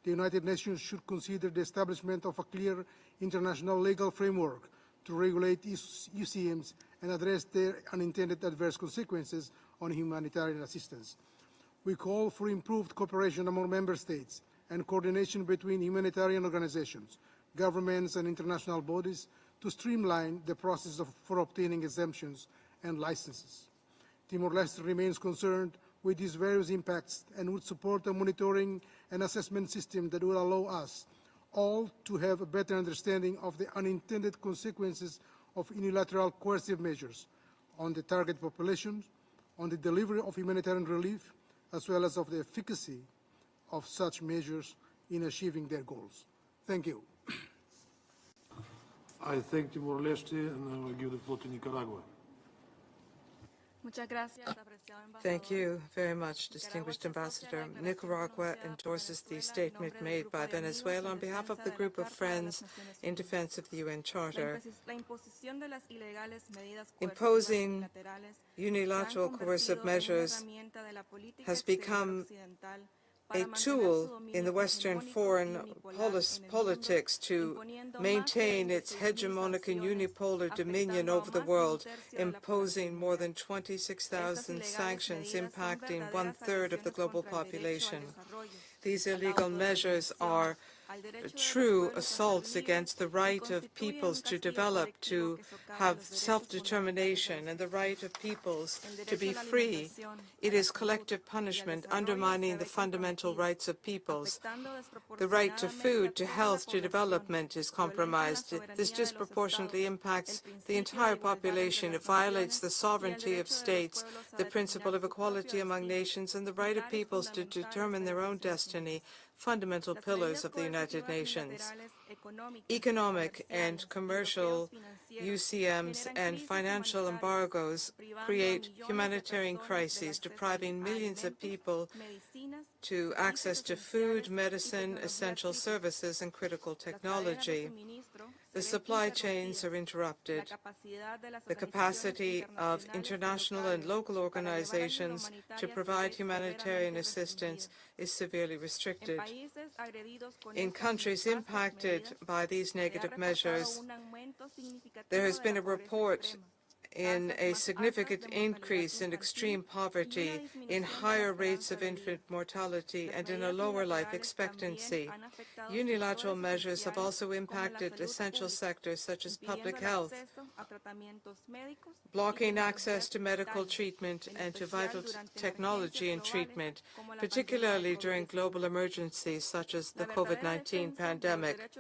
The United Nations should consider the establishment of a clear international legal framework to regulate UCMs and address their unintended adverse consequences on humanitarian assistance. We call for improved cooperation among member states and coordination between humanitarian organizations, governments, and international bodies to streamline the process for obtaining exemptions and licenses. Timor-Leste remains concerned with these various impacts and would support a monitoring and assessment system that will allow us all to have a better understanding of the unintended consequences of unilateral coercive measures on the target population, on the delivery of humanitarian relief, as well as of the efficacy of such measures in achieving their goals. Thank you.
I thank Timor-Leste, and I will give the floor to Nicaragua.
Thank you very much, distinguished ambassador. Nicaragua endorses the statement made by Venezuela on behalf of the group of friends in defense of the UN Charter. Imposing unilateral coercive measures has become a tool in the Western foreign politics to maintain its hegemonic and unipolar dominion over the world, imposing more than 26,000 sanctions impacting 1/3 of the global population. These illegal measures are true assaults against the right of peoples to develop, to have self-determination, and the right of peoples to be free. It is collective punishment undermining the fundamental rights of peoples. The right to food, to health, to development is compromised. This disproportionately impacts the entire population. It violates the sovereignty of states, the principle of equality among nations, and the right of peoples to determine their own destiny, fundamental pillars of the United Nations. Economic and commercial UCMs and financial embargoes create humanitarian crises, depriving millions of people to access to food, medicine, essential services, and critical technology. The supply chains are interrupted. The capacity of international and local organizations to provide humanitarian assistance is severely restricted. In countries impacted by these negative measures, there has been a report in a significant increase in extreme poverty, in higher rates of infant mortality, and in a lower life expectancy. Unilateral measures have also impacted essential sectors such as public health, blocking access to medical treatment and to vital technology and treatment, particularly during global emergencies such as the COVID-19 pandemic.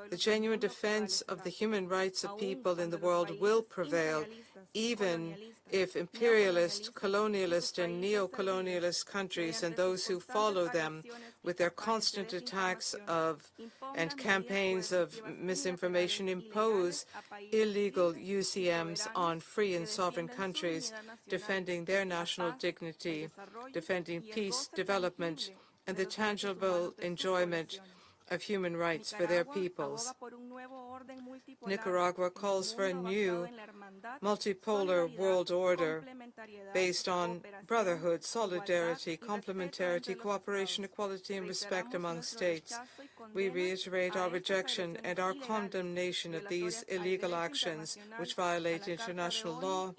The genuine defense of the human rights of people in the world will prevail, even if imperialist, colonialist, and neo-colonialist countries and those who follow them, with their constant attacks of and campaigns of misinformation, impose illegal UCMs on free and sovereign countries, defending their national dignity, defending peace, development, and the tangible enjoyment of human rights for their peoples. Nicaragua calls for a new multipolar world order based on brotherhood, solidarity, complementarity, cooperation, equality, and respect among states. We reiterate our rejection and our condemnation of these illegal actions which violate international law,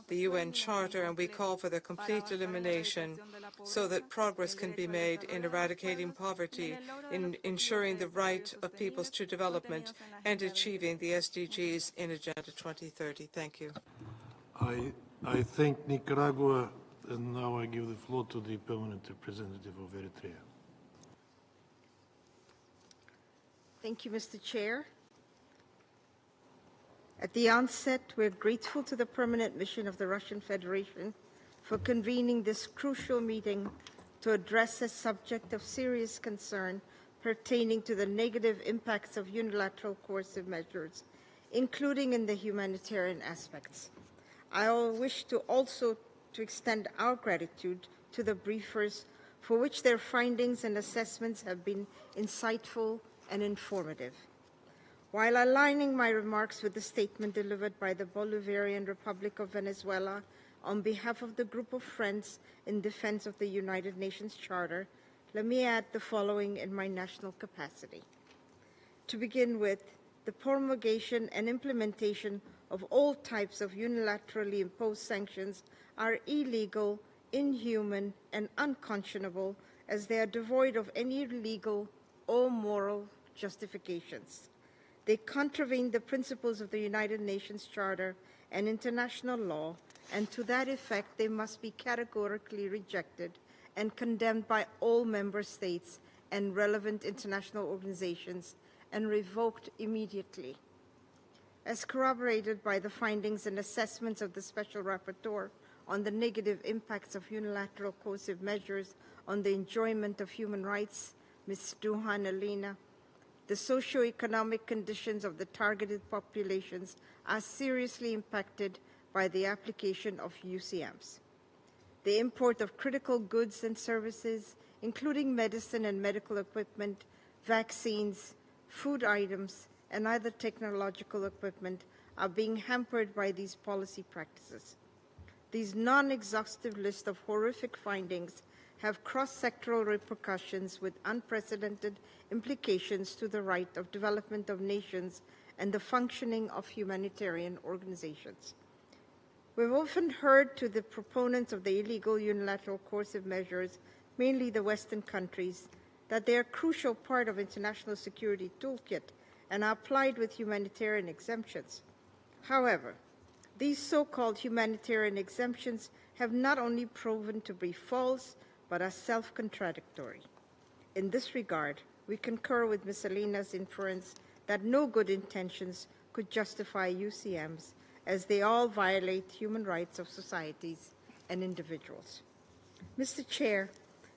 the UN Charter, and we call for their complete elimination so that progress can be made in eradicating poverty, in ensuring the right of peoples to development, and achieving the SDGs in Agenda 2030. Thank you.
I thank Nicaragua, and now I give the floor to the permanent representative of Eritrea.
Thank you, Mr. Chair. At the onset, we're grateful to the permanent mission of the Russian Federation for convening this crucial meeting to address a subject of serious concern pertaining to the negative impacts of unilateral coercive measures, including in the humanitarian aspects. I wish to also extend our gratitude to the briefers for which their findings and assessments have been insightful and informative. While aligning my remarks with the statement delivered by the Bolivarian Republic of Venezuela on behalf of the Group of Friends in Defense of the United Nations Charter, let me add the following in my national capacity. To begin with, the promulgation and implementation of all types of unilaterally imposed sanctions are illegal, inhuman, and unconscionable, as they are devoid of any legal or moral justifications. They contravene the principles of the United Nations Charter and international law, and to that effect they must be categorically rejected and condemned by all member states and relevant international organizations and revoked immediately. As corroborated by the findings and assessments of the Special Rapporteur on the negative impacts of unilateral coercive measures on the enjoyment of human rights, Ms. Duhan Alina, the socio-economic conditions of the targeted populations are seriously impacted by the application of UCMs. The import of critical goods and services, including medicine and medical equipment, vaccines, food items, and other technological equipment, are being hampered by these policy practices. These non-exhaustive list of horrific findings have cross-sectoral repercussions with unprecedented implications to the right of development of nations and the functioning of humanitarian organizations. We've often heard to the proponents of the illegal unilateral coercive measures, mainly the Western countries, that they are a crucial part of international security toolkit and are applied with humanitarian exemptions. However, these so-called humanitarian exemptions have not only proven to be false, but are self-contradictory. In this regard, we concur with Ms. Alena's inference that no good intentions could justify UCMs, as they all violate human rights of societies and individuals. Mr. Chair,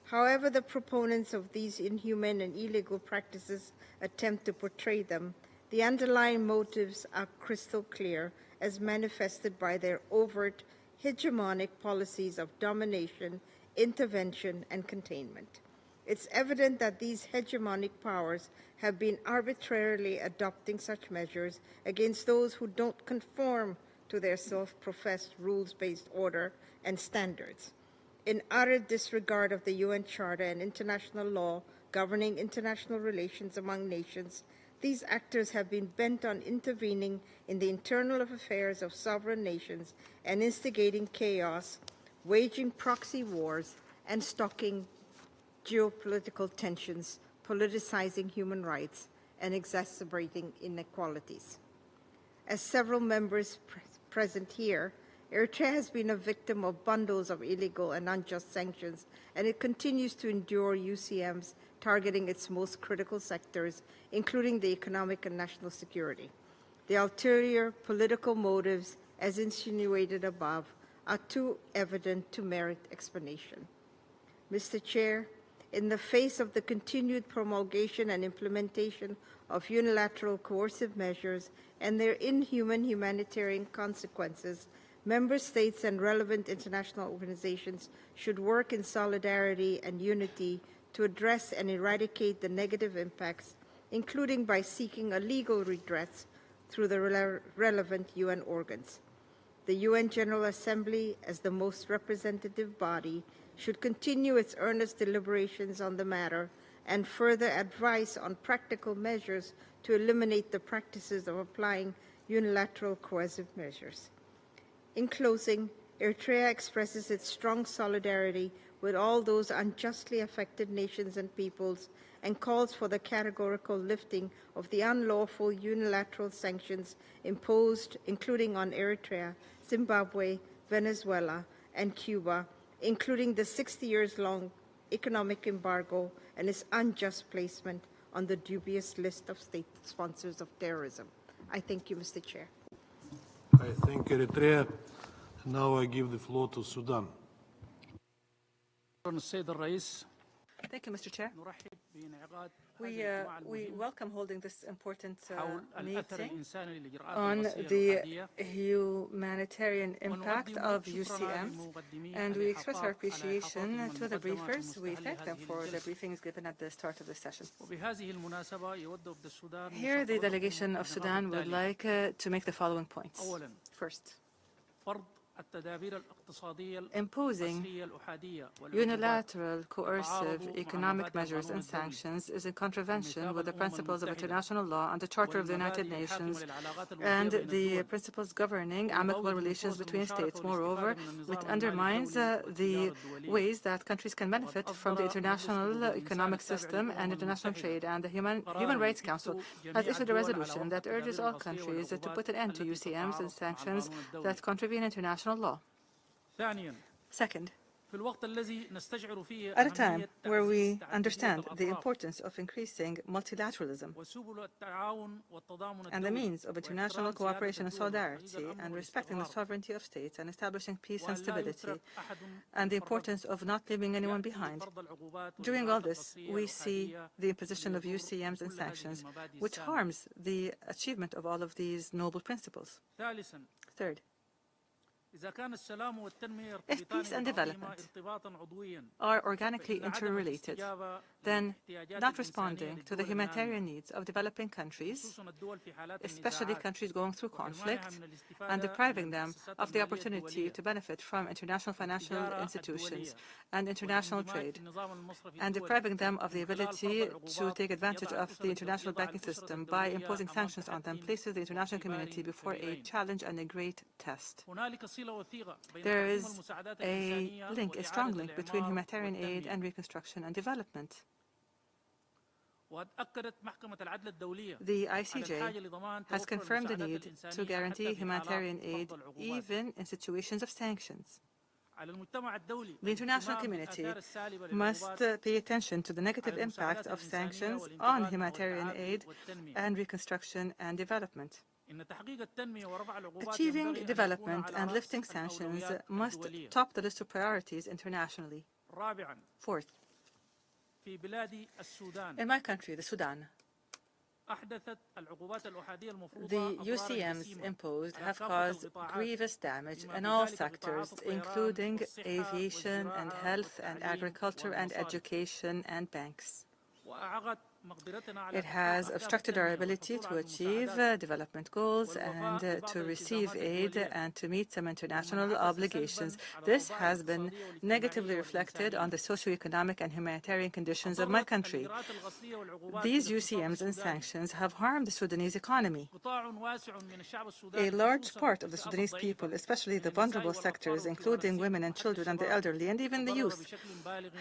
however the proponents of these inhuman and illegal practices attempt to portray them, the underlying motives are crystal clear, as manifested by their overt, hegemonic policies of domination, intervention, and containment. It's evident that these hegemonic powers have been arbitrarily adopting such measures against those who don't conform to their self-professed rules-based order and standards. In utter disregard of the UN Charter and international law governing international relations among nations, these actors have been bent on intervening in the internal affairs of sovereign nations and instigating chaos, waging proxy wars, and stoking geopolitical tensions, politicizing human rights, and exacerbating inequalities. As several members present here, Eritrea has been a victim of bundles of illegal and unjust sanctions, and it continues to endure UCMs targeting its most critical sectors, including the economic and national security. The ulterior political motives, as insinuated above, are too evident to merit explanation. Mr. Chair, in the face of the continued promulgation and implementation of unilateral coercive measures and their inhuman humanitarian consequences, member states and relevant international organizations should work in solidarity and unity to address and eradicate the negative impacts, including by seeking a legal redress through the relevant UN organs. The UN General Assembly, as the most representative body, should continue its earnest deliberations on the matter and further advise on practical measures to eliminate the practices of applying unilateral coercive measures. In closing, Eritrea expresses its strong solidarity with all those unjustly affected nations and peoples and calls for the categorical lifting of the unlawful unilateral sanctions imposed, including on Eritrea, Zimbabwe, Venezuela, and Cuba, including the 60 years-long economic embargo and its unjust placement on the dubious list of state sponsors of terrorism. I thank you, Mr. Chair.
I thank Eritrea. Now I give the floor to Sudan.
Thank you, Mr. Chair. We welcome holding this important meeting on the humanitarian impact of UCMs, and we express our appreciation to the briefers. We thank them for the briefings given at the start of the session. Here, the delegation of Sudan would like to make the following points. First, imposing unilateral, coercive economic measures and sanctions is in contravention with the principles of international law and the Charter of the United Nations and the principles governing amicable relations between states. Moreover, it undermines the ways that countries can benefit from the international economic system and international trade, and the Human Rights Council has issued a resolution that urges all countries to put an end to UCMs and sanctions that contravene international law. Second, at a time where we understand the importance of increasing multilateralism and the means of international cooperation and solidarity and respecting the sovereignty of states and establishing peace and stability and the importance of not leaving anyone behind, during all this, we see the imposition of UCMs and sanctions, which harms the achievement of all of these noble principles. Third, If peace and development are organically interrelated, then not responding to the humanitarian needs of developing countries, especially countries going through conflict, and depriving them of the opportunity to benefit from international financial institutions and international trade, and depriving them of the ability to take advantage of the international banking system by imposing sanctions on them, places the international community before a challenge and a great test. There is a link, a strong link between humanitarian aid and reconstruction and development. The ICJ has confirmed the need to guarantee humanitarian aid even in situations of sanctions. The international community must pay attention to the negative impact of sanctions on humanitarian aid and reconstruction and development. Achieving development and lifting sanctions must top the list of priorities internationally. Fourth, in my country, the Sudan, the UCMs imposed have caused grievous damage in all sectors, including aviation and health and agriculture and education and banks. It has obstructed our ability to achieve development goals and to receive aid and to meet some international obligations. This has been negatively reflected on the socio-economic and humanitarian conditions of my country. These UCMs and sanctions have harmed the Sudanese economy. A large part of the Sudanese people, especially the vulnerable sectors, including women and children and the elderly and even the youth,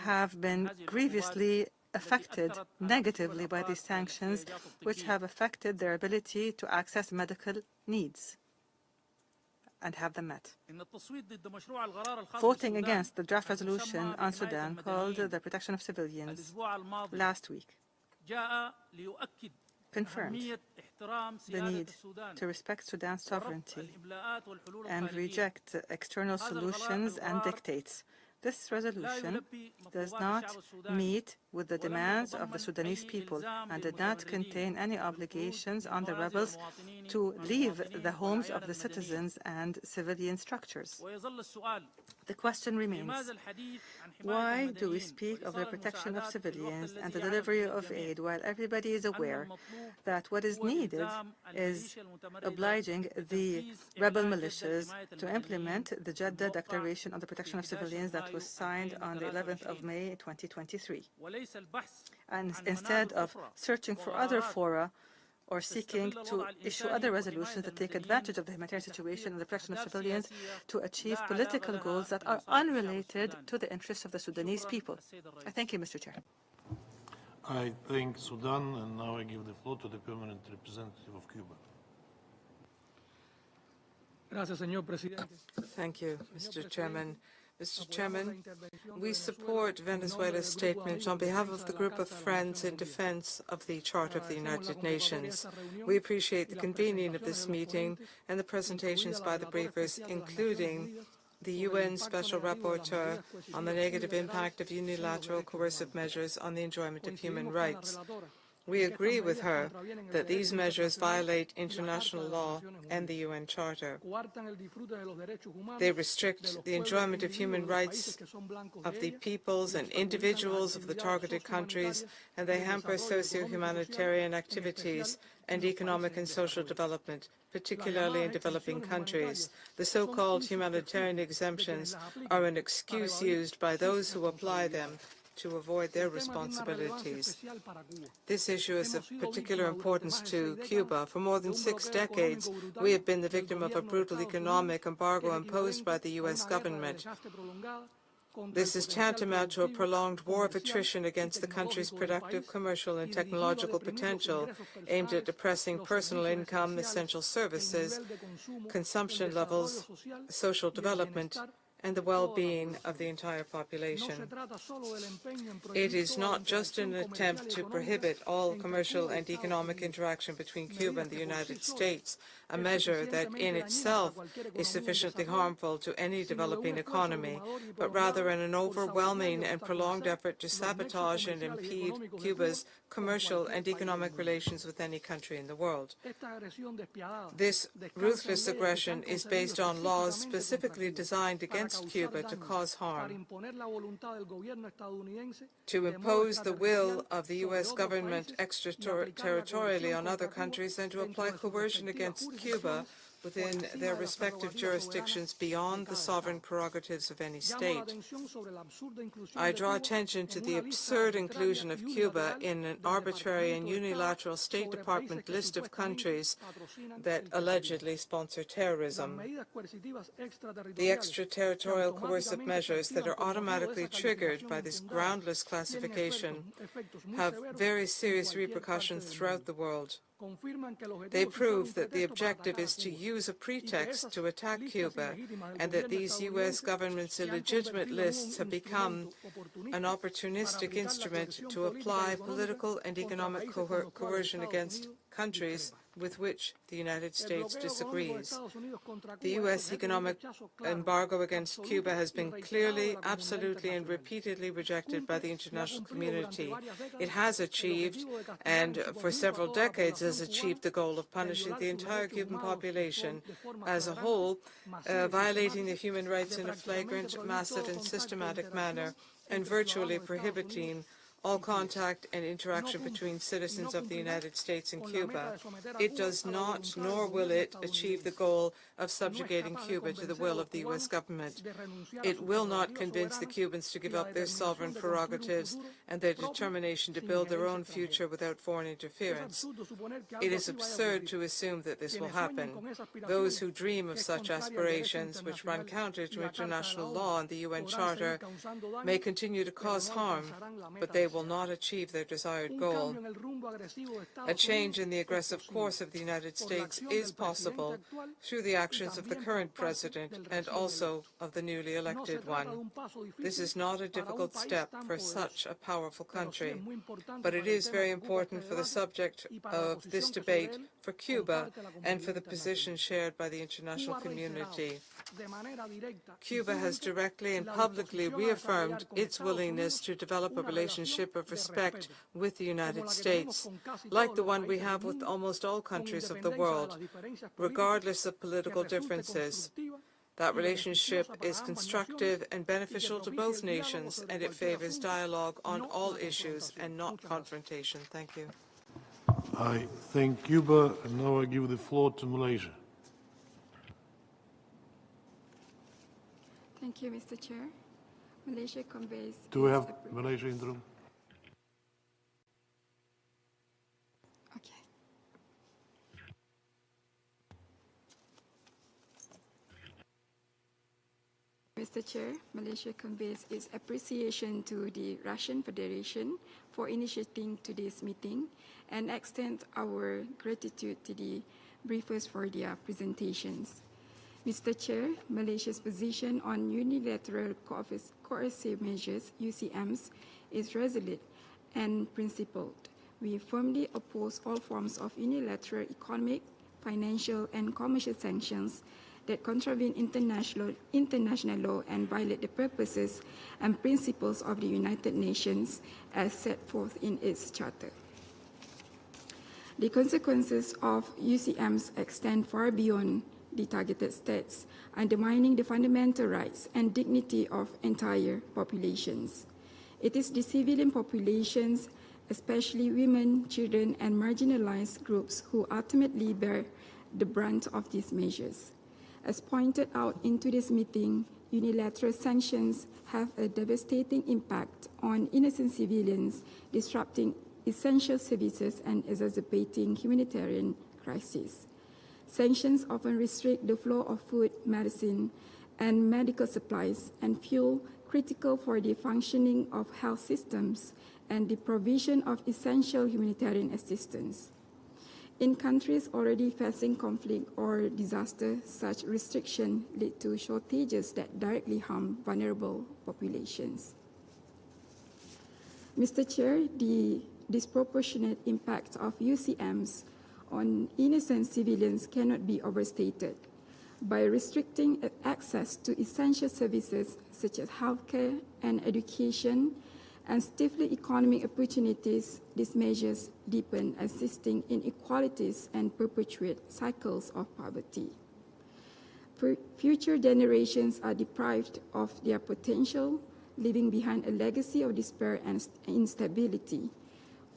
have been grievously affected negatively by these sanctions, which have affected their ability to access medical needs and have them met. Voting against the draft resolution on Sudan called the protection of civilians last week confirmed the need to respect Sudan's sovereignty and reject external solutions and dictates. This resolution does not meet with the demands of the Sudanese people and did not contain any obligations on the rebels to leave the homes of the citizens and civilian structures. The question remains, why do we speak of the protection of civilians and the delivery of aid while everybody is aware that what is needed is obliging the rebel militias to implement the Jeddah Declaration on the Protection of Civilians that was signed on the 11th of May 2023. And instead of searching for other fora or seeking to issue other resolutions that take advantage of the humanitarian situation and the protection of civilians to achieve political goals that are unrelated to the interests of the Sudanese people. I thank you, Mr. Chair.
I thank Sudan, and now I give the floor to the permanent representative of Cuba.
Thank you, Mr. Chairman. Mr. Chairman, we support Venezuela's statement on behalf of the group of friends in defense of the Charter of the United Nations. We appreciate the convening of this meeting and the presentations by the briefers, including the UN Special Rapporteur on the negative impact of unilateral coercive measures on the enjoyment of human rights. We agree with her that these measures violate international law and the UN Charter. They restrict the enjoyment of human rights of the peoples and individuals of the targeted countries, and they hamper socio-humanitarian activities and economic and social development, particularly in developing countries. The so-called humanitarian exemptions are an excuse used by those who apply them to avoid their responsibilities. This issue is of particular importance to Cuba. For more than 6 decades, we have been the victim of a brutal economic embargo imposed by the U.S. government. This is tantamount to a prolonged war of attrition against the country's productive, commercial, and technological potential, aimed at depressing personal income, essential services, consumption levels, social development, and the well-being of the entire population. It is not just an attempt to prohibit all commercial and economic interaction between Cuba and the United States, a measure that in itself is sufficiently harmful to any developing economy, but rather an overwhelming and prolonged effort to sabotage and impede Cuba's commercial and economic relations with any country in the world. This ruthless aggression is based on laws specifically designed against Cuba to cause harm, to impose the will of the U.S. government extraterritorially on other countries, and to apply coercion against Cuba within their respective jurisdictions beyond the sovereign prerogatives of any state. I draw attention to the absurd inclusion of Cuba in an arbitrary and unilateral State Department list of countries that allegedly sponsor terrorism. The extraterritorial coercive measures that are automatically triggered by this groundless classification have very serious repercussions throughout the world. They prove that the objective is to use a pretext to attack Cuba, and that these U.S. government's illegitimate lists have become an opportunistic instrument to apply political and economic coercion against countries with which the United States disagrees. The U.S. economic embargo against Cuba has been clearly, absolutely, and repeatedly rejected by the international community. It has achieved, and for several decades has achieved, the goal of punishing the entire Cuban population as a whole, violating their human rights in a flagrant, massive, and systematic manner, and virtually prohibiting all contact and interaction between citizens of the United States and Cuba. It does not, nor will it, achieve the goal of subjugating Cuba to the will of the U.S. government. It will not convince the Cubans to give up their sovereign prerogatives and their determination to build their own future without foreign interference. It is absurd to assume that this will happen. Those who dream of such aspirations, which run counter to international law and the UN Charter, may continue to cause harm, but they will not achieve their desired goal. A change in the aggressive course of the United States is possible through the actions of the current president and also of the newly elected one. This is not a difficult step for such a powerful country, but it is very important for the subject of this debate for Cuba and for the position shared by the international community. Cuba has directly and publicly reaffirmed its willingness to develop a relationship of respect with the United States, like the one we have with almost all countries of the world, regardless of political differences. That relationship is constructive and beneficial to both nations, and it favors dialogue on all issues and not confrontation. Thank you.
I thank Cuba, and now I give the floor to Malaysia.
Thank you, Mr. Chair. Malaysia conveys...
Do we have Malaysia in the room?
Okay. Mr. Chair, Malaysia conveys its appreciation to the Russian Federation for initiating today's meeting and extends our gratitude to the briefers for their presentations. Mr. Chair, Malaysia's position on unilateral coercive measures, UCMs, is resolute and principled. We firmly oppose all forms of unilateral economic, financial, and commercial sanctions that contravene international law and violate the purposes and principles of the United Nations as set forth in its charter. The consequences of UCMs extend far beyond the targeted states, undermining the fundamental rights and dignity of entire populations. It is the civilian populations, especially women, children, and marginalized groups, who ultimately bear the brunt of these measures. As pointed out in today's meeting, unilateral sanctions have a devastating impact on innocent civilians, disrupting essential services and exacerbating humanitarian crises. Sanctions often restrict the flow of food, medicine, and medical supplies and fuel critical for the functioning of health systems and the provision of essential humanitarian assistance. In countries already facing conflict or disaster, such restrictions lead to shortages that directly harm vulnerable populations. Mr. Chair, the disproportionate impact of UCMs on innocent civilians cannot be overstated. By restricting access to essential services such as healthcare and education and stifle economic opportunities, these measures deepen existing inequalities and perpetuate cycles of poverty. Future generations are deprived of their potential, leaving behind a legacy of despair and instability.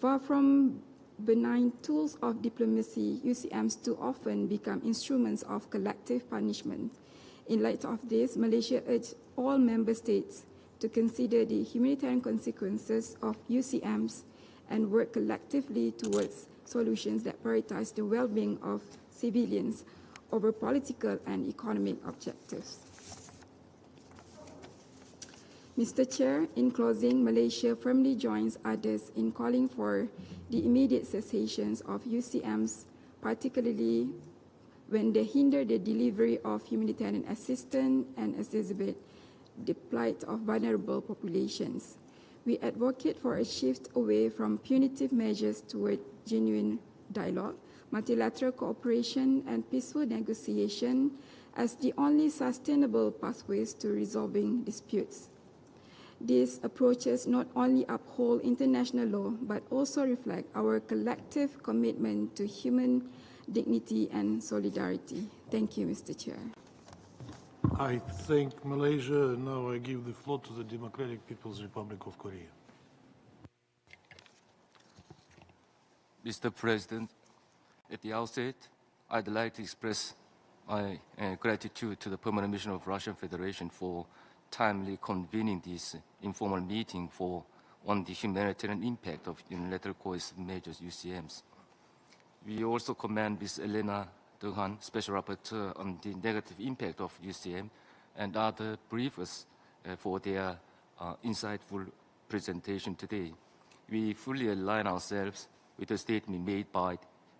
Far from benign tools of diplomacy, UCMs too often become instruments of collective punishment. In light of this, Malaysia urged all member states to consider the humanitarian consequences of UCMs and work collectively towards solutions that prioritize the well-being of civilians over political and economic objectives. Mr. Chair, in closing, Malaysia firmly joins others in calling for the immediate cessation of UCMs, particularly when they hinder the delivery of humanitarian assistance and exacerbate the plight of vulnerable populations. We advocate for a shift away from punitive measures toward genuine dialogue, multilateral cooperation, and peaceful negotiation as the only sustainable pathways to resolving disputes. These approaches not only uphold international law, but also reflect our collective commitment to human dignity and solidarity. Thank you, Mr. Chair.
I thank Malaysia, and now I give the floor to the Democratic People's Republic of Korea.
Mr. President, at the outset, I'd like to express my gratitude to the Permanent Mission of Russian Federation for timely convening this informal meeting on the humanitarian impact of unilateral coercive measures, UCMs. We also commend Ms. Elena Dohan, Special Rapporteur on the negative impact of UCM, and other briefers for their insightful presentation today. We fully align ourselves with the statement made by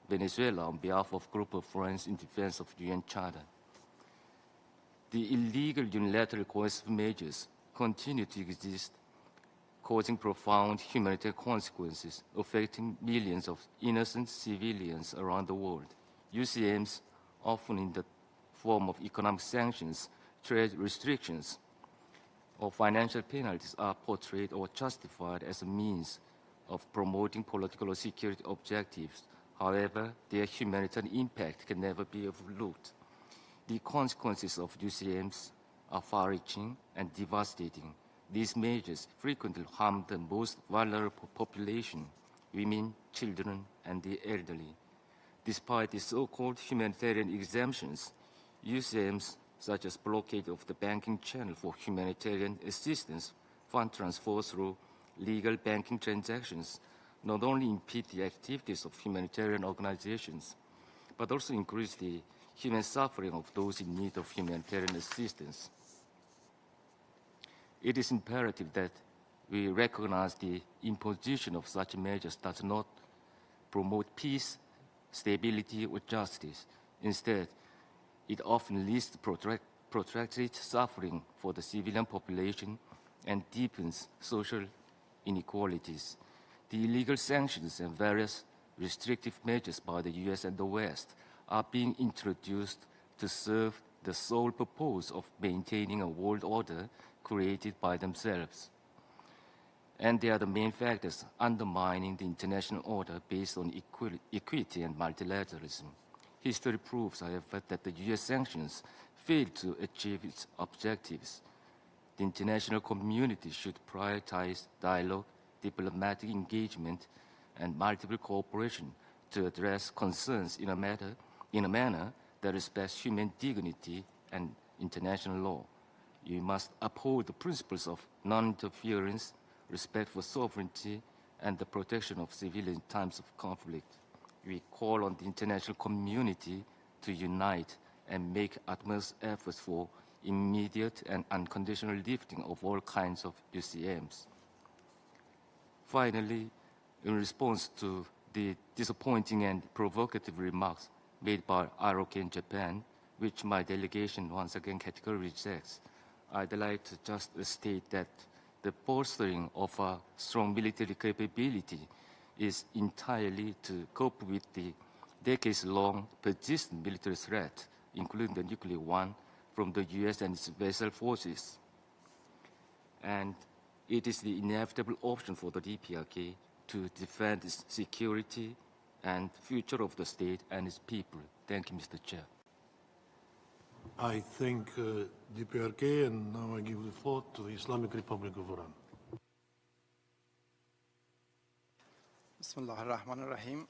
Venezuela on behalf of Group of Friends in defense of the UN Charter. The illegal unilateral coercive measures continue to exist, causing profound humanitarian consequences, affecting millions of innocent civilians around the world. UCMs, often in the form of economic sanctions, trade restrictions, or financial penalties, are portrayed or justified as a means of promoting political or security objectives. However, their humanitarian impact can never be overlooked. The consequences of UCMs are far-reaching and devastating. These measures frequently harm the most vulnerable population, women, children, and the elderly. Despite the so-called humanitarian exemptions, UCMs, such as blockade of the banking channel for humanitarian assistance, fund transfer through legal banking transactions, not only impede the activities of humanitarian organizations, but also increase the human suffering of those in need of humanitarian assistance. It is imperative that we recognize the imposition of such measures does not promote peace, stability, or justice. Instead, it often leads to protracted suffering for the civilian population and deepens social inequalities. The illegal sanctions and various restrictive measures by the US and the West are being introduced to serve the sole purpose of maintaining a world order created by themselves. And they are the main factors undermining the international order based on equity and multilateralism. History proves, however, that the US sanctions failed to achieve its objectives. The international community should prioritize dialogue, diplomatic engagement, and multiple cooperation to address concerns in a manner that respects human dignity and international law. You must uphold the principles of non-interference, respect for sovereignty, and the protection of civilians in times of conflict. We call on the international community to unite and make utmost efforts for immediate and unconditional lifting of all kinds of UCMs. Finally, in response to the disappointing and provocative remarks made by IROC in Japan, which my delegation once again categorically rejects, I'd like to just state that the bolstering of a strong military capability is entirely to cope with the decades-long persistent military threat, including the nuclear one, from the US and its vessel forces. And it is the inevitable option for the DPRK to defend its security and future of the state and its people. Thank you, Mr. Chair.
I thank DPRK, and now I give the floor to the Islamic Republic of Iran.
Bismillah ar-Rahman ar-Rahim.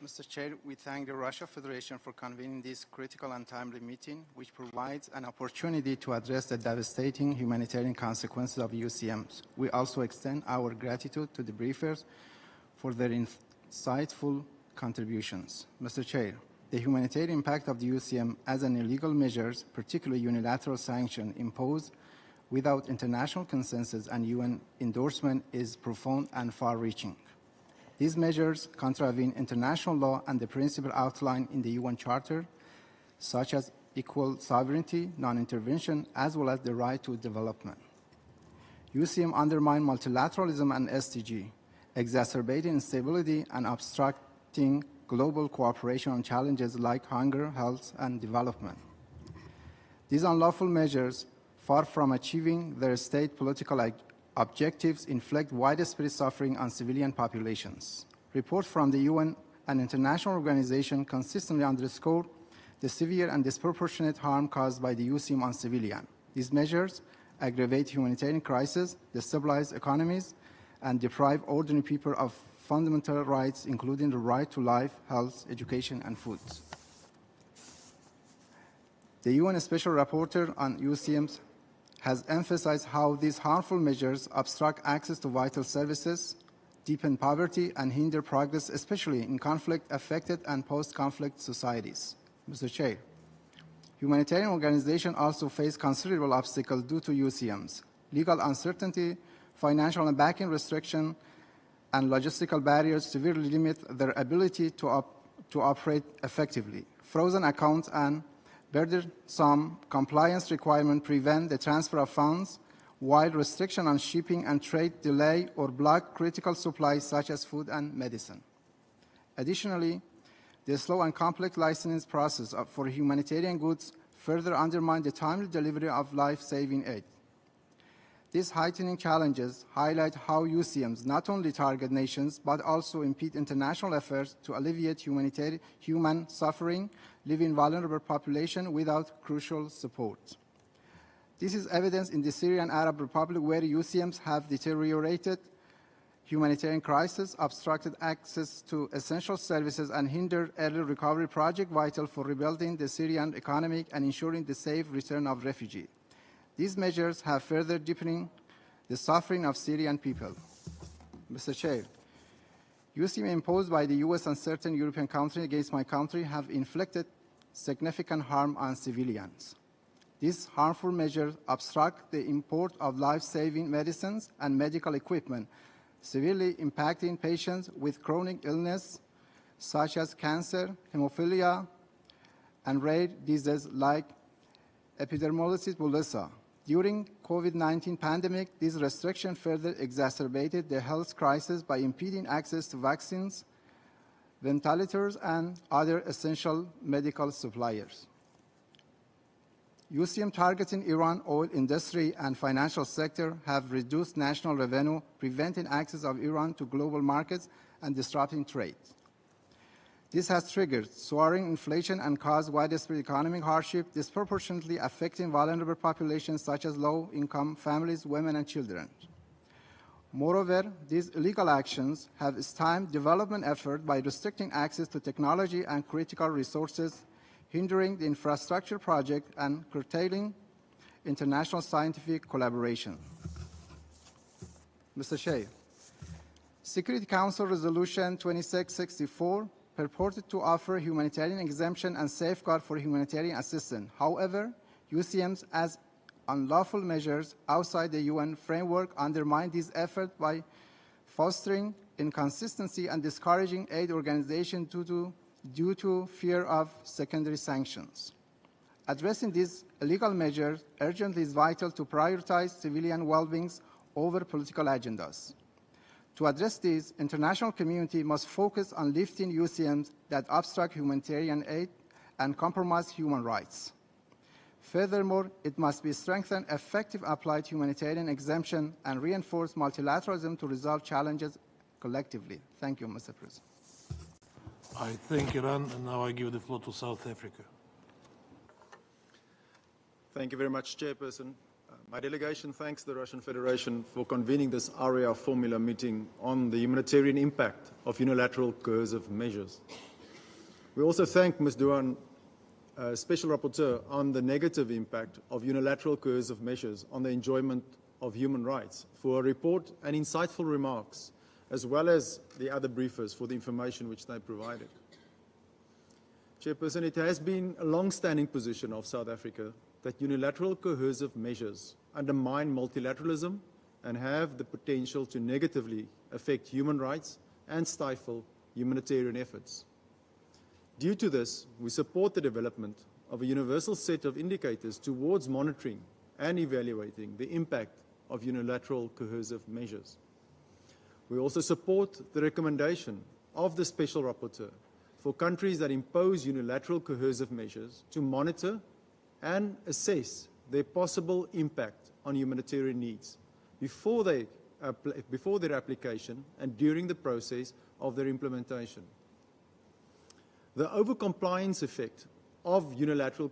Mr. Chair, we thank the Russia Federation for convening this critical and timely meeting, which provides an opportunity to address the devastating humanitarian consequences of UCMs. We also extend our gratitude to the briefers for their insightful contributions. Mr. Chair, the humanitarian impact of the UCM as an illegal measure, particularly unilateral sanction imposed without international consensus and UN endorsement, is profound and far-reaching. These measures contravene international law and the principle outlined in the UN Charter, such as equal sovereignty, non-intervention, as well as the right to development. UCM undermine multilateralism and SDG, exacerbating instability and obstructing global cooperation on challenges like hunger, health, and development. These unlawful measures, far from achieving their state political objectives, inflict widespread suffering on civilian populations. Reports from the UN and international organizations consistently underscore the severe and disproportionate harm caused by the UCM on civilians. These measures aggravate humanitarian crises, destabilize economies, and deprive ordinary people of fundamental rights, including the right to life, health, education, and food. The UN Special Rapporteur on UCMs has emphasized how these harmful measures obstruct access to vital services, deepen poverty, and hinder progress, especially in conflict-affected and post-conflict societies. Mr. Chair, humanitarian organizations also face considerable obstacles due to UCMs. Legal uncertainty, financial and banking restriction, and logistical barriers severely limit their ability to operate effectively. Frozen accounts and burdensome compliance requirements prevent the transfer of funds, while restrictions on shipping and trade delay or block critical supplies such as food and medicine. Additionally, the slow and complex licensing process for humanitarian goods further undermine the timely delivery of life-saving aid. These heightening challenges highlight how UCMs not only target nations but also impede international efforts to alleviate human suffering, leaving vulnerable populations without crucial support. This is evident in the Syrian Arab Republic, where UCMs have deteriorated humanitarian crisis, obstructed access to essential services, and hindered early recovery projects vital for rebuilding the Syrian economy and ensuring the safe return of refugees. These measures have further deepened the suffering of Syrian people. Mr. Chair, UCM imposed by the US and certain European countries against my country have inflicted significant harm on civilians. These harmful measures obstruct the import of life-saving medicines and medical equipment, severely impacting patients with chronic illness such as cancer, hemophilia, and rare diseases like epidermolysis bullosa. During COVID-19 pandemic, these restrictions further exacerbated the health crisis by impeding access to vaccines, ventilators, and other essential medical supplies. UCM targeting Iran oil industry and financial sector have reduced national revenue, preventing access of Iran to global markets and disrupting trade. This has triggered soaring inflation and caused widespread economic hardship, disproportionately affecting vulnerable populations such as low-income families, women, and children. Moreover, these illegal actions have stymied development efforts by restricting access to technology and critical resources, hindering the infrastructure project and curtailing international scientific collaboration. Mr. Chair, Security Council Resolution 2664 purported to offer humanitarian exemption and safeguard for humanitarian assistance. However, UCMs as unlawful measures outside the UN framework undermine these efforts by fostering inconsistency, and discouraging aid organizations due to fear of secondary sanctions. Addressing these illegal measures urgently is vital to prioritize civilian well-being over political agendas. To address this, international community must focus on lifting UCMs that obstruct humanitarian aid and compromise human rights. Furthermore, it must be strengthened effective applied humanitarian exemption and reinforce multilateralism to resolve challenges collectively. Thank you, Mr. President.
I thank Iran, and now I give the floor to South Africa.
Thank you very much, Chairperson. My delegation thanks the Russian Federation for convening this Arria-formula meeting on the humanitarian impact of unilateral coercive measures. We also thank Ms. Duan, Special Rapporteur, on the negative impact of unilateral coercive measures on the enjoyment of human rights, for a report and insightful remarks, as well as the other briefers for the information which they provided. Chairperson, it has been a long-standing position of South Africa that unilateral coercive measures undermine multilateralism and have the potential to negatively affect human rights and stifle humanitarian efforts. Due to this, we support the development of a universal set of indicators towards monitoring and evaluating the impact of unilateral coercive measures. We also support the recommendation of the Special Rapporteur for countries that impose unilateral coercive measures to monitor and assess their possible impact on humanitarian needs before their application and during the process of their implementation. The overcompliance effect of unilateral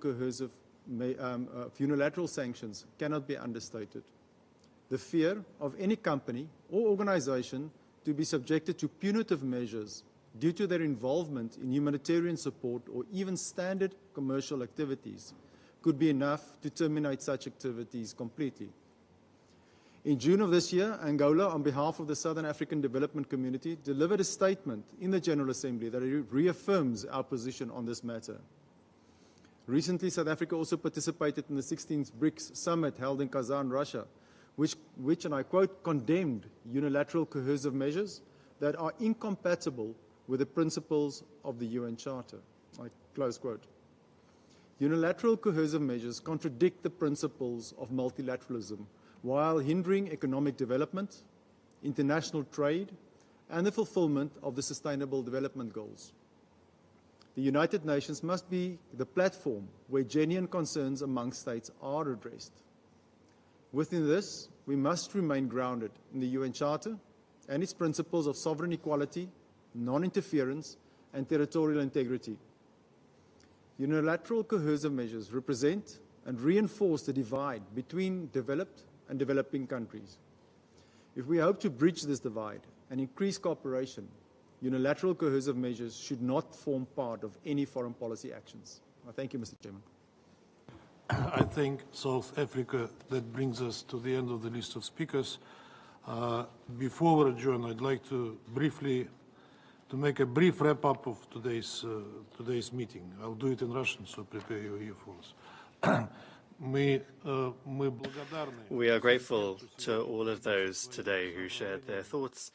unilateral sanctions cannot be understated. The fear of any company or organization to be subjected to punitive measures due to their involvement in humanitarian support or even standard commercial activities could be enough to terminate such activities completely. In June of this year, Angola, on behalf of the Southern African Development Community, delivered a statement in the General Assembly that reaffirms our position on this matter. Recently, South Africa also participated in the 16th BRICS summit held in Kazan, Russia, which, and I quote, condemned unilateral coercive measures that are incompatible with the principles of the UN Charter. Close quote. Unilateral coercive measures contradict the principles of multilateralism while hindering economic development, international trade, and the fulfillment of the Sustainable Development Goals. The United Nations must be the platform where genuine concerns among states are addressed. Within this, we must remain grounded in the UN Charter and its principles of sovereign equality, non-interference, and territorial integrity. Unilateral coercive measures represent and reinforce the divide between developed and developing countries. If we hope to bridge this divide and increase cooperation, unilateral coercive measures should not form part of any foreign policy actions. Thank you, Mr. Chairman.
I thank South Africa. That brings us to the end of the list of speakers. Before we adjourn, I'd like to make a brief wrap-up of today's meeting. I'll do it in Russian, so prepare your earphones.
We are grateful to all of those today who shared their thoughts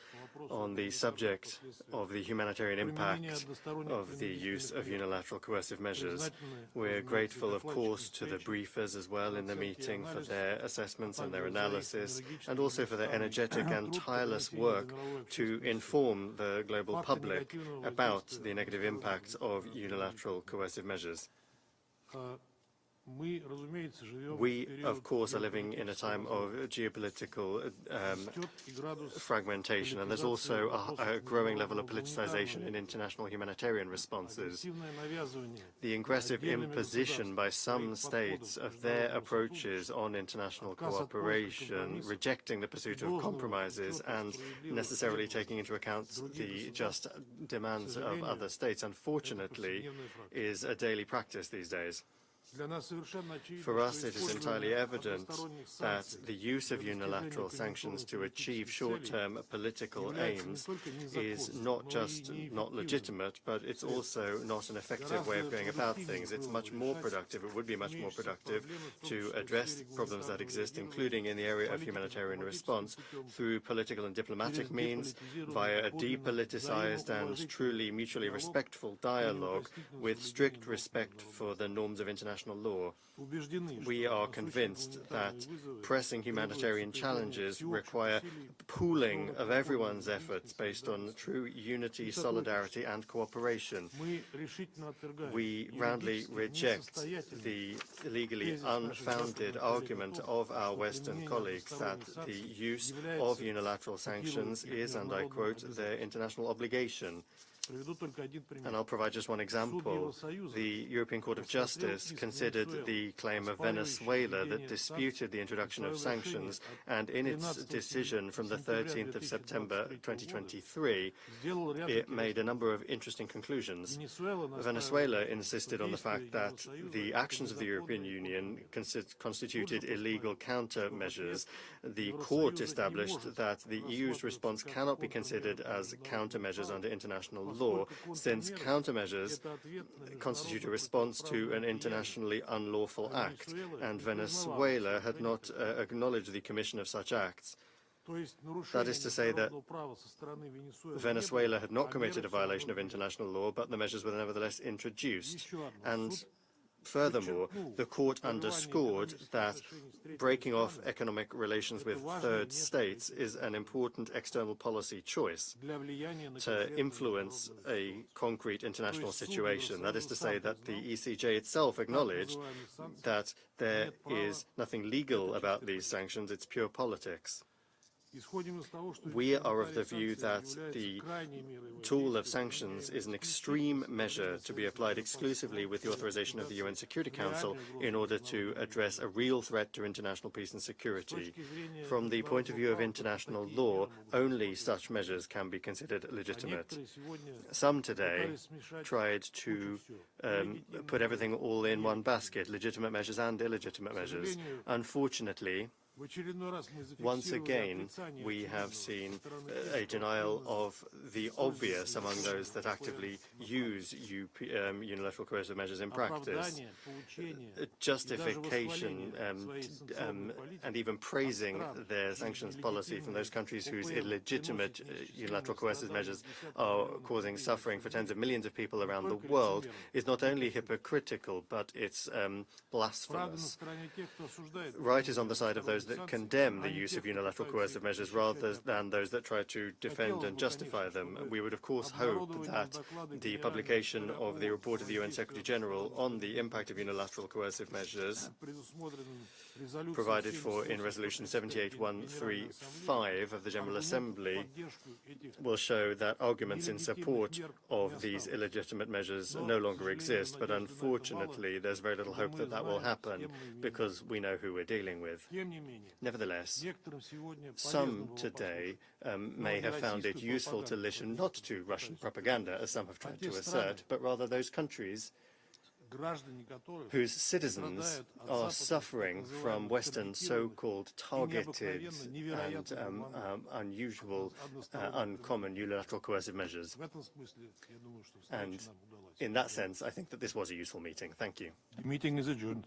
on the subject of the humanitarian impact of the use of unilateral coercive measures. We're grateful, of course, to the briefers as well in the meeting for their assessments and their analysis, and also for their energetic and tireless work to inform the global public about the negative impact of unilateral coercive measures. We, of course, are living in a time of geopolitical fragmentation, and there's also a growing level of politicization in international humanitarian responses. The aggressive imposition by some states of their approaches on international cooperation, rejecting the pursuit of compromises and necessarily taking into account the just demands of other states, unfortunately, is a daily practice these days. For us, it is entirely evident that the use of unilateral sanctions to achieve short-term political aims is not just not legitimate, but it's also not an effective way of going about things. It's much more productive, it would be much more productive to address problems that exist, including in the area of humanitarian response, through political and diplomatic means, via a depoliticized and truly mutually respectful dialogue with strict respect for the norms of international law. We are convinced that pressing humanitarian challenges require pooling of everyone's efforts based on true unity, solidarity, and cooperation. We roundly reject the legally unfounded argument of our Western colleagues that the use of unilateral sanctions is, and I quote, their international obligation. And I'll provide just one example. The European Court of Justice considered the claim of Venezuela that disputed the introduction of sanctions, and in its decision from the 13th of September 2023, it made a number of interesting conclusions. Venezuela insisted on the fact that the actions of the European Union constituted illegal countermeasures. The court established that the EU's response cannot be considered as countermeasures under international law, since countermeasures constitute a response to an internationally unlawful act, and Venezuela had not acknowledged the commission of such acts. That is to say that Venezuela had not committed a violation of international law, but the measures were nevertheless introduced. And furthermore, the court underscored that breaking off economic relations with third states is an important external policy choice to influence a concrete international situation. That is to say that the ECJ itself acknowledged that there is nothing legal about these sanctions, it's pure politics. We are of the view that the tool of sanctions is an extreme measure to be applied exclusively with the authorization of the UN Security Council in order to address a real threat to international peace and security. From the point of view of international law, only such measures can be considered legitimate. Some today tried to put everything all in one basket, legitimate measures and illegitimate measures. Unfortunately, once again, we have seen a denial of the obvious among those that actively use unilateral coercive measures in practice. Justification and even praising their sanctions policy from those countries whose illegitimate unilateral coercive measures are causing suffering for tens of millions of people around the world is not only hypocritical, but it's blasphemous. Right is on the side of those that condemn the use of unilateral coercive measures rather than those that try to defend and justify them. We would, of course, hope that the publication of the report of the UN Secretary General on the impact of unilateral coercive measures, provided for in Resolution 78135 of the General Assembly, will show that arguments in support of these illegitimate measures no longer exist, but unfortunately there's very little hope that that will happen because we know who we're dealing with. Nevertheless, some today may have found it useful to listen not to Russian propaganda, as some have tried to assert, but rather those countries whose citizens are suffering from Western so-called targeted and unusual, uncommon unilateral coercive measures. And in that sense, I think that this was a useful meeting. Thank you.
The meeting is adjourned.